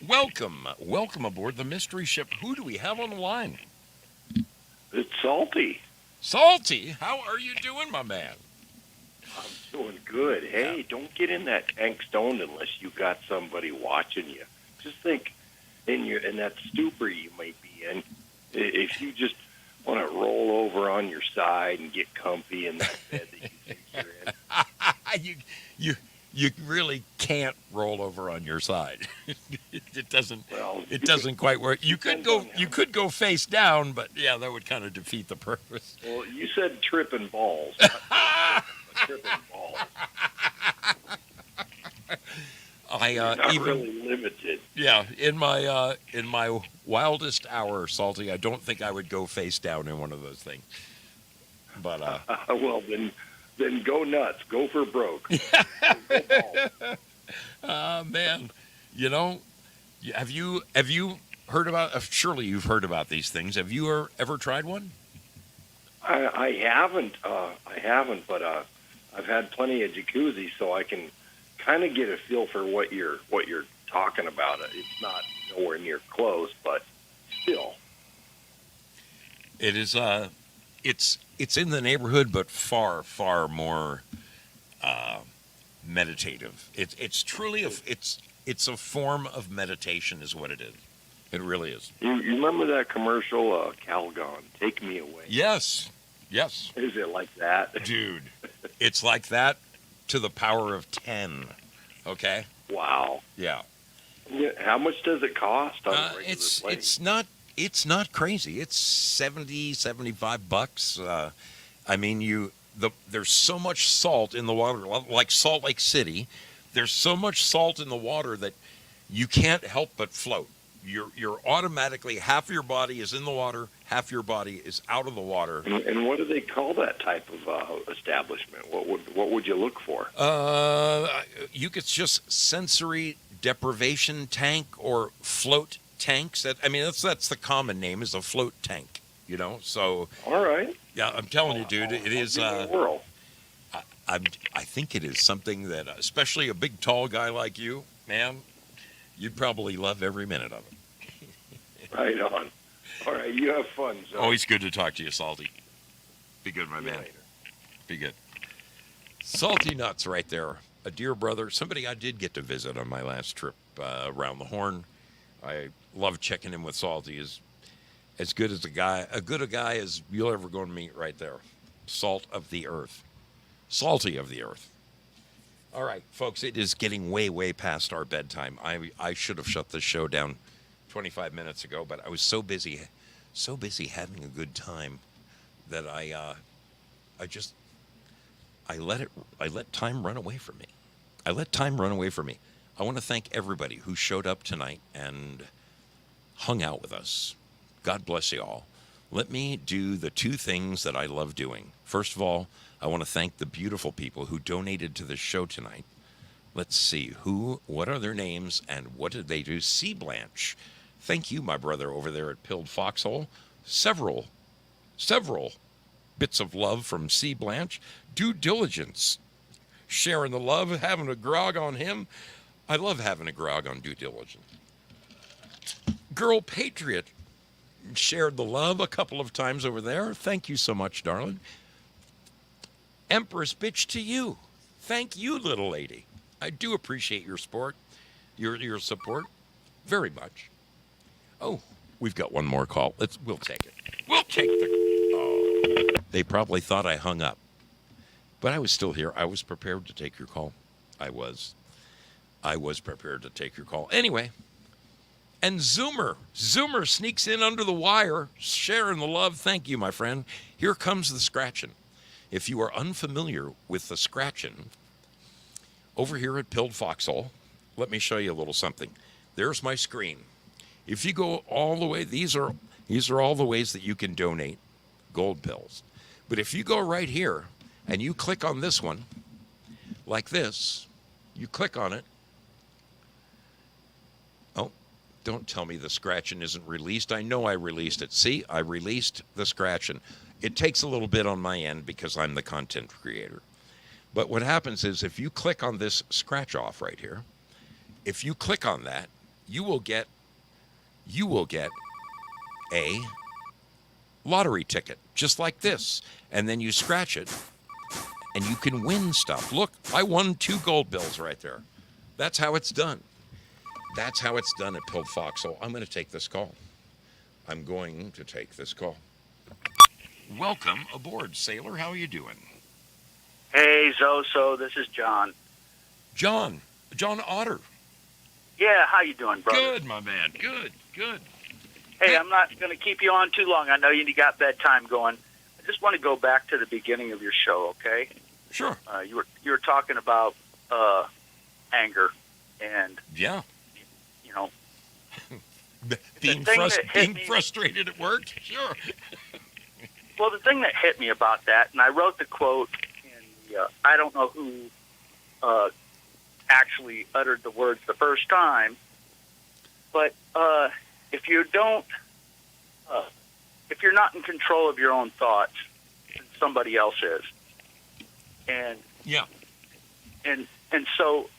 Speaker 2: Welcome aboard the mystery ship. Who do we have on the line?
Speaker 19: It's Salty.
Speaker 2: Salty, how are you doing, my man?
Speaker 19: I'm doing good. Hey, don't get in that tank stoned unless you got somebody watching you. Just think in that stupor you might be in. If you just want to roll over on your side and get comfy in that bed that you think you're in.
Speaker 2: You really can't roll over on your side. It doesn't quite work. You could go face down, but yeah, that would kind of defeat the purpose.
Speaker 19: Well, you said tripping balls. Not tripping balls. You're not really limited.
Speaker 2: Yeah, in my wildest hour, Salty, I don't think I would go face down in one of those things. But
Speaker 19: well, then go nuts. Go for broke.
Speaker 2: Man, have you heard about? Surely you've heard about these things. Have you ever tried one?
Speaker 19: I haven't. But I've had plenty of jacuzzi, so I can kind of get a feel for what you're talking about. It's not nowhere near close, but still.
Speaker 2: It is. It's in the neighborhood, but far, far more meditative. It's truly it's a form of meditation, is what it is. It really is.
Speaker 19: You remember that commercial, Calgon, Take Me Away?
Speaker 2: Yes. Yes.
Speaker 19: Is it like that?
Speaker 2: Dude, it's like that to the power of 10. Okay?
Speaker 19: Wow.
Speaker 2: Yeah.
Speaker 19: How much does it cost on a regular plate?
Speaker 2: It's not crazy. It's $75. I mean, there's so much salt in the water, like Salt Lake City. There's so much salt in the water that you can't help but float. You're automatically, half of your body is in the water, half your body is out of the water.
Speaker 19: And what do they call that type of establishment? What would you look for?
Speaker 2: You could just sensory deprivation tank or float tanks. That's the common name, is a float tank. So.
Speaker 19: All right.
Speaker 2: Yeah, I'm telling you, dude, it is.
Speaker 19: World.
Speaker 2: I think it is something that, especially a big, tall guy like you, man, you'd probably love every minute of it.
Speaker 19: Right on. All right, you have fun, Zoe.
Speaker 2: Always good to talk to you, Salty. Be good, my man. Be good. Salty Nuts right there. A dear brother. Somebody I did get to visit on my last trip around the Horn. I love checking in with Salty. Is as good as a guy as you'll ever go to meet right there. Salt of the earth. Salty of the earth. All right, folks, it is getting way, way past our bedtime. I should have shut this show down 25 minutes ago, but I was so busy having a good time that I let time run away from me. I want to thank everybody who showed up tonight and hung out with us. God bless you all. Let me do the two things that I love doing. First of all, I want to thank the beautiful people who donated to the show tonight. Let's see, what are their names, and what did they do? C. Blanche. Thank you, my brother over there at Pilled Foxhole. Several bits of love from C. Blanche. Due Diligence. Sharing the love, having a grog on him. I love having a grog on Due Diligence. Girl Patriot shared the love a couple of times over there. Thank you so much, darling. Empress Bitch to you. Thank you, little lady. I do appreciate your support very much. Oh, we've got one more call. We'll take it. They probably thought I hung up, but I was still here. I was prepared to take your call. I was prepared to take your call. Anyway, and Zoomer sneaks in under the wire, sharing the love. Thank you, my friend. Here comes the scratching. If you are unfamiliar with the scratching, over here at Pilled Foxhole, let me show you a little something. There's my screen. If you go all the way, these are all the ways that you can donate gold pills. But if you go right here and you click on this one, like this, you click on it. Oh, don't tell me the scratching isn't released. I know I released it. See, I released the scratching. It takes a little bit on my end because I'm the content creator. But what happens is if you click on this scratch off right here, if you click on that, you will get a lottery ticket, just like this. And then you scratch it, and you can win stuff. Look, I won 2 gold bills right there. That's how it's done. That's how it's done at Pilled Foxhole. I'm going to take this call. Welcome aboard, sailor. How are you doing?
Speaker 20: Hey, Zoso, this is John.
Speaker 2: John Otter.
Speaker 20: Yeah, how you doing, brother?
Speaker 2: Good, my man. Good.
Speaker 20: Hey, I'm not going to keep you on too long. I know you got bedtime going. I just want to go back to the beginning of your show, okay?
Speaker 2: Sure.
Speaker 20: You were talking about anger and
Speaker 2: yeah,
Speaker 20: you know,
Speaker 2: being frustrated at work. Sure.
Speaker 20: Well, the thing that hit me about that, and I wrote the quote in I don't know who actually uttered the words the first time, but if you don't, if you're not in control of your own thoughts, then somebody else is. And
Speaker 2: yeah,
Speaker 20: and so,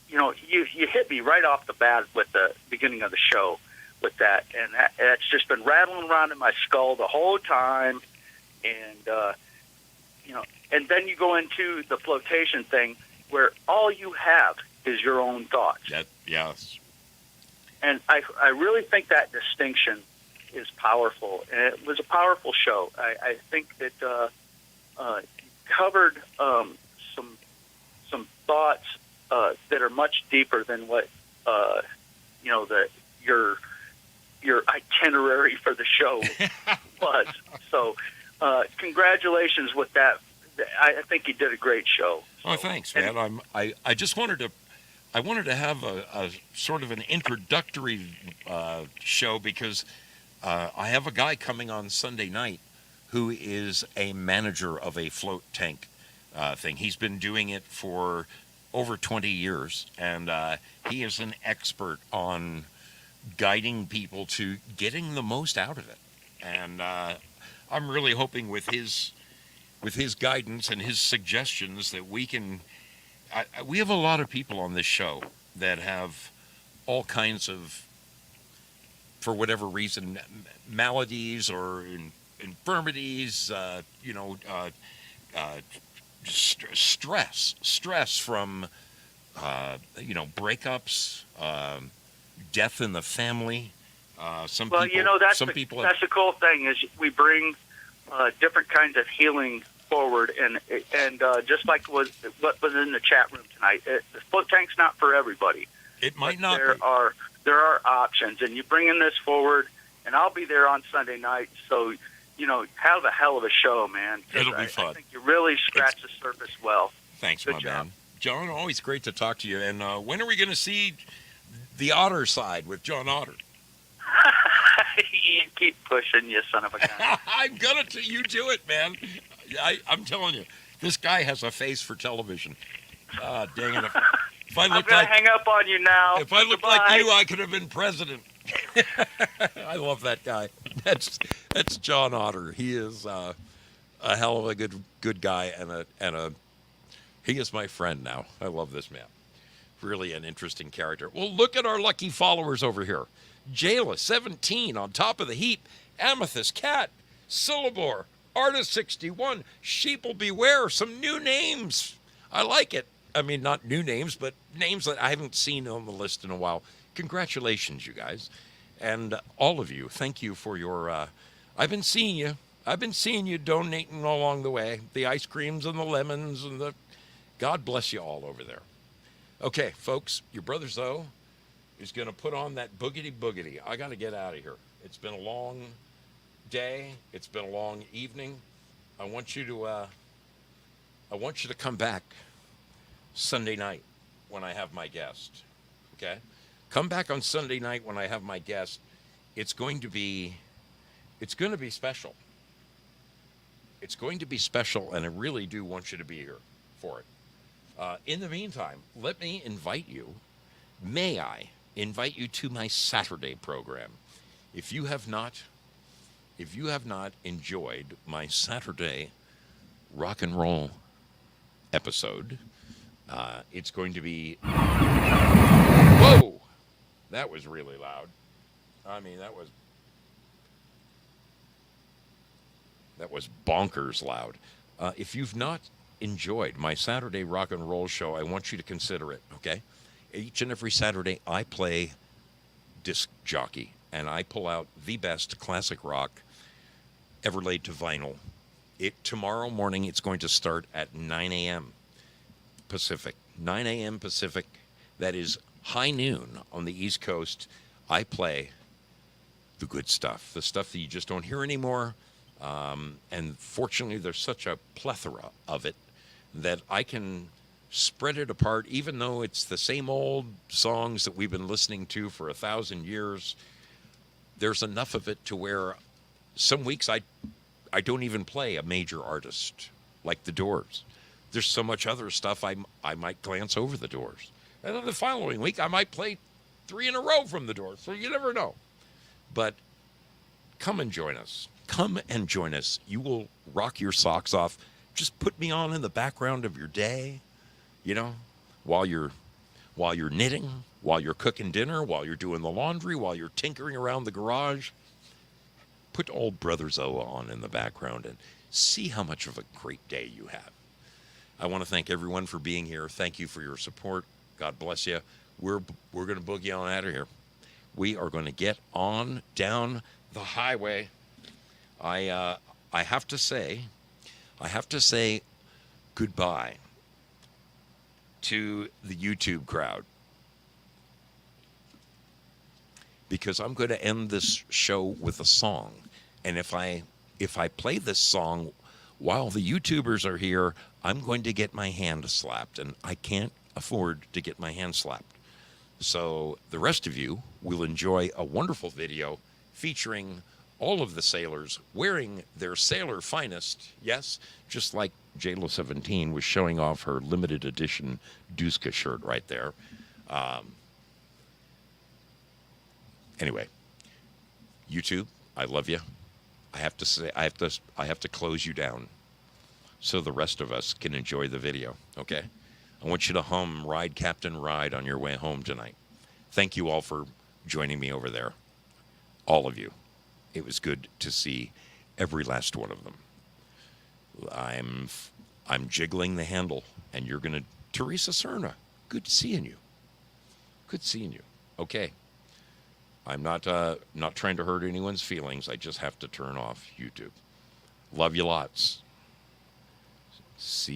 Speaker 20: you know, you hit me right off the bat with the beginning of the show with that, and that's just been rattling around in my skull the whole time. And you know, and then you go into the flotation thing, where all you have is your own thoughts.
Speaker 2: Yes.
Speaker 20: And I really think that distinction is powerful, and it was a powerful show. I think that covered some thoughts that are much deeper than what you know, your itinerary for the show was. So congratulations with that. I think you did a great show.
Speaker 2: Oh, thanks, man. I just wanted to have a sort of an introductory show because I have a guy coming on Sunday night who is a manager of a float tank thing. He's been doing it for over 20 years, and he is an expert on guiding people to getting the most out of it. And I'm really hoping with his guidance and his suggestions that we can. We have a lot of people on this show that have all kinds of, for whatever reason, maladies or infirmities, stress from, breakups, death in the family. That's the cool thing is we bring different kinds of healing forward, and just like what was in the chat room tonight, the float tank's not for everybody. It might not.
Speaker 20: There are options, and you bringing this forward, and I'll be there on Sunday night. So, have a hell of a show, man.
Speaker 2: It'll be fun.
Speaker 20: I think you really scratched the surface well.
Speaker 2: Thanks,
Speaker 20: Good
Speaker 2: my
Speaker 20: job.
Speaker 2: man. John, always great to talk to you. And when are we going to see the Otter side with John Otter?
Speaker 20: You keep pushing, you son of a gun.
Speaker 2: I'm gonna. You do it, man. I'm telling you, this guy has a face for television. Dang it! If I
Speaker 20: I'm
Speaker 2: looked
Speaker 20: gonna
Speaker 2: like,
Speaker 20: hang up on you now.
Speaker 2: if I looked
Speaker 20: Goodbye.
Speaker 2: like you, I could have been president. I love that guy. That's John Otter. He is a hell of a good guy, and he is my friend now. I love this man. Really an interesting character. Well, look at our lucky followers over here. Jayla, 17, on top of the heap. Amethyst, Cat, Syllabore, Artist 61, Sheeple Beware, some new names. I like it. I mean, not new names, but names that I haven't seen on the list in a while. Congratulations, you guys. And all of you, thank you for your, I've been seeing you donating along the way. The ice creams and the lemons and God bless you all over there. Okay, folks, your brother Zoe is going to put on that boogity. I got to get out of here. It's been a long day. It's been a long evening. I want you to come back Sunday night when I have my guest. Okay? Come back on Sunday night when I have my guest. It's going to be special. It's going to be special, and I really do want you to be here for it. In the meantime, let me invite you. May I invite you to my Saturday program? If you have not enjoyed my Saturday rock and roll episode, it's going to be. Whoa! That was really loud. I mean, that was bonkers loud. If you've not enjoyed my Saturday rock and roll show, I want you to consider it, okay? Each and every Saturday, I play disc jockey, and I pull out the best classic rock ever laid to vinyl. Tomorrow morning, it's going to start at 9 a.m. Pacific. 9 a.m. Pacific. That is high noon on the East Coast. I play the good stuff, the stuff that you just don't hear anymore. And fortunately, there's such a plethora of it that I can spread it apart, even though it's the same old songs that we've been listening to for 1,000 years. There's enough of it to where some weeks I don't even play a major artist like the Doors. There's so much other stuff I might glance over the Doors. And then the following week, I might play 3 in a row from the Doors. So you never know. But come and join us. Come and join us. You will rock your socks off. Just put me on in the background of your day, you know, while you're knitting, while you're cooking dinner, while you're doing the laundry, while you're tinkering around the garage. Put old Brother Zoa on in the background and see how much of a great day you have. I want to thank everyone for being here. Thank you for your support. God bless you. We're going to boogie on out of here. We are going to get on down the highway. I have to say goodbye to the YouTube crowd, because I'm going to end this show with a song. And if I play this song while the YouTubers are here, I'm going to get my hand slapped, and I can't afford to get my hand slapped. So the rest of you will enjoy a wonderful video featuring all of the sailors wearing their sailor finest. Yes, just like JLo17 was showing off her limited edition Duska shirt right there. Anyway, YouTube, I love you. I have to close you down so the rest of us can enjoy the video, okay? I want you to hum Ride Captain Ride on your way home tonight. Thank you all for joining me over there. All of you. It was good to see every last one of them. I'm jiggling the handle, and you're going to... Teresa Cerna, good seeing you. Good seeing you. Okay. I'm not trying to hurt anyone's feelings. I just have to turn off YouTube. Love you lots.